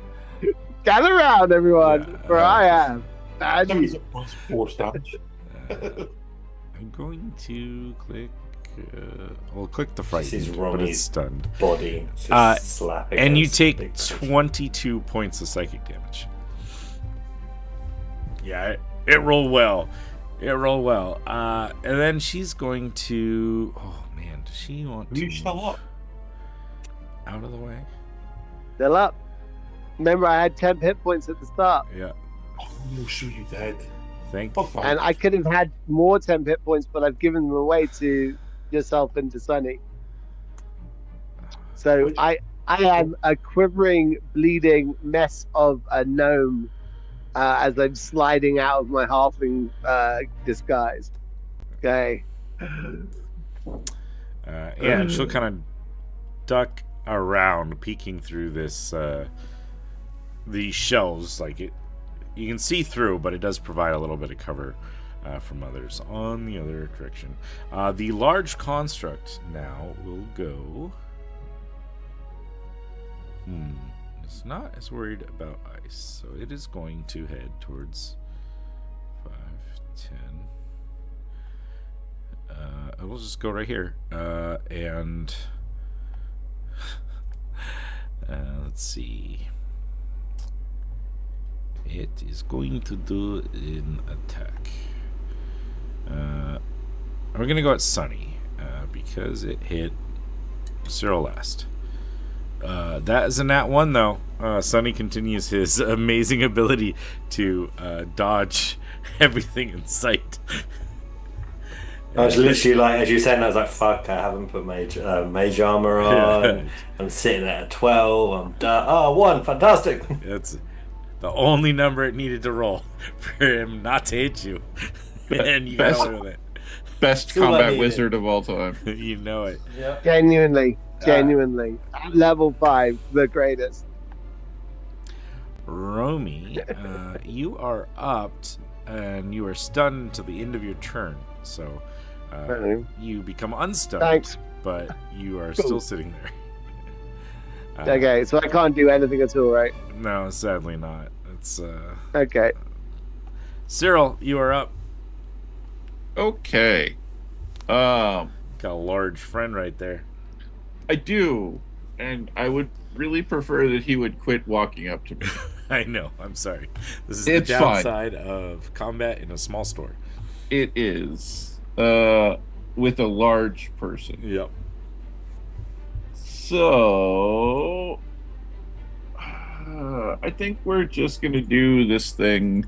Gather around, everyone, for I am bad news. Somebody's +4 damage. I'm going to click. We'll click the frightened, This is but Ronnie's it's stunned. Body just slapping. And you against take big fish. 22 points of psychic damage. Yeah, it rolled well. It rolled well. And then she's going to. Oh man, does she want to? You still up? Out of the way. Still up. Remember, I had 10 hit points at the start, Yeah. Oh, sure you did. Thank Oh, you. fuck. and I could have had more 10 hit points, but I've given them away to yourself and to Sunny. So I am a quivering, bleeding mess of a gnome as I'm sliding out of my halfling disguise. Okay. Yeah, and she'll kind of duck around, peeking through this these shelves. Like it, you can see through, but it does provide a little bit of cover from others on the other direction. The large construct now will go. It's not as worried about ice, so it is going to head towards 5, 10. We'll just go right here, and let's see. It is going to do an attack. We're gonna go at Sunny because it hit Cyril last. That is a nat 1 though. Sunny continues his amazing ability to dodge everything in sight. I was literally like, as you said, I was like, "Fuck! I haven't put mage armor on. Yeah. I'm sitting at a 12. I'm done. Oh, 1, fantastic." That's the only number it needed to roll for him not to hit you, and you got Best- away with it. Best Still combat unneeded. wizard of all time. You know it. Yeah. Genuinely. At level 5, the greatest. Romy, you are up, and you are stunned until the end of your turn. So you become unstunned, Thanks. but you are still sitting there. Okay, so I can't do anything at all, right? No, sadly not. It's Okay. Cyril, you are up. Okay. Got a large friend right there. I do, and I would really prefer that he would quit walking up to me. I know. I'm sorry. This is It's the fine. downside of combat in a small store. It is with a large person. Yep. So I think we're just gonna do this thing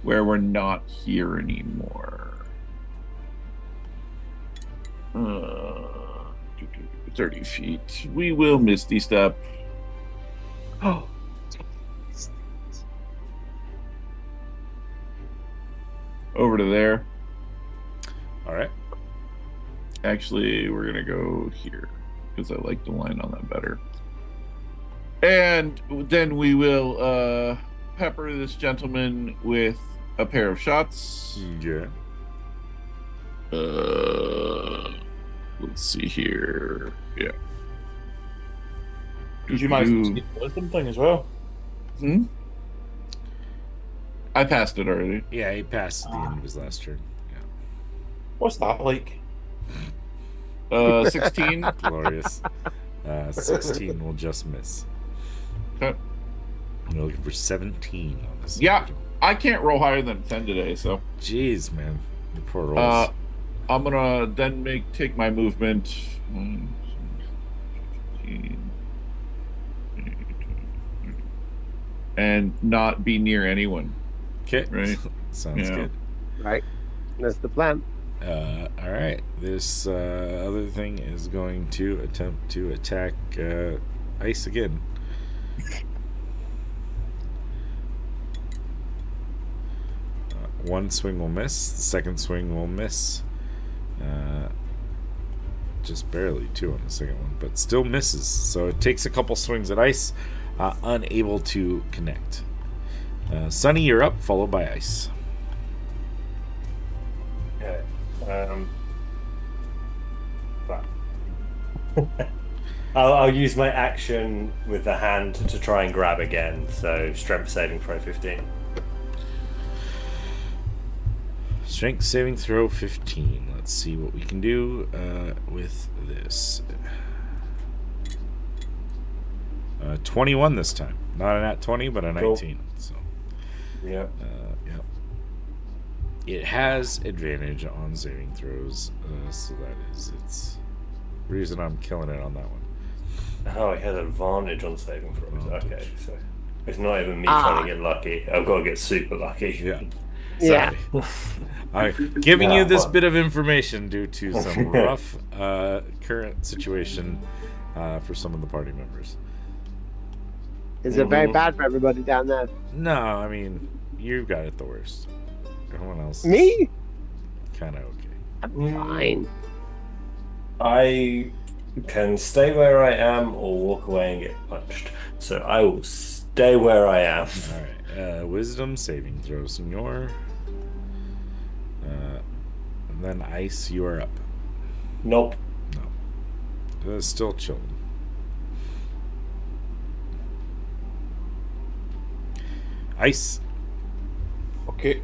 where we're not here anymore. 30 feet. We will Misty Step. Oh. Over to there. All right. Actually, we're gonna go here because I like the line on that better. And then we will pepper this gentleman with a pair of shots. Yeah. Let's see here. Yeah. Did you manage to see the wisdom thing as well? I passed it already. Yeah, he passed at the end of his last turn. Yeah. What's that like? 16. Glorious. 16 will just miss. Okay. You're looking for 17 on this. Yeah. I can't roll higher than 10 today, so Jeez, man. Your poor rolls. I'm gonna then take my movement. 15, and not be near anyone. Okay. Right. Sounds Yeah. good. Right. That's the plan. All right. This other thing is going to attempt to attack Ice again. One swing will miss. The second swing will miss. Just barely, too, on the second one, but still misses. So it takes a couple swings at Ice, unable to connect. Sunny, you're up, followed by Ice. Okay. I'll use my action with the hand to try and grab again. So strength saving throw 15. Strength saving throw 15. Let's see what we can do with this. 21 this time. Not a nat 20, but a 19. So, Yep. yep. It has advantage on saving throws, so that is its reason I'm killing it on that one. Oh, it has advantage on saving throws. Advantage. Okay, so it's not even me trying to get lucky. I've got to get super lucky. Yeah. Yeah. I'm giving Yeah, you this well. bit of information due to some rough current situation for some of the party members. Is it very bad for everybody down there? No, I mean, you've got it the worst. Everyone else Me? kind of okay. I'm fine. I can stay where I am or walk away and get punched. So I will stay where I am. All right. Wisdom saving throw, senor. And then Ice, you are up. Nope. No. Still chilling. Ice. Okay.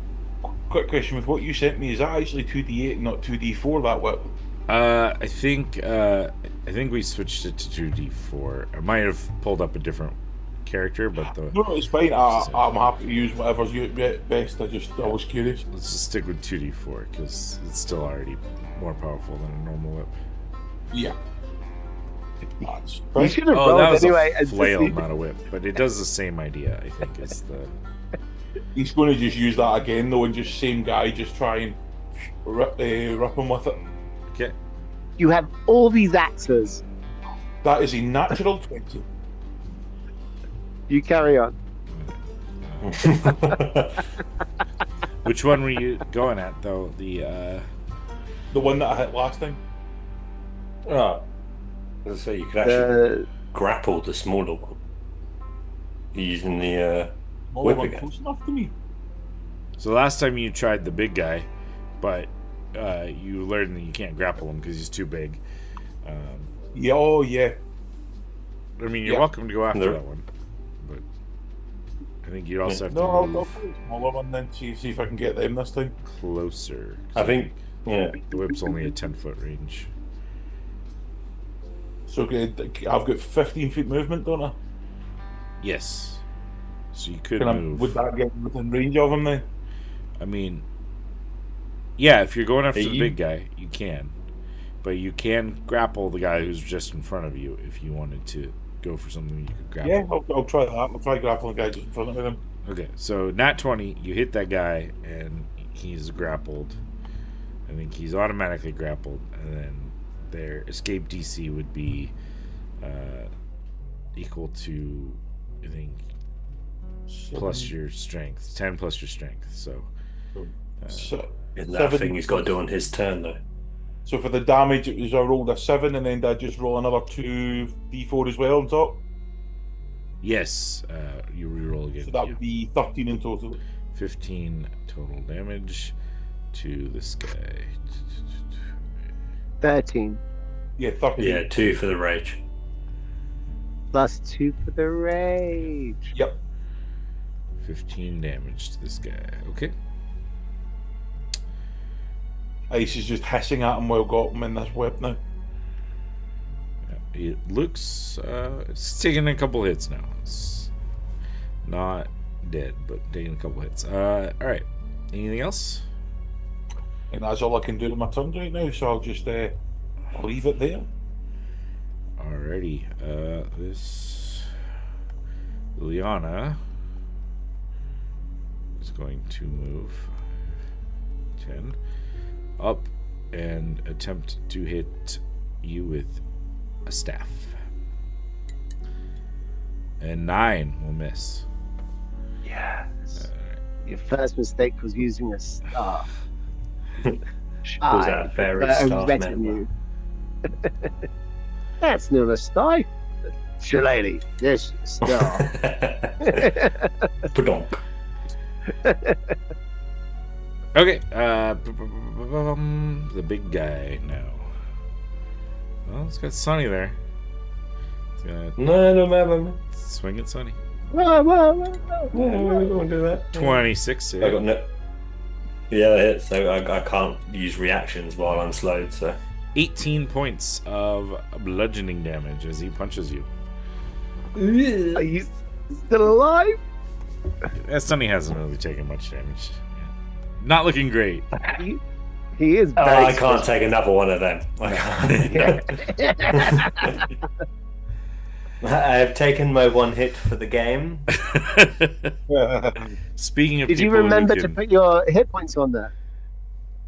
Quick question: with what you sent me, is that actually 2d8, not 2d4? That whip. I think we switched it to 2d4. I might have pulled up a different character, but No, it's fine. I'm happy to use whatever's best. I was curious. let's just stick with 2d4 because it's still already more powerful than a normal whip. Yeah. That's You fine. should have Oh, that rolled was anyway. a and just flail, leave- not a whip, but it does the same idea. I think it's the He's going to just use that again, though, and just same guy, just try and rip him with it. okay. You have all these axes. That is a natural 20. You carry on. Which one were you going at though? The The one that I hit last time. Oh. So you could actually The grapple the smaller one. Using the Smaller Whip one again. close enough to me. so last time you tried the big guy, but you learned that you can't grapple him because he's too big. Yeah, oh yeah. I mean, you're Yeah. welcome to go after There- that one, but I think you also have to No, I'll move play the smaller one then. See if I can get them this time. closer. I think yeah. The whip's only a 10-foot range. So I've got 15 feet movement, don't I? Yes. So you could Can I, move. would that get within range of him then? I mean, yeah, if you're going after Hey, the big guy, you can. But you can grapple the guy who's just in front of you if you wanted to go for something you could grapple. Yeah, I'll try that. I'll try grappling the guy just in front of him. Okay, so nat 20, you hit that guy and he's grappled. I think he's automatically grappled, and then their escape DC would be equal to, I think, plus your strength. 10 plus your strength. So So, Isn't that a 7 thing he's got to do on his turn though? So for the damage, it was I rolled a 7, and then did I just roll another 2d4 as well on top? yes, you reroll again. So that yeah. would be 13 in total. 15 total damage to this guy. 13 Yeah, 13. Yeah, 2 for the rage. plus 2 for the rage. Yep. 15 damage to this guy. Okay. Ice is just hissing at him while got him in this whip now. It looks it's taking a couple hits now. It's not dead, but taking a couple hits. Alright. Anything else? And that's all I can do to my turn right now, so I'll just I'll leave it there. Alrighty. This Liana is going to move 10 up and attempt to hit you with a staff. And 9 will miss. Yes. Your first mistake was using a staff. Was that a fairy staff member? That's not a staff. Shillelagh, this staff. Padonk. Okay, the big guy now. Well, it's got Sonny there. It's gonna No, swing at Sonny. we don't want to do that. 26. I got no. Yeah, that hits. So I can't use reactions while I'm slowed. So 18 points of bludgeoning damage as he punches you. Are you still alive? Sonny hasn't really taken much damage. Not looking great. He is. I can't take another one of them. I can't. I have taken my one hit for the game. Speaking of, did you people remember who to can- put your hit points on there?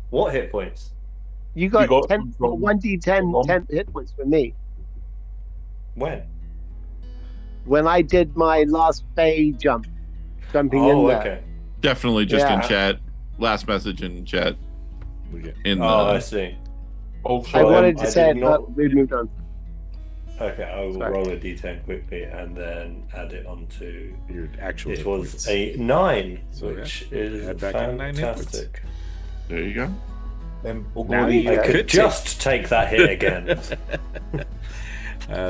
What hit points? You got, You got 10, from- 1d10 10 hit points for me. When? When I did my last Fey jumping in Oh, there. okay. Definitely just in Yeah. chat. Last message in chat. Okay. In the Oh, I see. Also, I wanted to I say did it, not- but we moved on. Okay, I will Sorry. roll a d10 quickly and then add it onto. Your actual It hit was points. a 9, So, which is add back in 9 hit points. fantastic. There you go. we'll go Now with you I you. could could just take that hit again.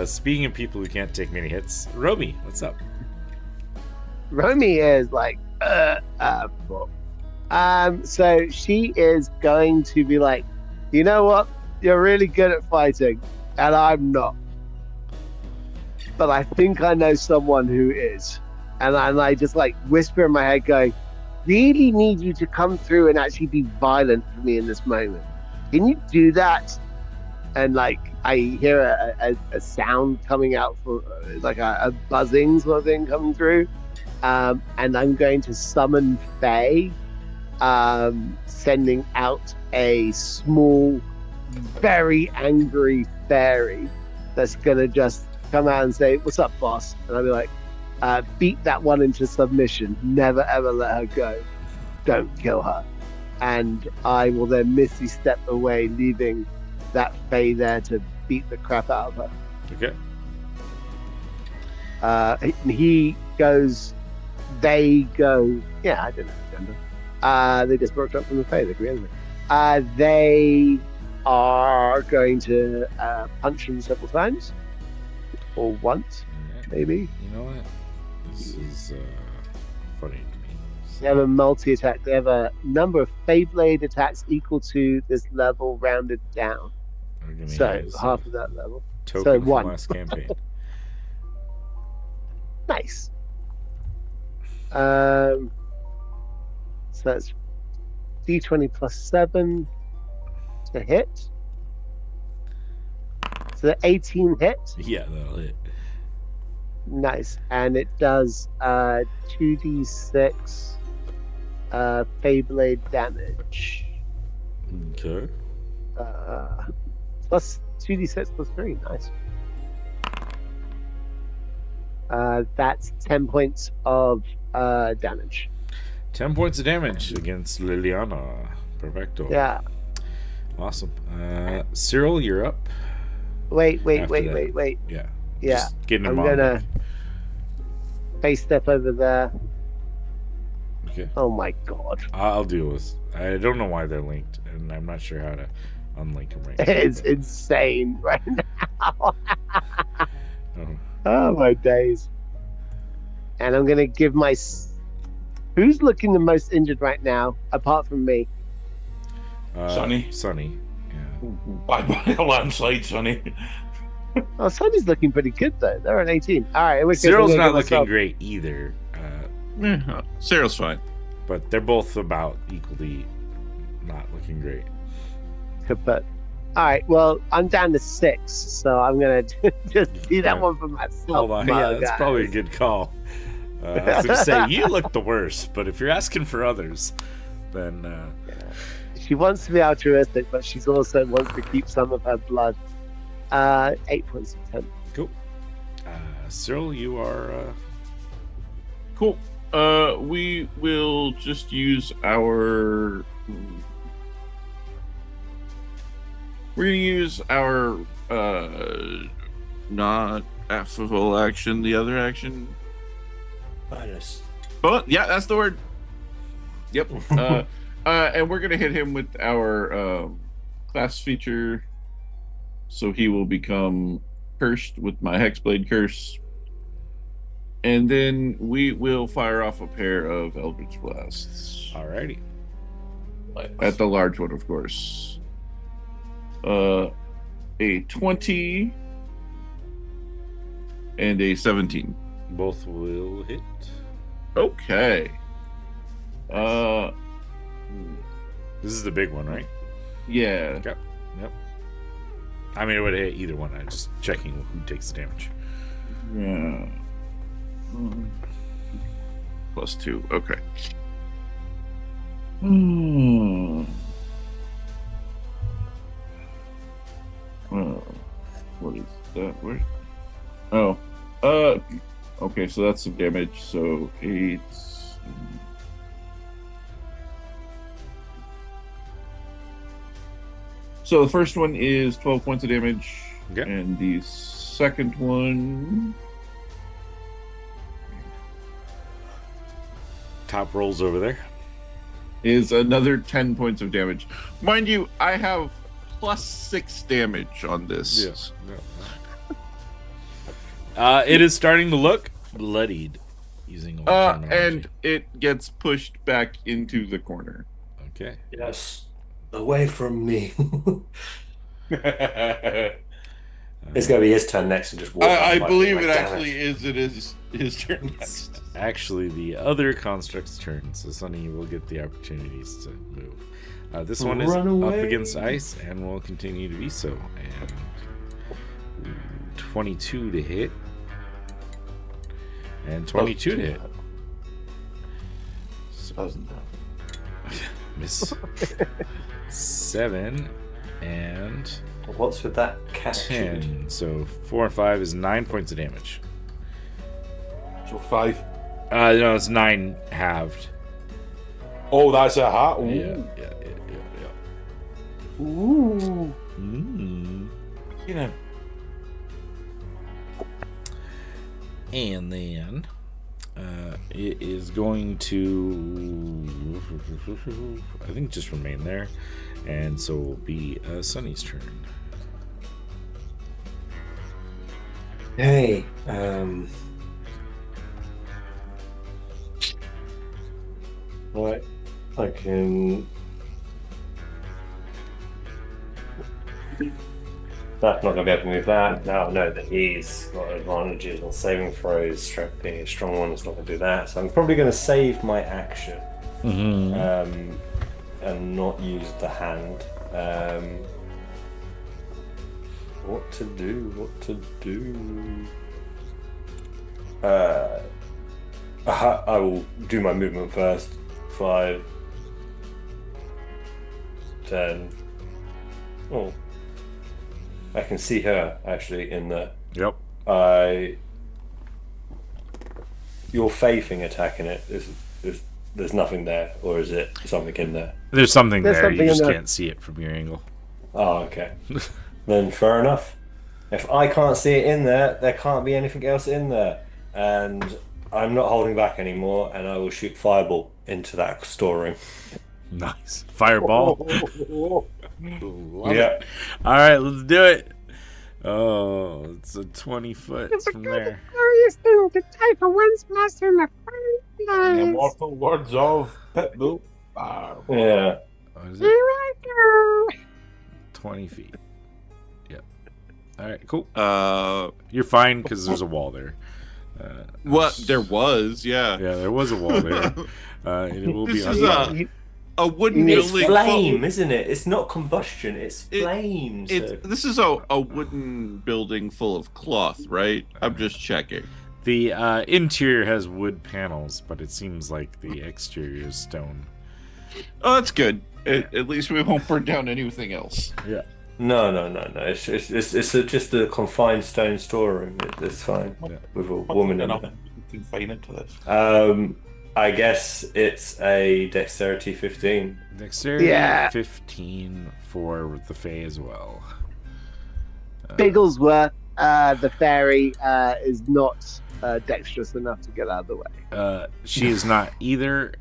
Speaking of people who can't take many hits, Romy, what's up? Romy is like, fuck. So she is going to be like, you know what? You're really good at fighting, and I'm not. But I think I know someone who is. And I just like whisper in my head going, really need you to come through and actually be violent for me in this moment. Can you do that? And like I hear a sound coming out from like a buzzing sort of thing coming through. And I'm going to summon Faye, sending out a small, very angry fairy that's gonna just come out and say, "What's up, boss?" And I'll be like, beat that one into submission. Never ever let her go. Don't kill her. And I will then misty step away, leaving that Faye there to beat the crap out of her. Okay. He goes, they go, yeah, I don't know the gender. They just broke up from the Fae, they're great enemy. They are going to punch him several times. Or once, maybe. You know what? This is funny to me. They have a multi-attack. They have a number of Feyblade attacks equal to this level rounded down. We're gonna So use half of that level. token so from one. last campaign. Nice. So that's D20 plus 7 to hit. So the 18 hit. Yeah, that'll hit. Nice. And it does 2d6 Feyblade damage. Okay. Plus 2d6 plus 3. Nice. That's 10 points of damage. 10 points of damage against Liliana. Perfecto. Yeah. Awesome. Cyril, you're up. Wait. After that. Yeah. Yeah. Just getting him I'm on. gonna face step over there. Okay. Oh my god. I'll deal with. I don't know why they're linked, and I'm not sure how to unlink them right now. It's insane right now. Oh. Oh my days. And I'm gonna give my. Who's looking the most injured right now, apart from me? Sonny. Sonny. Yeah. By a landslide, Sonny. Oh, Sonny's looking pretty good though. They're at 18. All right. in which case I'm Cyril's gonna not give looking myself- great either, Cyril's fine. but they're both about equally not looking great. But all right. Well, I'm down to 6, so I'm gonna just do that Yeah. one for myself. Hold on, my yeah, that's guys. probably a good call. I was going to say, you look the worst, but if you're asking for others, then She wants to be altruistic, but she's also wants to keep some of her blood. 8 points of temp. Cool. Cyril, you are. Cool. We will just use our. We're gonna use our not affable action, the other action. Bonus. But yeah, that's the word. Yep. And we're gonna hit him with our class feature, so he will become cursed with my Hexblade curse, and then we will fire off a pair of Eldritch Blasts. Alrighty. At the large one, of course. A 20 and a 17. Both will hit. Okay. This is the big one, right? Yeah. Yep. Yep. I mean, it would hit either one. I'm just checking who takes the damage. Yeah. +2. Okay. What is that? Where? Oh. Okay, so that's some damage. So 8. So the first one is 12 points of damage. Okay. And the second one. Top rolls over there. Is another 10 points of damage. Mind you, I have +6 damage on this. Yes. It is starting to look bloodied using and it gets pushed back into the corner. Okay. Yes. Away from me. It's going to be his turn next and just walk. I believe it damn actually is. It is his turn next. Actually, the other construct's turn, so Sunny will get the opportunities to move. This one is Run away. up against ice and will continue to be so. And 22 to hit. And 22 to hit. So, miss. 7 and What's with that cat? 10. So 4 and 5 is 9 points of damage. So 5. No, it's 9 halved. Oh, that's a hat. Ooh. Yeah. Ooh. You know. And then it is going to, I think, just remain there. And so will be Sunny's turn. Hey, right, I can. That's not going to be able to move that. Now I know that he's got advantages on saving throws. Being a strong one is not going to do that. So I'm probably going to save my action and not use the hand. What to do? I will do my movement first. 5, 10. Oh. I can see her actually in there. Yep. You're faithing attacking it. There's nothing there, or is it something in there? There's something There's there. something You in just there. can't see it from your angle. Oh, okay. Then fair enough. If I can't see it in there, there can't be anything else in there. And I'm not holding back anymore, and I will shoot fireball into that storeroom. Nice. Fireball. Love Yeah. it. All right, let's do it. Oh, it's a 20-foot It's a from good there. glorious thing to take a once master in a The fine immortal words of Pitbull. Yeah. What is Here it? I go. 20 feet. Yep. All right, cool. Uh, You're fine because there's a wall there. what there was, yeah. Yeah, there was a wall there. And it will be This is unlocked. a wooden It's building. flame, isn't it? It's not combustion. It's It- flame. so- This is a wooden building full of cloth, right? I'm just checking. The interior has wood panels, but it seems like the exterior is stone. Oh, that's good. At least we won't burn down anything else. Yeah. No. It's just a confined stone storeroom. It's fine Yeah. with a woman in enough. there. Confine it to this. I guess it's a dexterity 15. Dexterity Yeah. 15 for the Fae as well. Bigglesworth, the fairy, is not dexterous enough to get out of the way. She is not either.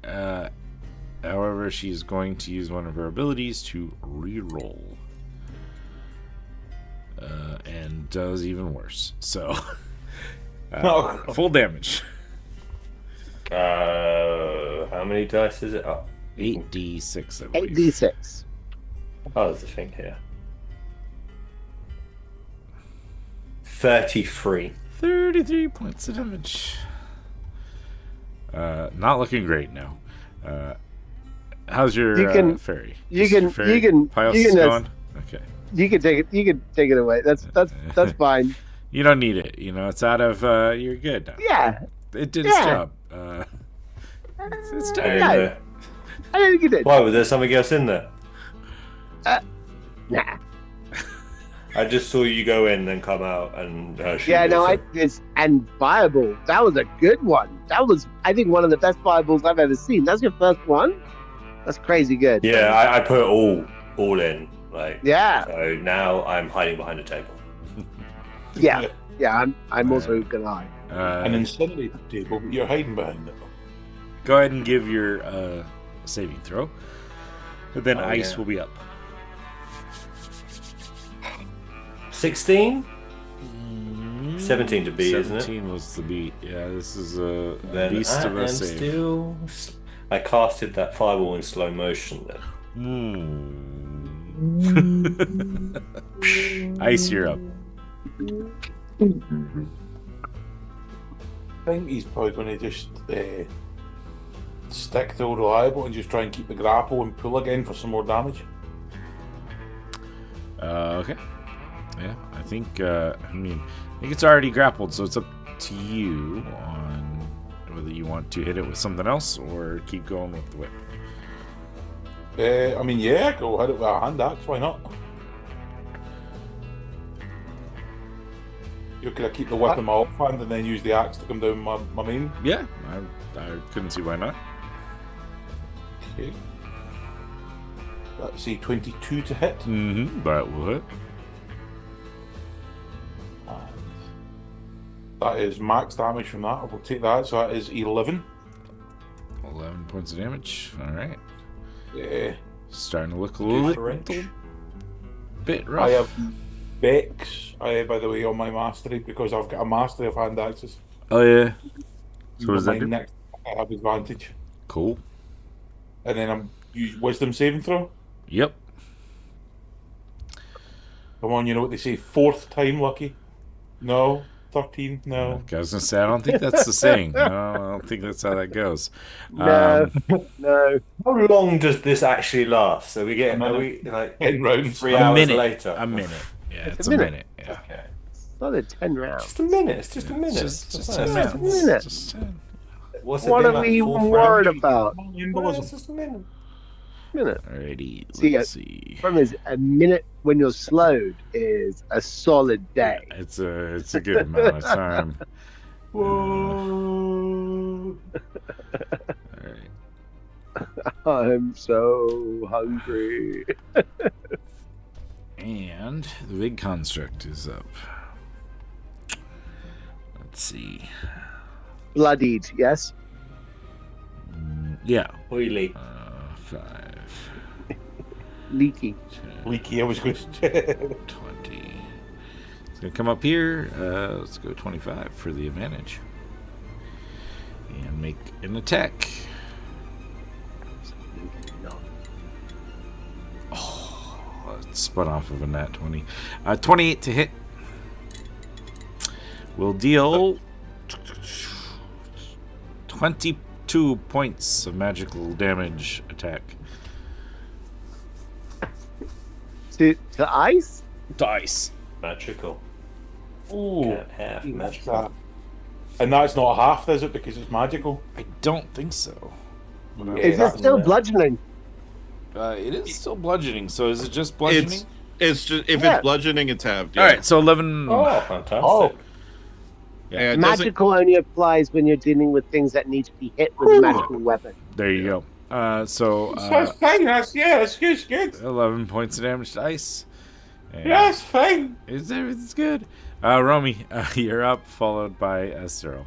However, she's going to use one of her abilities to reroll. And does even worse. So, full damage. How many dice is it? Oh, 8d6, I believe. 8d6. oh, there's a thing here. 33. 33 points of damage. Not looking great now. How's your fairy? You Is your can fairy you can Pylos you is can gone? Okay. you can take it. You can take it away. That's fine. You don't need it. It's out of. You're good now. Yeah, It did its Yeah. job. It's And, tired. Yeah. I don't think you did. why, was there something else in there? Nah. I just saw you go in and come out and shoot Yeah, no, yourself. it's and fireball. That was a good one. That was, I think, one of the best fireballs I've ever seen. That's your first one. That's crazy good. Yeah, I put all in. Like, Yeah, so now I'm hiding behind a table. yeah. I'm also gonna hide. An incinerated table, but you're hiding behind it. Go ahead and give your saving throw. But then Oh, ice yeah. will be up. 16? 17 to beat, isn't it? 17 was the beat. Yeah, this is a Then beast I of a am save. still. I casted that fireball in slow motion then. Ice, you're up. I think he's probably going to just stick to reliable and just try and keep the grapple and pull again for some more damage. Okay. Yeah, I think it's already grappled, so it's up to you on whether you want to hit it with something else or keep going with the whip. Yeah, go hit it with a hand axe, why not? You could keep the whip in my offhand and then use the axe to come down my main. Yeah, I couldn't see why not. Okay. Let's see, 22 to hit. Mm-hmm, that will hit. That is max damage from that. I will take that. So that is 11. 11 points of damage. All right. Yeah. Starting to look a little bit rough. I have Bex, by the way, on my mastery because I've got a mastery of hand axes. Oh, yeah. So what does My that do? next, I have advantage. Cool. And then I'm use wisdom saving throw. Yep. Come on, you know what they say, 4th time lucky. No. 13, no. I was going to say, I don't think that's the saying. No, I don't think that's how that goes. No, no. How long does this actually last? So we get, are we like 10 rounds. 3 A hours minute. later? A minute. Yeah, it's a a minute. minute. Yeah. Okay. It's not a 10 rounds. Just a minute. It's just a minute. Just It's 10 just a minutes. minute. Just 10. What's it What been, are like, we fourth worried round? about? Well, it's just a minute. Minute. Alrighty, See, let's see. Problem is, a minute when you're slowed is a solid day. It's a good amount of time. Whoa. Alright. I'm so hungry. And the big construct is up. Let's see. Bloodied, yes? Yeah. Oily. 5, Leaky. 10, Leaky, I was going to 20. It's going to come up here. Let's go 25 for the advantage. And make an attack. Oh, it spun off of a nat 20. 28 to hit. Will deal 22 points of magical damage attack. To ice? Dice. Magical. Ooh. Can't have magical. And that's not half, is it? Because it's magical. I don't think so. Yeah, Is it that's- still bludgeoning? It is still bludgeoning. So is it just bludgeoning? It's just if Yeah. it's bludgeoning, it's halved. Yeah. All right. So 11. Oh, fantastic. Oh, Yeah, it doesn't- Magical only applies when you're dealing with things that need to be hit with a magical weapon. There you go. So that's fine. That's good. 11 points of damage to ice. And Yeah, it's fine. everything's good. Romy, you're up, followed by Cyril.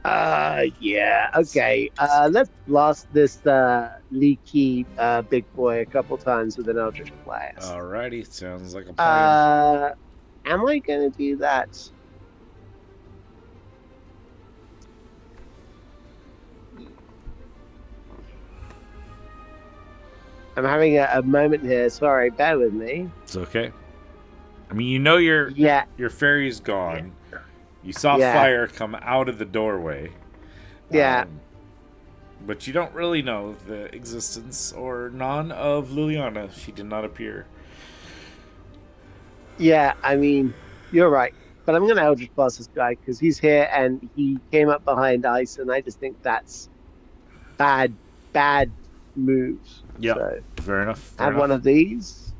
Yeah, okay. Let's blast this leaky big boy a couple times with an Eldritch Blast. Alrighty, sounds like a plan. Am I going to do that? I'm having a moment here. Sorry, bear with me. It's okay. I mean, you know your fairy's gone. You saw Yeah. fire come out of the doorway. Yeah. But you don't really know the existence or none of Liliana. She did not appear. Yeah, I mean, you're right. But I'm going to Eldritch Blast this guy because he's here and he came up behind ice, and I just think that's bad moves. Yeah, So, fair enough. have one of these.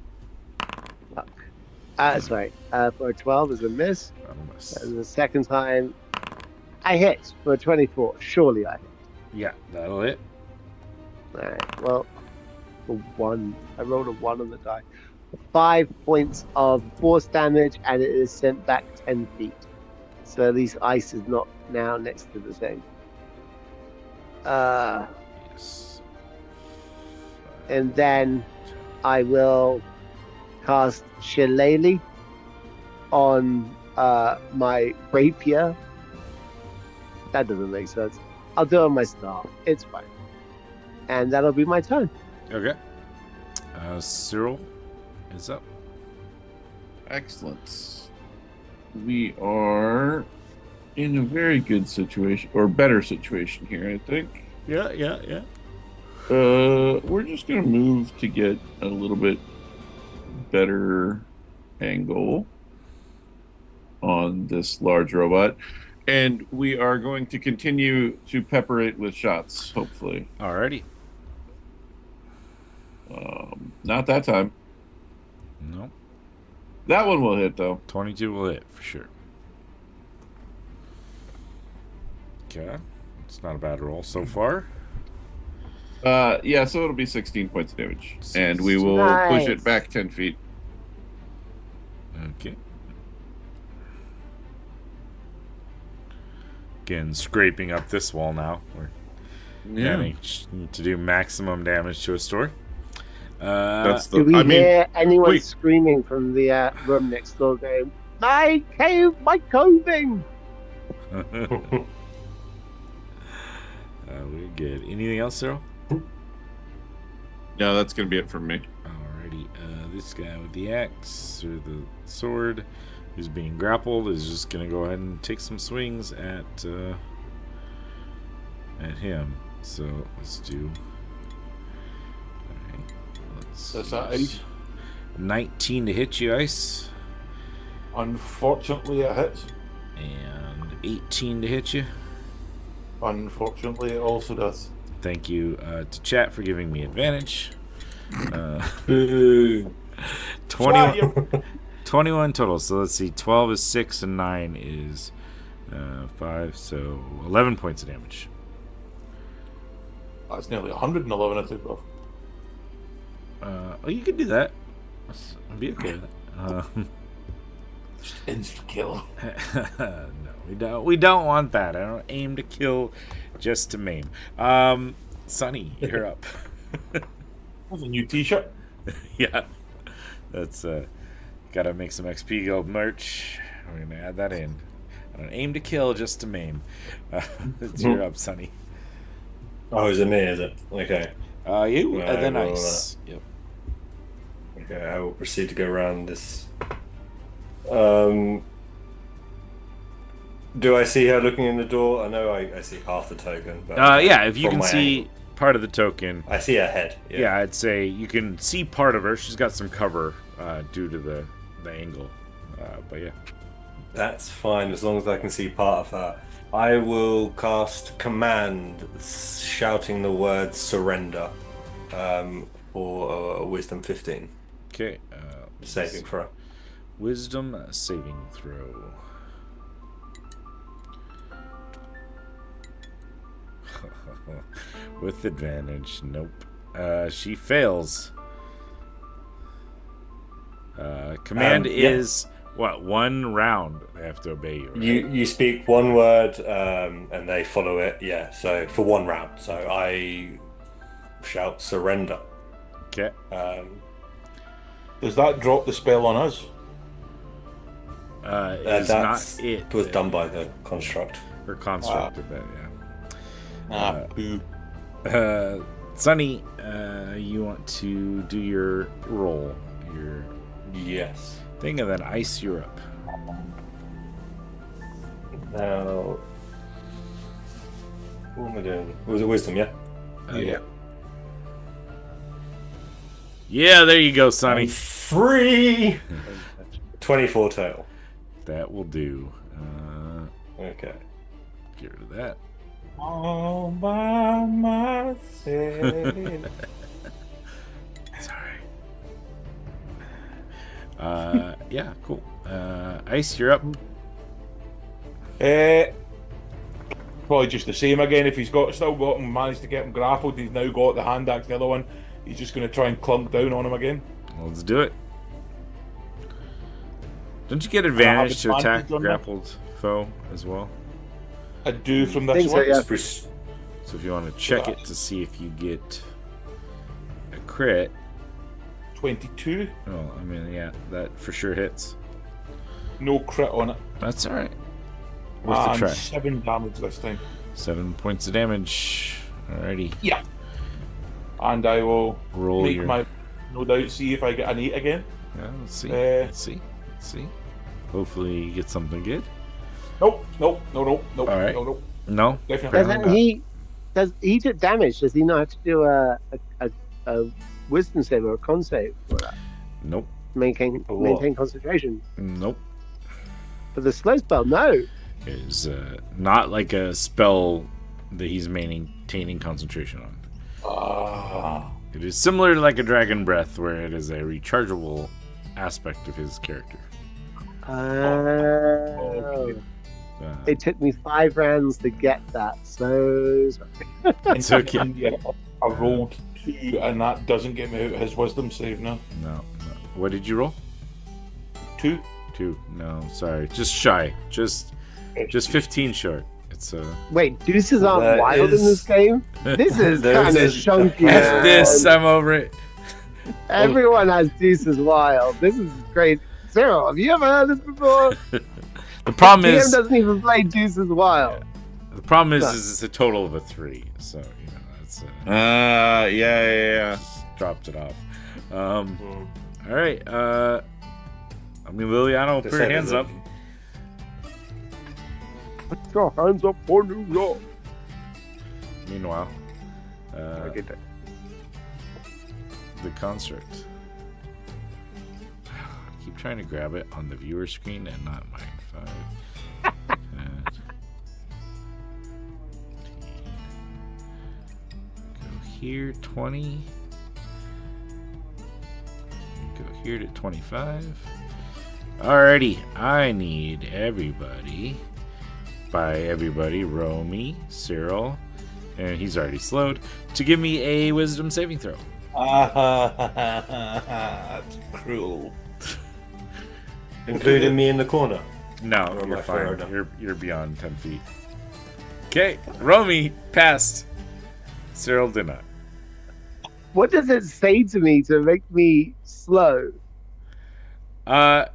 Fuck. Sorry. For a 12 is a miss. And the second time, I hit for a 24. Surely I hit. Yeah, that'll hit. Alright, well, for 1. I rolled a 1 on the die. 5 points of force damage, and it is sent back 10 feet. So at least ice is not now next to the thing. Yes. And then I will cast Shillelagh on my rapier. That doesn't make sense. I'll do it on my staff. It's fine. And that'll be my turn. Okay. Cyril is up. Excellent. We are in a very good situation, or better situation here, I think. Yeah. We're just gonna move to get a little bit better angle on this large robot, and we are going to continue to pepper it with shots, hopefully. Alrighty. Not that time. No. That one will hit, though. 22 will hit for sure. Okay. It's not a bad roll so far. Yeah, so it'll be 16 points of damage, and we will push Nice. it back 10 feet. Okay. Again, scraping up this wall now. We're managed to do maximum damage to a store. That's Do we hear anyone wait. screaming from the room next door going, my cave, my coving? We're good. Anything else, Cyril? No, that's gonna be it from me. Alrighty. This guy with the axe or the sword who's being grappled is just gonna go ahead and take some swings at him. So let's do. Alright. That's that ice. 19 to hit you, ice, Unfortunately, it hits. and 18 to hit you. Unfortunately, it also does. Thank you to chat for giving me advantage. Boo. 21 total. So let's see. 12 is 6 and 9 is 5. So 11 points of damage. That's nearly 111 I took off. You can do that. I'd be okay with that. Just insta kill. No, we don't want that. I don't aim to kill, just to maim. Sonny, you're up. That's a new T-shirt. Yeah, that's gotta make some XP Guild merch. We're gonna add that in. I don't aim to kill, just to maim. You're up, Sonny. Oh, is it me, is it? Okay. You Right, then well, ice. Yep. Okay, I will proceed to go around this. Do I see her looking in the door? I know I see half the token. But Yeah, if you from can my see angle. part of the token. I see her head. Yeah, I'd say you can see part of her. She's got some cover due to the angle. But yeah. That's fine as long as I can see part of her. I will cast command, shouting the word surrender or a wisdom 15 Okay. saving throw. Wisdom saving throw. With advantage. Nope. She fails. Command is what? 1 round. They have to obey you. Right? You speak one word, and they follow it. Yeah. So for 1 round. So I shout surrender. Okay. Does that drop the spell on us? It's That's not it. was done by the construct. Or construct of that, yeah. Boo. Sunny, you want to do your roll, your Yes. thing, and then ice you up. Now, what am I doing? Was it wisdom? Yeah. Yeah. Yeah, there you go, Sonny. 3. 24 total. That will do. Okay. Get rid of that. All by myself. Sorry. Yeah, cool. Ice, you're up. Probably just the same again. If he's still got him, managed to get him grappled, he's now got the hand axe, the other one. He's just going to try and clunk down on him again. Let's do it. Don't you get advantage to attack advantage on grappled foe as well? I do from this Think so, one. yeah. So if you want to check it to see if you get a crit, 22. well, I mean, yeah, that for sure hits. No crit on it. That's all right. Worth And a try. 7 damage this time. 7 points of damage. Alrighty. Yeah. And I will Roll make your. my, no doubt, see if I get an 8 again. Yeah, let's see. Uh, Let's see. Let's see. Hopefully, you get something good. Nope. All right. No. Definitely. Doesn't he took damage? Does he not have to do a wisdom save or a con save for that? Nope. Maintain concentration. Nope. For the slow spell, no. Is not like a spell that he's maintaining concentration on. It is similar to like a dragon breath, where it is a rechargeable aspect of his character. Oh. It took me 5 rounds to get that, so sorry. It's okay. I rolled 2, and that doesn't get me out of his wisdom save now. No. What did you roll? 2. 2. No, sorry. Just shy. Just 15 short. It's Wait, deuces aren't That wild is- in this game? This is There kind of is- chunky. F this. I'm over it. Everyone has deuces wild. This is crazy. Cyril, have you ever heard this before? The problem GM is doesn't even play deuces wild. the problem is it's a total of a 3. So you know that's Yeah. dropped it off. All right. I mean, Liliana, put your hands up. Put your hands up for New York. Meanwhile, the construct. I keep trying to grab it on the viewer screen and not mine. 5, 10, 15. Go here, 20. Go here to 25. Alrighty, I need everybody. By everybody, Romy, Cyril, and he's already slowed, to give me a wisdom saving throw. That's cruel. Including me in the corner. No, Or am you're I fine. further? You're beyond 10 feet. Okay, Romy passed. Cyril did not. What does it say to me to make me slow? I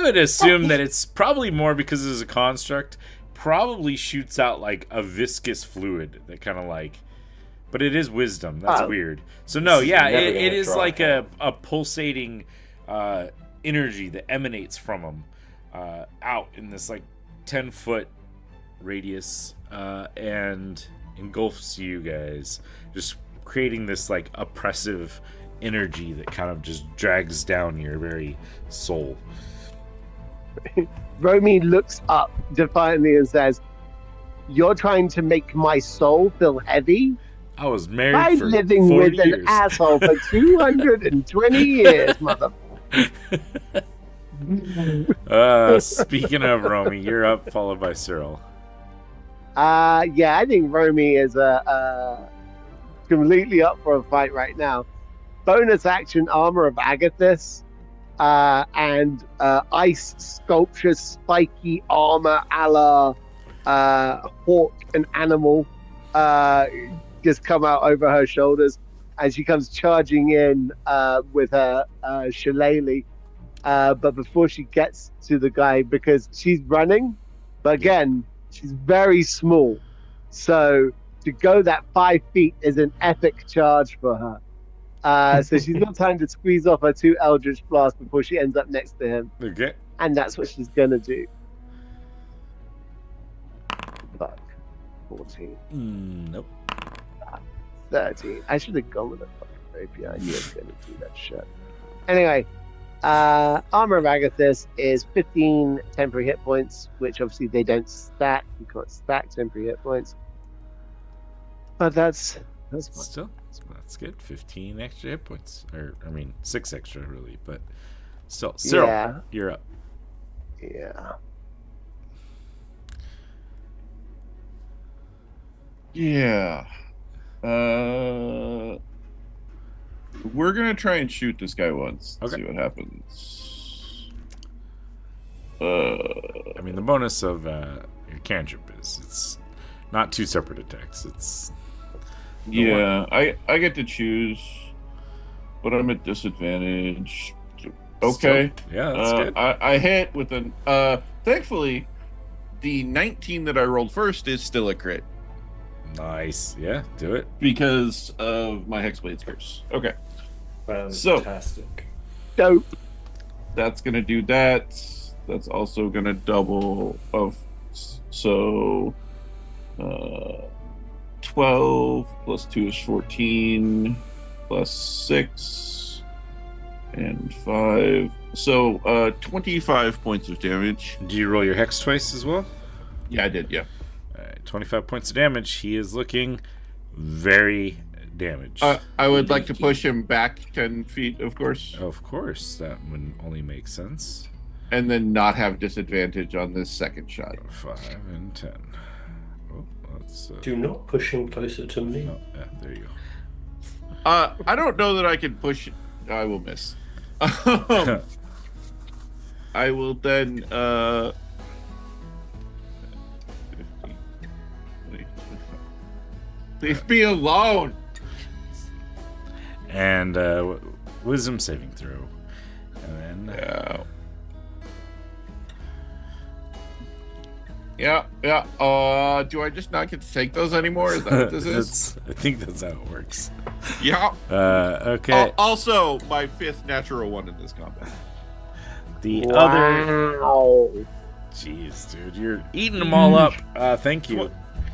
would assume that it's probably more because it's a construct. Probably shoots out like a viscous fluid that kind of like, but it is wisdom. That's weird. So no, yeah, Never it gonna is dry like out. a pulsating energy that emanates from him out in this like 10-foot radius and engulfs you guys, just creating this like oppressive energy that kind of just drags down your very soul. Romy looks up defiantly and says, "You're trying to make my soul feel heavy?" I was married By for living 40 with years. an asshole for 220 years, mother. Speaking of Romy, you're up, followed by Cyril. Yeah, I think Romy is completely up for a fight right now. Bonus action armor of Agathis, and ice sculpture spiky armor a la hawk and animal just come out over her shoulders, and she comes charging in with her shillelagh. But before she gets to the guy, because she's running, but again, she's very small. So to go that 5 feet is an epic charge for her. So she's got time to squeeze off her 2 Eldritch Blasts before she ends up next to him. Okay. And that's what she's going to do. Fuck. 14. Nope. 13. I should have gone with a fucking rapier. I knew I was going to do that shit. Anyway. Armor of Agathis is 15 temporary hit points, which obviously they don't stack. You can't stack temporary hit points. But that's fine. Still, that's good. 15 extra hit points. Or, I mean, 6 extra, really. But still. Cyril, Yeah. you're up. Yeah. Yeah. We're gonna try and shoot this guy once. Okay. See what happens. I mean, the bonus of your cantrip is it's not 2 separate attacks. It's Yeah, I get to choose, but I'm at disadvantage. Okay. Still, yeah, that's good. I hit with an. Thankfully, the 19 that I rolled first is still a crit Nice. Yeah, do it. because of my Hexblade's curse. Okay, Fantastic. Dope. that's gonna do that. That's also gonna double of so. 12 plus 2 is 14 plus 6 and 5, so 25 points of damage. Do you roll your hex twice as well? Yeah, I did. Yeah. All right, 25 points of damage. He is looking very damaged. I would like to push him back 10 feet, of course, Of course, that would only make sense. and then not have disadvantage on this second shot. 5 and 10. Oh, that's. Do not push him closer to me. Oh, yeah, there you I don't know that I can push. I will miss. go. I will then 15, 20, 25. Leave me alone. And wisdom saving throw. And then. Yeah. Do I just not get to take those anymore? Is that what this is? I think that's how it works. Yeah. Okay. Also, my 5th natural one in this combat. The other. Wow. Jeez, dude, you're eating them all up. Thank you.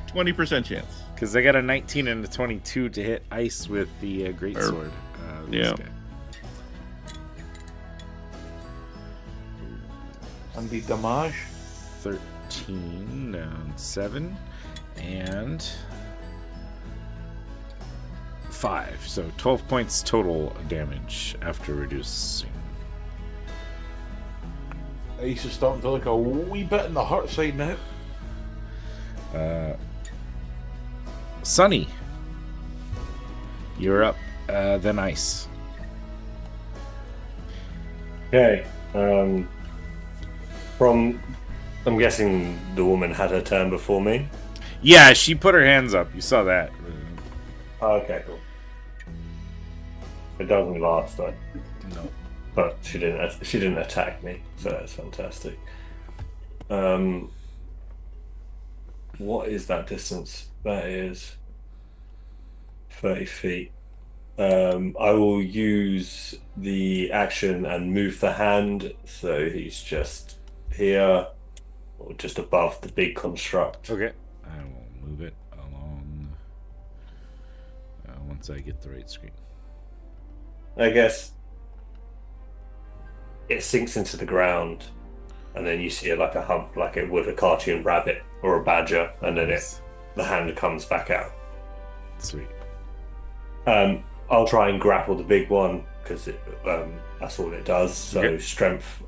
20% chance. Because I got a 19 and a 22 to hit ice with the greatsword. Yeah. And the damage. 13 down 7 and 5. So 12 points total damage after reducing. Ice is starting to look a wee bit in the hurt side now. Sunny, you're up. Then Ice. Okay. I'm guessing the woman had her turn before me. Yeah, she put her hands up. You saw that. Oh, okay, cool. It doesn't last though. No. But she didn't attack me, so that's fantastic. What is that distance? That is 30 feet. I will use the action and move the hand so he's just here, or just above the big construct. Okay. I will move it along once I get the right screen. I guess it sinks into the ground, and then you see like a hump, like it would a cartoon rabbit or a badger, and then the hand comes back out. Sweet. I'll try and grapple the big one because that's all it does. So Okay. strength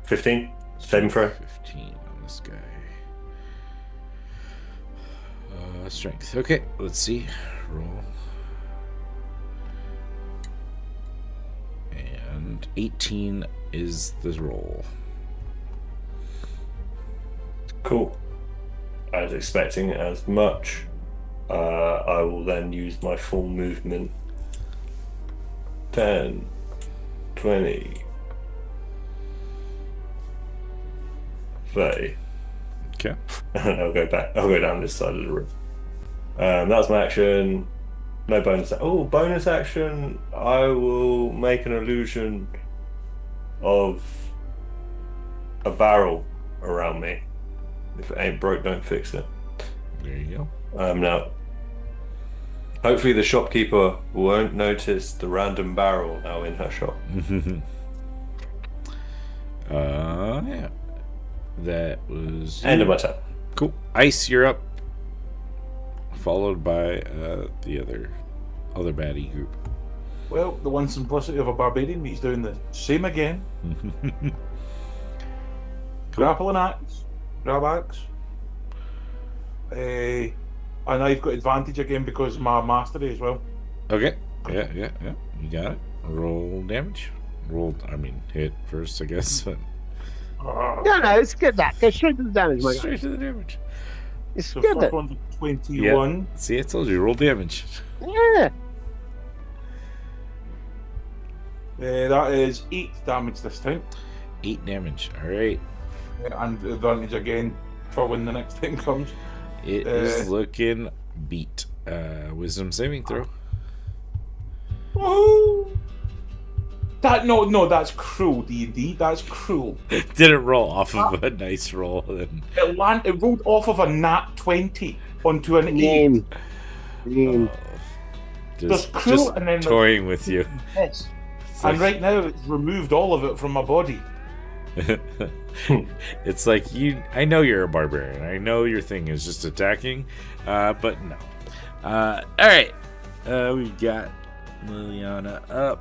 15, saving throw. 15 on this guy. Strength. Okay, let's see. Roll. And 18 is the roll. Cool. I was expecting as much. I will then use my full movement. 10, 20, 30. Okay. And I'll go back. I'll go down this side of the room. That was my action. No bonus. Oh, bonus action. I will make an illusion of a barrel around me. If it ain't broke, don't fix it. There you Now, hopefully the shopkeeper won't notice the random barrel now in her shop. go. Yeah. That was End of my turn. cool. Ice, you're up. Followed by the other baddie group. Well, the one simplicity of a barbarian, he's doing the same again. Grapple and axe. Grab axe. And I've got advantage again because of my mastery as well. Okay. Yeah. You got it. Roll damage. Hit first, I guess. But No, it's good. That go straight to the damage, my guy. straight to the damage. It's So good. first That. one's a 21. Yeah. See, I told you. Roll damage. Yeah. That is 8 damage this time. 8 damage. All right. And advantage again for when the next thing comes. It is looking beat. Wisdom saving throw. Woohoo! That's cruel, D&D. That's cruel. Didn't roll off of a nice roll. Then. It rolled off of a nat 20 onto an 8. Name. There's cruel and then toying with you. Yes. And right now it's removed all of it from my body. It's like I know you're a barbarian. I know your thing is just attacking, but no. All right, we got Liliana up.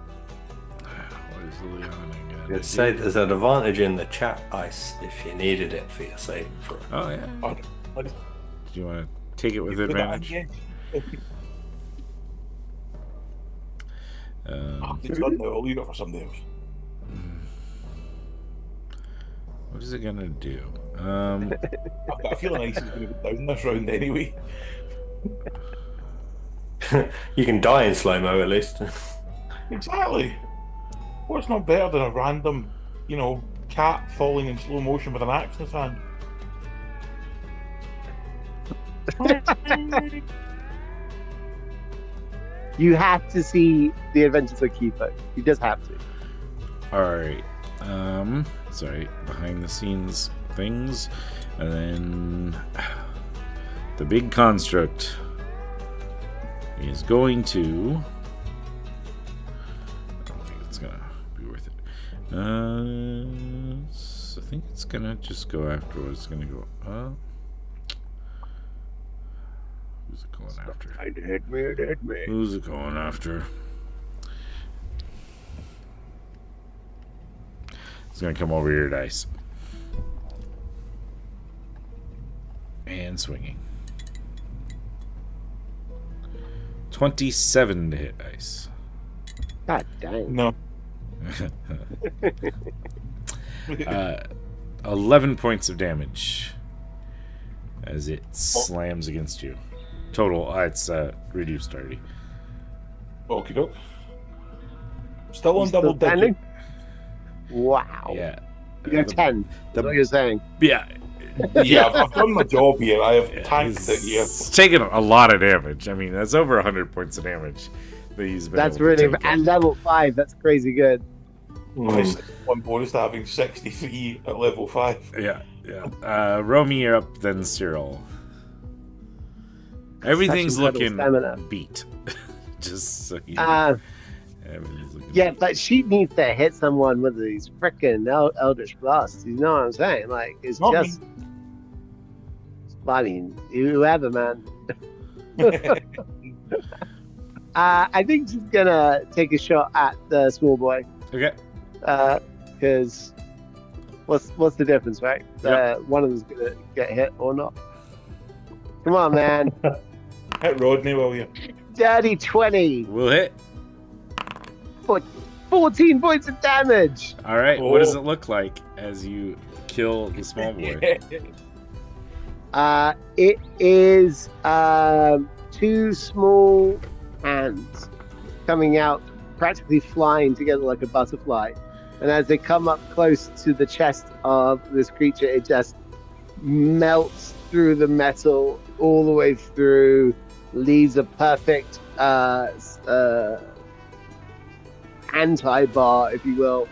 What is Liliana gonna I'd say there's an advantage in the chat, Ice, if you needed it for your saving throw. Oh yeah. What- Do you want to take it with put that advantage? again. Um, It's done now. I'll leave it for somebody else. what is it gonna do? I've got a feeling Ice is going to go down this round anyway. You can die in slow-mo at least. Exactly. What's not better than a random, cat falling in slow motion with an axe in his hand? You have to see the Adventures of Keeper. You just have to. All right. Sorry, behind the scenes things, and then the big construct is going to. I don't think it's gonna be worth it. I think it's gonna just go after. It's gonna go. Who's it going after? It hit me. Who's it going after? It's gonna come over here, dice. And swinging. 27 to hit, dice. God dang. No. 11 points of damage as it slams against you. Total, it's reduced already. Okie doke. Still on Still double digit. standing? Wow. Yeah. You're 10. That's what you're saying. Yeah. Yeah, I've done my job here. I have tanked it here. He's taken a lot of damage. I mean, that's over 100 points of damage that he's been That's able to really. take. And level 5, that's crazy good. It's one bonus to having 63 at level 5. Yeah. Romy, you're up, then Cyril. Everything's Such looking incredible stamina. beat. Just so you know. Everything's looking Yeah, beat. but she needs to hit someone with these frickin' Eldritch Blasts. You know what I'm saying? Like, it's Not just. I mean, whoever, man. I think she's gonna take a shot at the small boy. Okay. Because what's the difference, right? One of them's gonna get hit or not. Come on, man. Hit Rodney, will you? Dirty 20 We'll hit. for 14 points of damage. All right. What does it look like as you kill the small boy? It is two small hands coming out, practically flying together like a butterfly. And as they come up close to the chest of this creature, it just melts through the metal all the way through, leaves a perfect anti-bar, if you will,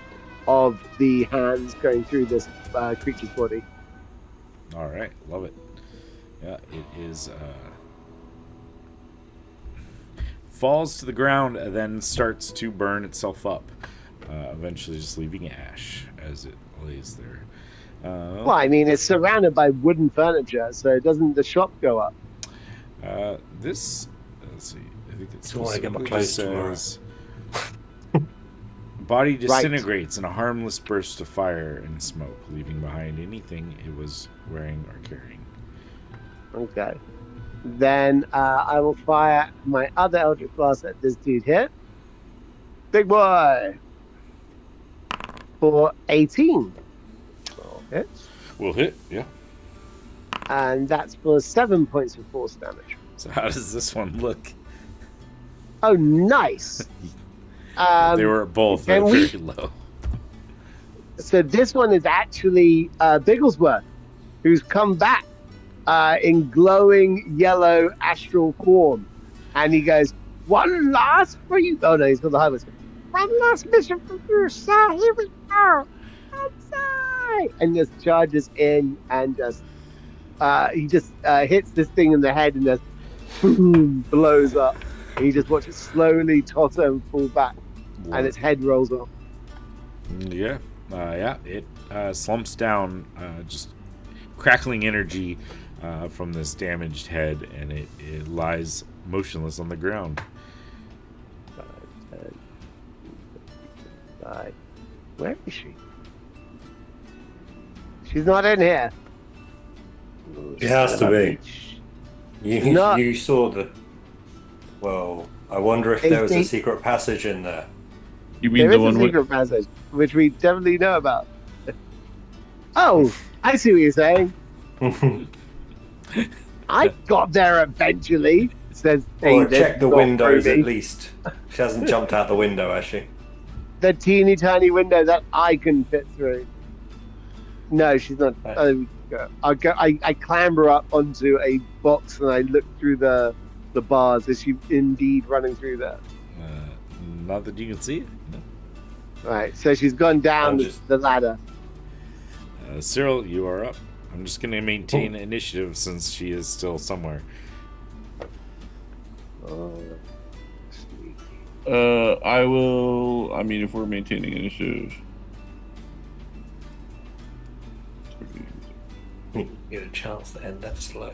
of the hands going through this creature's body. All right. Love it. Yeah, it is. Falls to the ground and then starts to burn itself up, eventually just leaving ash as it lays there. Well, I mean, it's surrounded by wooden furniture, so doesn't the shop go up? This, let's see, I think it's So I get my clothes tomorrow. Body disintegrates in a harmless burst of fire and smoke, leaving behind anything it was wearing or carrying. Okay. Then I will fire my other Eldritch Blast at this dude here. Big boy! For 18. Hits. Will hit, yeah. And that's for 7 points of force damage. So how does this one look? Oh, nice! They were both very low. So this one is actually Bigglesworth, who's come back in glowing yellow astral form. And he goes, one last for you. Oh, no, he's got the high whisper. One last mission for you, sir. Here we go. Outside! And just charges in and just he just hits this thing in the head and just boom, blows up. And you just watch it slowly totter and fall back, and its head rolls off. Yeah, it slumps down, just crackling energy from this damaged head, and it lies motionless on the ground. 5, 10, 5. Where is she? She's not in here. It has to be. No. You saw the. Well, I wonder if there was a secret passage in there. You mean There the is one a secret passage, which we definitely know about. Oh, I see what you're saying. I got there eventually, says Or David. check the not windows Ruby. at least. She hasn't jumped out the window, has she? The teeny tiny window that I can fit through. No, she's not. I clamber up onto a box and I look through the bars. Is she indeed running through there? Not that you can see it. No. Right, so she's gone down the ladder. Cyril, you are up. I'm just going to maintain initiative since she is still somewhere. I will. I mean, if we're maintaining initiative, Get a chance to end that slow.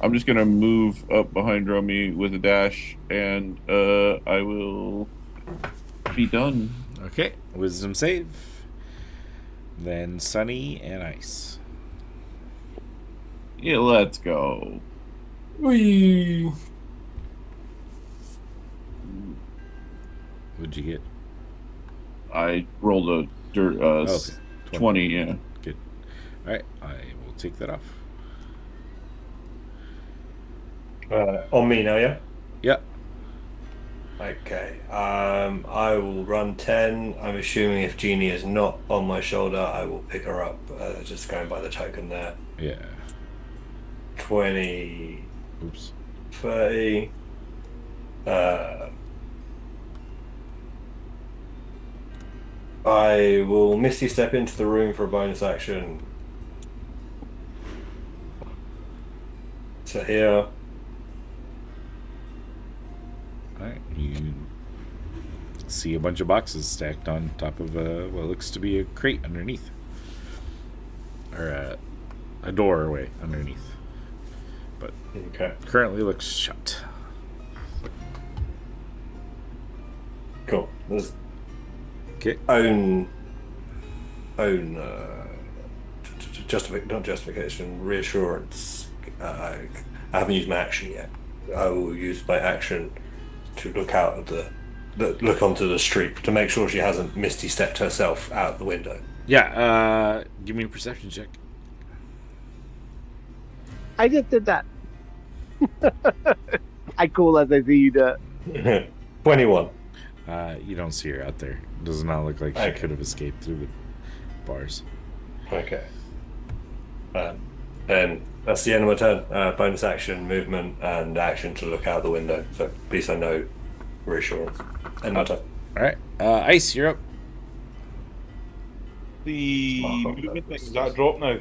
I'm just gonna move up behind Romy with a dash, and I will be done. Okay, wisdom save. Then Sunny and Ice. Yeah, let's go. Whee! What'd you get? I rolled a 20. Yeah. Good. All right, I will take that off. On me now, yeah? Yep. Okay. I will run 10. I'm assuming if Jeannie is not on my shoulder, I will pick her up. Just going by the token there. Yeah. 20. Oops. 30. I will Misty Step into the room for a bonus action. So here. Alright, you see a bunch of boxes stacked on top of what looks to be a crate underneath. Or a door away underneath. but Okay. currently looks shut. Cool. There's Okay. own not justification, reassurance. I haven't used my action yet. I will use my action to look out at look onto the street to make sure she hasn't misty stepped herself out the window. Yeah. Give me a perception check. I just did that. I call as I see you do it. 21. You don't see her out there. Does not look like she Okay. could have escaped through the bars. Okay. Then that's the end of my turn. Bonus action, movement, and action to look out the window. So at least I know reassurance. End my turn. All right. Ice, you're up. The movement thing, is that a drop now?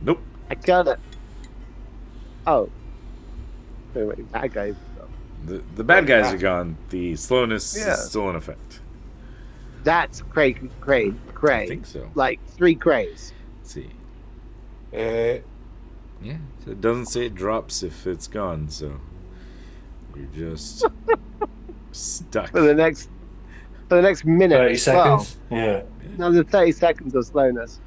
Nope. I got it. Oh. Wait, bad guys. The bad guys are gone. The slowness Yeah. is still in effect. That's cray. I think so. Like 3 crays. Let's see. Yeah. So it doesn't say it drops if it's gone, so you're just stuck. For the next minute. 30 as well. seconds? Yeah. Another 30 seconds of slowness.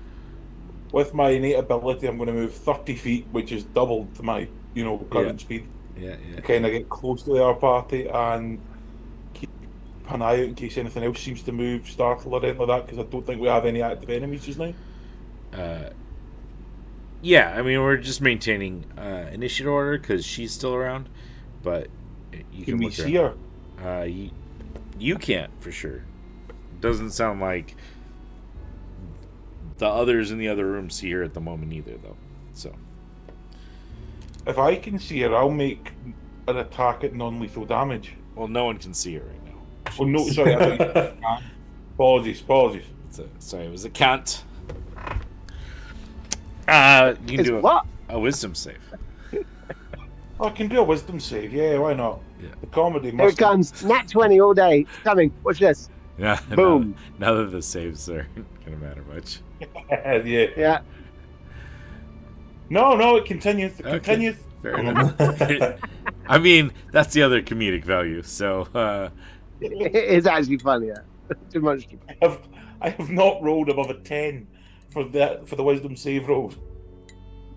With my innate ability, I'm going to move 30 feet, which is double to my, current speed. Yeah. Kind of get close to our party and keep an eye out in case anything else seems to move, startle or anything like that, because I don't think we have any active enemies just now. Yeah, I mean, we're just maintaining initiative order because she's still around, but you Can can we look see around. her? You can't, for sure. Doesn't sound like the others in the other room see her at the moment either, though. So, If I can see her, I'll make an attack at non-lethal damage. well, no one can see her right now. Oh no, sorry. I thought you... Apologies. Sorry, it was a count. You can It's do what? a wisdom save. Oh, I can do a wisdom save. Yeah, why not? Yeah. The comedy Here must. it comes. Nat 20 all day. It's coming. Watch this. Yeah. Boom. Now that the saves are gonna matter much. Yeah. Yeah. No, it continues. It Okay. continues. Fair enough. I mean, that's the other comedic value. So, It's actually funnier. Too much. I have not rolled above a 10 for the wisdom save roll.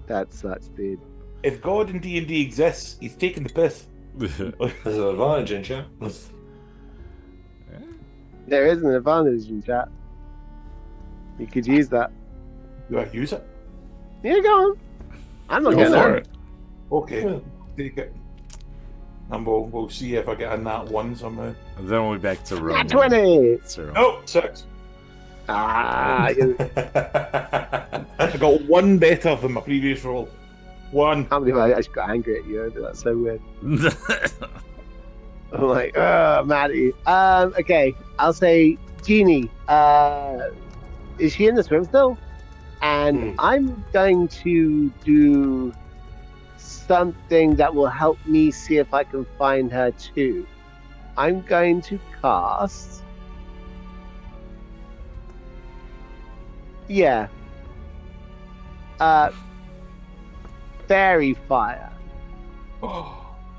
That sucks, dude. If God in D&D exists, he's taking the piss. There's an advantage in chat. There is an advantage in chat. You could use that. Do I use it? Yeah, go on. I'm not Go getting for that. it. Okay, Yeah. take it. And we'll see if I get a nat 1 somehow. then we'll be back to Rome. Nat 20! So, No, 6. Ah, I got 1 better than my previous roll. 1. can't believe I just got angry at you over that. So weird. I'm like, mad at you. Okay, I'll say Jeannie. Is she in this room still? And I'm going to do something that will help me see if I can find her too. I'm going to cast. Yeah. Fairy fire.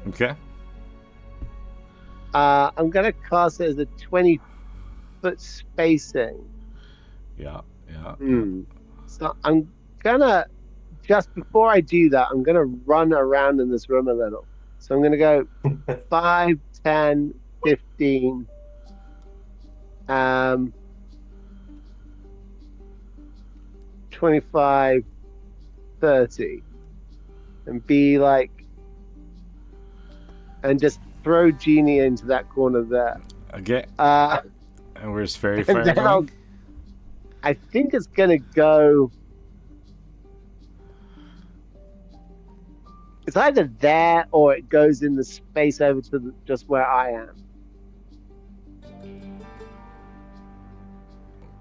okay. I'm gonna cast it as a 20-foot spacing. Yeah. So I'm gonna, just before I do that, I'm gonna run around in this room a little. So I'm gonna go 5, 10, 15, 25, 30, and be like, and just throw Genie into that corner there. Okay. And And where's Fairy Fire then going? I think it's gonna go. It's either there or it goes in the space over to just where I am.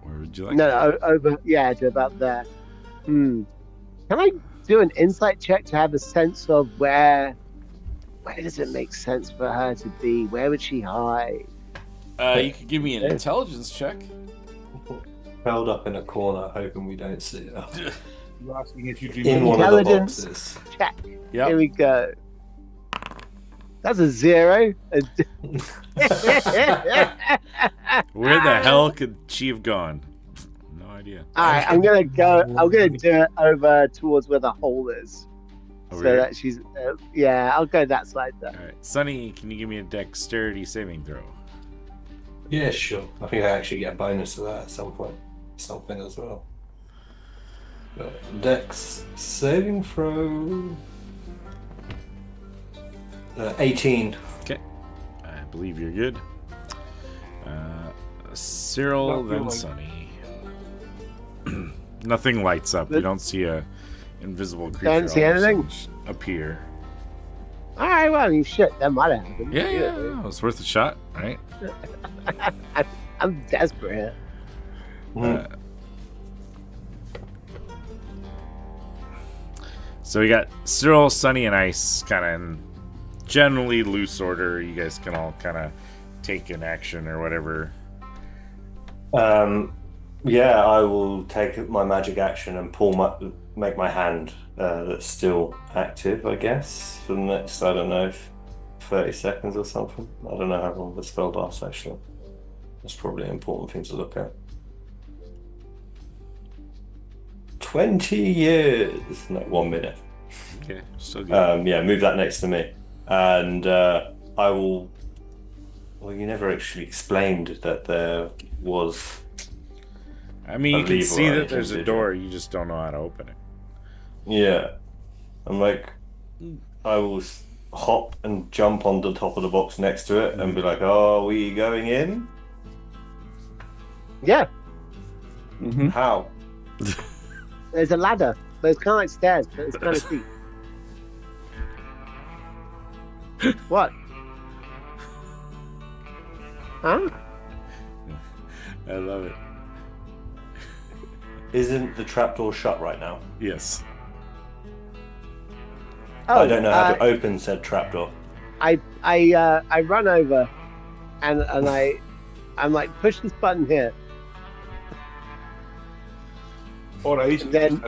Where would you like? No, over, to about there. Can I do an insight check to have a sense of where does it make sense for her to be? Where would she hide? You could give me an intelligence check. Held up in a corner, hoping we don't see her. You're asking if you dream In one of the Intelligence. boxes. Check. Yep. Here we go. That's a 0. Where the hell could she have gone? No idea. Alright, I'm gonna do it over towards where the hole is. Over So here? that she's yeah, I'll go that side though. All right, Sonny, can you give me a dexterity saving throw? Yeah, sure. I think I actually get a bonus to that at some point. Something as well. Dex saving throw. 18. Okay, I believe you're good. Cyril, Not then really. Sonny. Nothing lights up. You don't see a invisible creature Don't see all of a anything? sudden appear. Alright, well, you shit, that might have happened. Yeah, it's worth a shot, right? I'm desperate here. Uh, so we got Cyril, Sonny, and Ice kind of in generally loose order. You guys can all kind of take an action or whatever. Yeah, I will take my magic action and make my hand that's still active, I guess, for the next, I don't know, 30 seconds or something. I don't know how long the spell lasts, actually. That's probably an important thing to look at. 20 years! No, 1 minute. Okay, still good. Yeah, move that next to me. And I will... Well, you never actually explained that there was... I mean, you can lever see or that anything, there's a did you? door. You just don't know how to open it. Yeah. I'm like... I will hop and jump on the top of the box next to it and be like, "Are we going in? Yeah, Mm-hmm. How?" there's a ladder. But it's kind of like stairs, but it's kind of steep. What? Huh? I love it. Isn't the trapdoor shut right now? Yes. Oh, I don't know how to open said trapdoor. I run over, and I'm like, push this button here. Or I Then-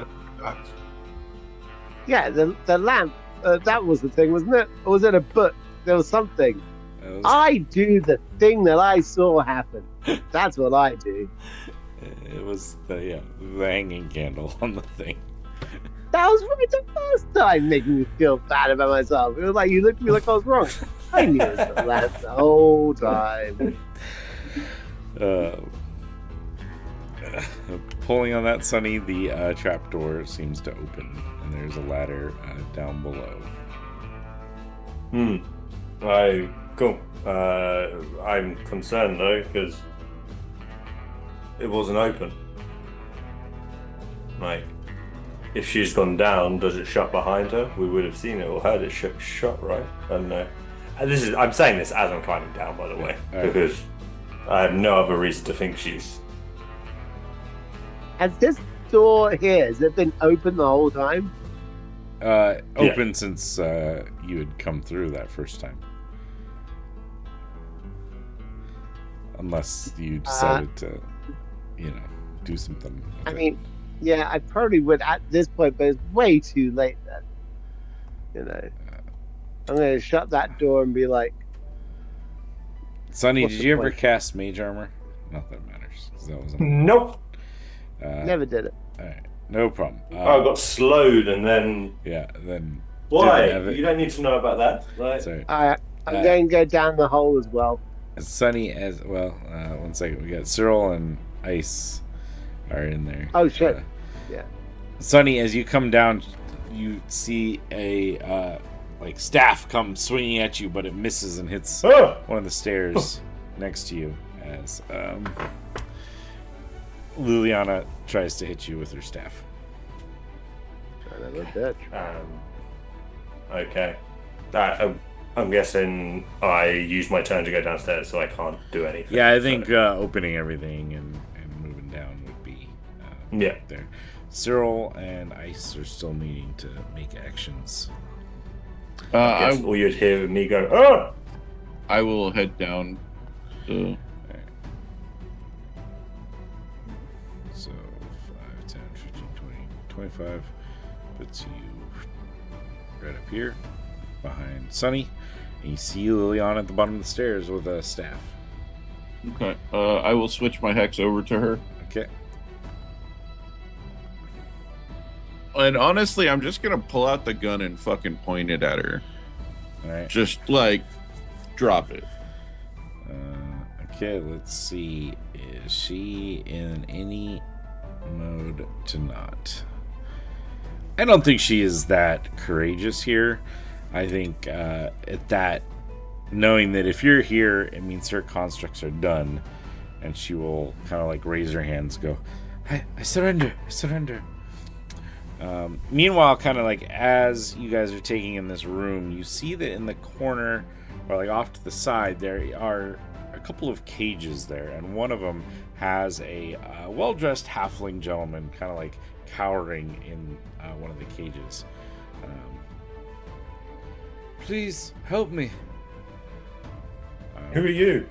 Yeah, the lamp. That was the thing, wasn't it? Or was it a book? There was something. That was- I do the thing that I saw happen. That's what I do. It was the hanging candle on the thing. That was right the first time, making me feel bad about myself. It was like you looked at me like I was wrong. I knew it was the lamp the whole time. Pulling on that, Sonny, the trapdoor seems to open, and there's a ladder down below. Cool. I'm concerned though, because it wasn't open. Like, if she's gone down, does it shut behind her? We would have seen it or heard it shut, right? And I'm saying this as I'm climbing down, by the way, because I have no other reason to think she's... Has this door here, has it been open the whole time? Open since you had come through that first time. Unless you decided to, do something. with I it. mean, yeah, I probably would at this point, but it's way too late then. I'm going to shut that door and be like, Sonny, what's did the you ever point? cast Mage Armor? Not that it matters, 'cause that wasn't. Nope. never did it. Alright, no problem. I got slowed and then... Yeah, then. Why? Didn't have it. You don't need to know about that, right? Sorry. Alright, I'm going to go down the hole as well. Sonny as well. 1 second. We got Cyril and Ice are in there. Oh, shit. Yeah. Sonny, as you come down, you see a staff come swinging at you, but it misses and hits one of the stairs next to you as Liliana tries to hit you with her staff. Son of a bitch. Okay. I'm guessing I use my turn to go downstairs, so I can't do anything. Yeah, I think opening everything and moving down would be there. Cyril and Ice are still needing to make actions. I guess all you'd hear me go, "Oh!" I will head down. So So 5, 10, 15, 25 puts you right up here behind Sunny. And you see Liliana at the bottom of the stairs with a staff. Okay. I will switch my hex over to her. Okay. And honestly, I'm just gonna pull out the gun and fucking point it at her. All right. Just like drop it. Okay, let's see. Is she in any mode to not? I don't think she is that courageous here. I think at that, knowing that if you're here, it means her constructs are done, and she will kind of like raise her hands, go, I surrender, I surrender. Meanwhile, kind of like as you guys are taking in this room, you see that in the corner, or like off to the side, there are a couple of cages there, and one of them has a well-dressed halfling gentleman kind of like cowering in one of the cages. Please help me. Who are you?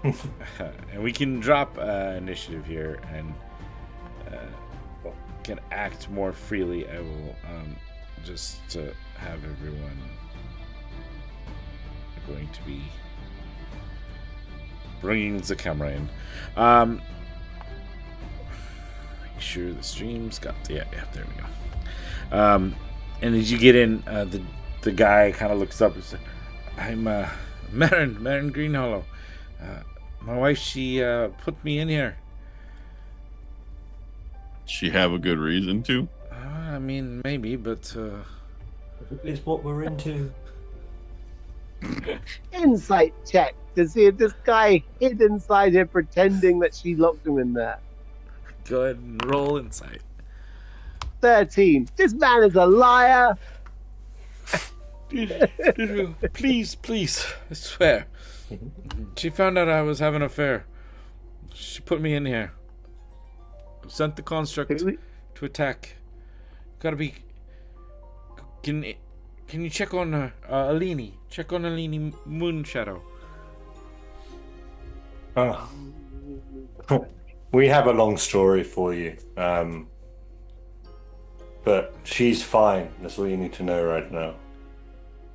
And we can drop initiative here and can act more freely. I will just to have everyone going to be bringing the camera in. Make sure the stream's got yeah, there we go. And as you get in, the guy kind of looks up and says, I'm Marin Greenhollow. My wife, she put me in here. She have a good reason to? I mean, maybe, but It's what we're into. Insight check to see if this guy hid inside here pretending that she locked him in there. go ahead and roll insight. 13. This man is a liar. Please, I swear. She found out I was having an affair. She put me in here. Sent the construct to attack. Gotta be. Can you check on Elini? Check on Elini Moonshadow. We have a long story for you. But she's fine. That's all you need to know right now.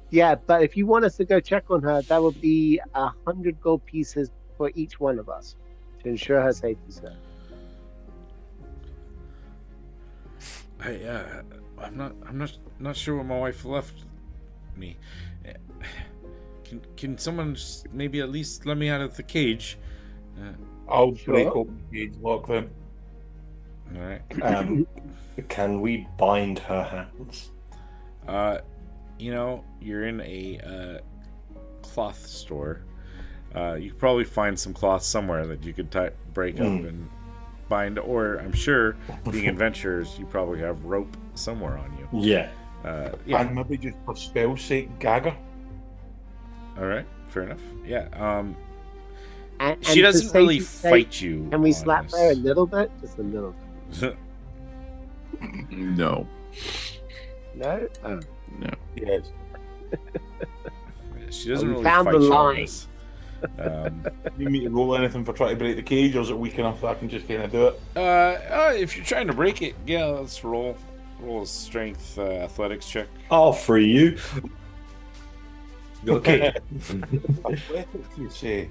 Yeah, but if you want us to go check on her, that would be 100 gold pieces for each one of us to ensure her safety, sir. I'm not sure what my wife left me. Can someone just maybe at least let me out of the cage? I'll break open the cage, lock them. All right. Can we bind her hands? You're in a cloth store. You could probably find some cloth somewhere that you could break up and bind, or I'm sure, being adventurers, you probably have rope somewhere on you. Yeah. And maybe just for spell's sake, Gaga. All right, fair enough. Yeah. And she doesn't really fight you. Can we slap her a little bit? Just a little bit. No. No? Oh. No. Yes. She doesn't really found fight the you on line. this. You need me to roll anything for trying to break the cage, or is it weak enough that I can just kind of do it? If you're trying to break it, yeah, let's roll a strength athletics check. I'll free you. Okay. Athletics, you say?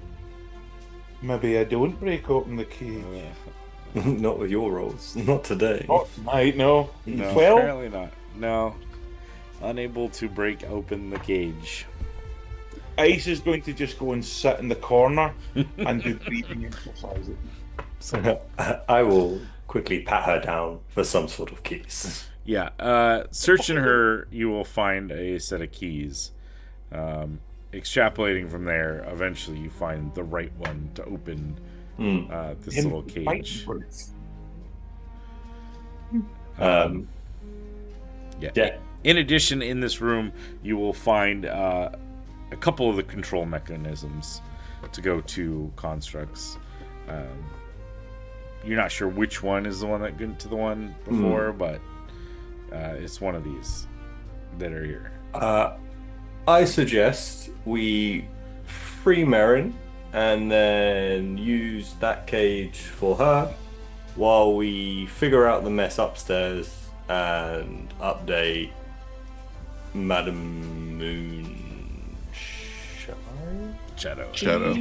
Maybe I don't break open the cage. Not with your rolls. Not today. Not tonight, no. No, 12? apparently not. No. Unable to break open the cage. Ice is going to just go and sit in the corner and do breathing exercises. I will quickly pat her down for some sort of keys. Yeah. Searching her, you will find a set of keys. Extrapolating from there, eventually you find the right one to open this little cage. Yeah. In addition, in this room, you will find a couple of the control mechanisms to go to constructs. You're not sure which one is the one that went to the one before, but it's one of these that are here. I suggest we free Marin and then use that cage for her while we figure out the mess upstairs and update Madam Shadow. Shadow.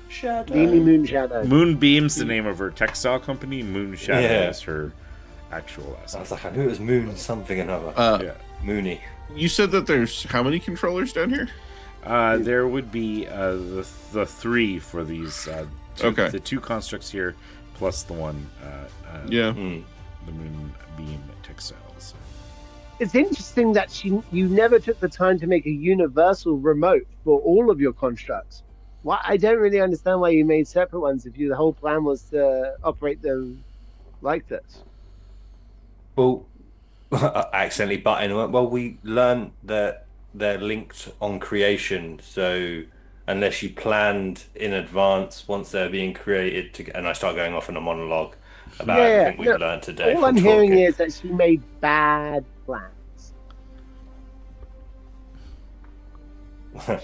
Shadow. Elini Moonshadow. Moonbeam's the name of her textile company. Moonshadow Yeah. is her actual I asset. was like, I knew it was Moon something another. Yeah. Moony. You said that there's how many controllers down here? There would be the three for these. Okay. The two constructs here, plus the one. Yeah. The Moonbeam textiles. It's interesting that you never took the time to make a universal remote for all of your constructs. Why? I don't really understand why you made separate ones if the whole plan was to operate them like this. Well, I accidentally butt in and went, well, we learned that they're linked on creation, so unless you planned in advance once they're being created, and I start going off in a monologue about everything we've learned today. All I'm hearing is that she made bad plans.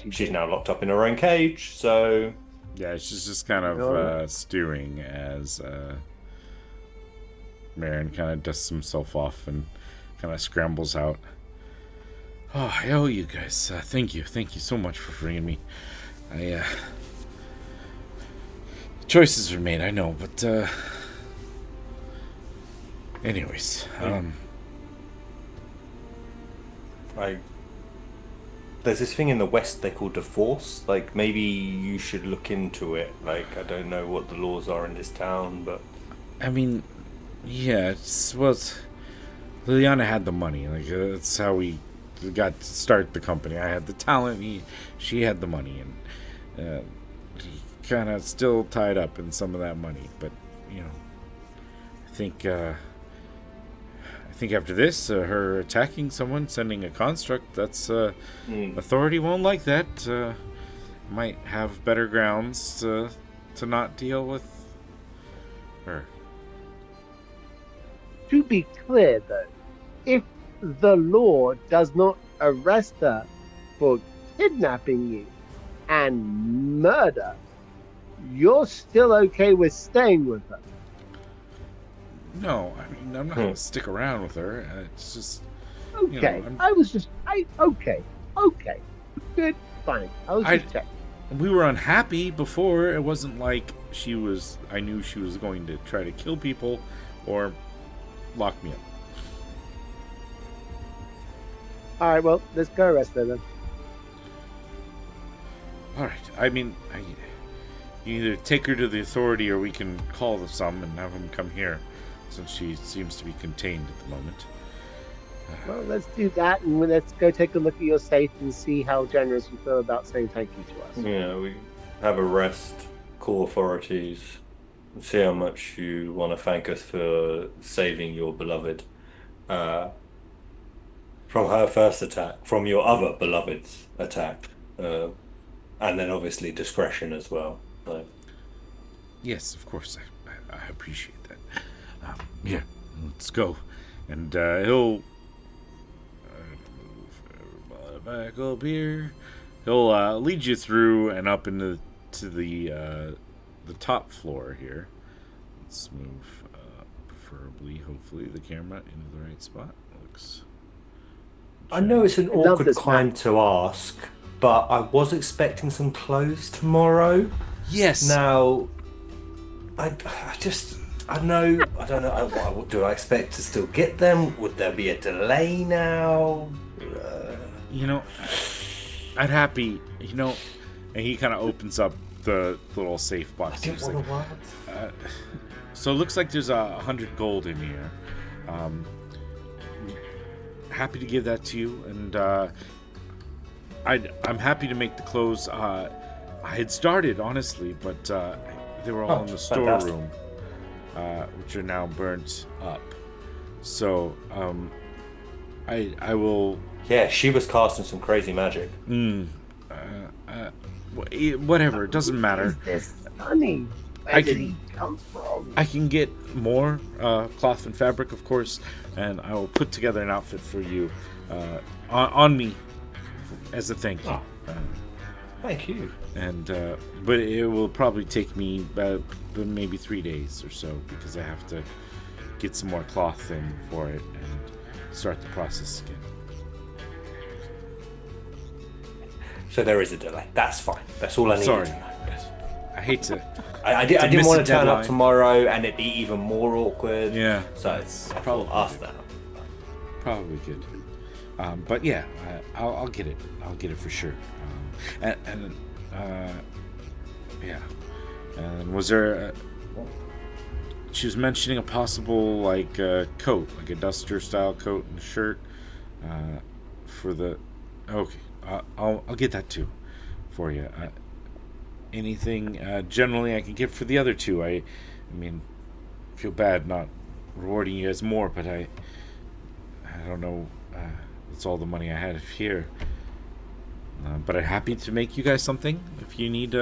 She's now locked up in her own cage, so Yeah, she's just kind of stewing as Marin kind of dusts himself off and kind of scrambles out. Oh, I owe you guys. Thank you so much for bringing me. Choices were made, I know, but anyways, there's this thing in the West they call divorce. Like, maybe you should look into it. Like, I don't know what the laws are in this town, but I mean, yeah, Liliana had the money. Like, that's how we got to start the company. I had the talent. She had the money, and kind of still tied up in some of that money. But I think after this, her attacking someone, sending a construct, that's authority won't like that. Might have better grounds to not deal with her. To be clear, though, if the law does not arrest her for kidnapping you and murder, you're still okay with staying with her. No, I mean, I'm not going to stick around with her. It's just... Okay. Okay. Good, fine. I was just checking. We were unhappy before. It wasn't like I knew she was going to try to kill people or lock me up. Alright, well, let's go arrest her then. Alright, I mean, you either take her to the authority or we can call some and have them come here, since she seems to be contained at the moment. Well, let's do that, and let's go take a look at your safe and see how generous you feel about saying thank you to us. yeah, we have a rest, call authorities, see how much you want to thank us for saving your beloved from her first attack, from your other beloved's attack, and then obviously discretion as well. So. Yes, of course, I appreciate that. Yeah, let's go. And he'll move back up here. He'll lead you through and up into the top floor here. Let's move, preferably, hopefully, the camera into the right spot. Looks. I know it's an awkward time to ask, but I was expecting some clothes tomorrow. Yes. Now, I don't know. What do I expect to still get them? Would there be a delay now? I'd happy, and he kind of opens up the little safe box. I didn't want to work. So it looks like there's 100 gold in here. Happy to give that to you, and I'm happy to make the clothes. I had started, honestly, but they were all in the storeroom, which are now burnt up. So I will. Yeah, she was casting some crazy magic. Whatever, it doesn't matter. This money? Where did he come from? I can get more cloth and fabric, of course, and I will put together an outfit for you on me as a thank you. Thank you. And but it will probably take me maybe 3 days or so, because I have to get some more cloth in for it and start the process again. So there is a delay. That's fine. That's all I need Sorry. to know. I hate to. I didn't miss want the to turn up deadline. tomorrow and it'd be even more awkward. Yeah, So that's I probably thought ask that. Probably good. But yeah, I'll get it. I'll get it for sure. Yeah. And was there? She was mentioning a possible coat, like a duster style coat and shirt, for the. Okay, I'll get that too, for you. Anything generally I can get for the other two. I mean, feel bad not rewarding you guys more, but I don't know. That's all the money I had here. But I'm happy to make you guys something if you need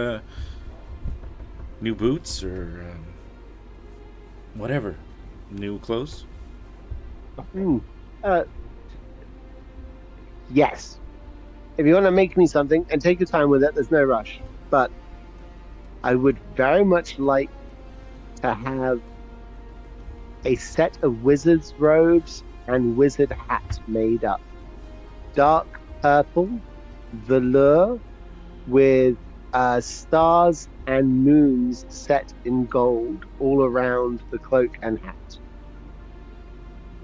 new boots or whatever, new clothes. Yes. If you want to make me something, and take your time with it, there's no rush. But I would very much like to have a set of wizard's robes and wizard hat made up. Dark purple, velour, with stars and moons set in gold all around the cloak and hat.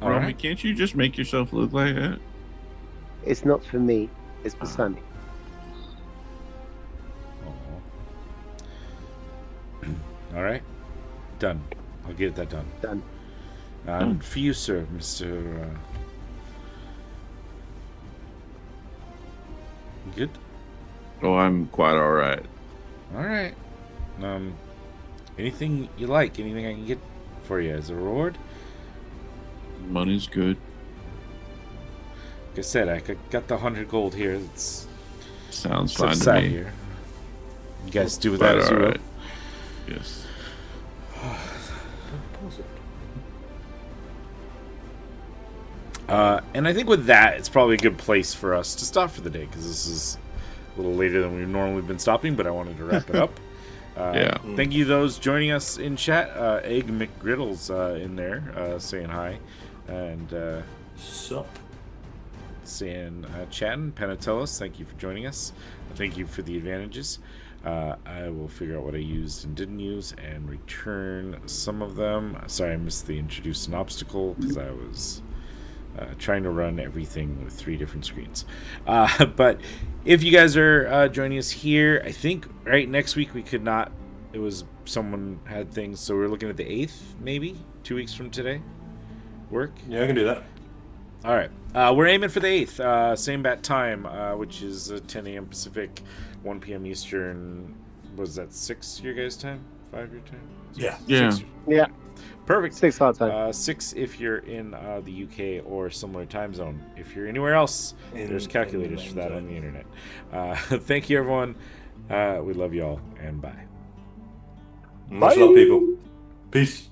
All Romy, right. can't you just make yourself look like that? It's not for me, it's for Sunny. All right, done. I'll get that done. Done. For you, sir, Mr. Good. Oh, I'm quite all right. All right. Anything you like? Anything I can get for you as a reward? Money's good. Like I said, I got the 100 gold here. It's Sounds set fine to aside me. here. You guys do with Quite that as you all will. right. Yes. And I think with that, it's probably a good place for us to stop for the day, because this is a little later than we've normally been stopping, but I wanted to wrap it up. Yeah. Thank you those joining us in chat. Egg McGriddle's in there saying hi. And Sup? saying chatting. Penatellis, thank you for joining us. Thank you for the advantages. I will figure out what I used and didn't use and return some of them. Sorry, I missed the introduce an obstacle because I was trying to run everything with 3 different screens. But if you guys are joining us here, I think right next week we could not. It was someone had things, so we're looking at the 8th, maybe 2 weeks from today. Work? Yeah, I can do that. All right. We're aiming for the 8th, same bat time, which is 10 a.m. Pacific, 1 p.m. Eastern. Was that 6 your guys' time? 5 your time? Yeah. Yeah. 6? Yeah, Perfect. 6 hard time. 6 if you're in the UK or similar time zone. If you're anywhere else, there's calculators for that on the internet. Thank you, everyone. We love you all, and bye. Much love, people. Peace.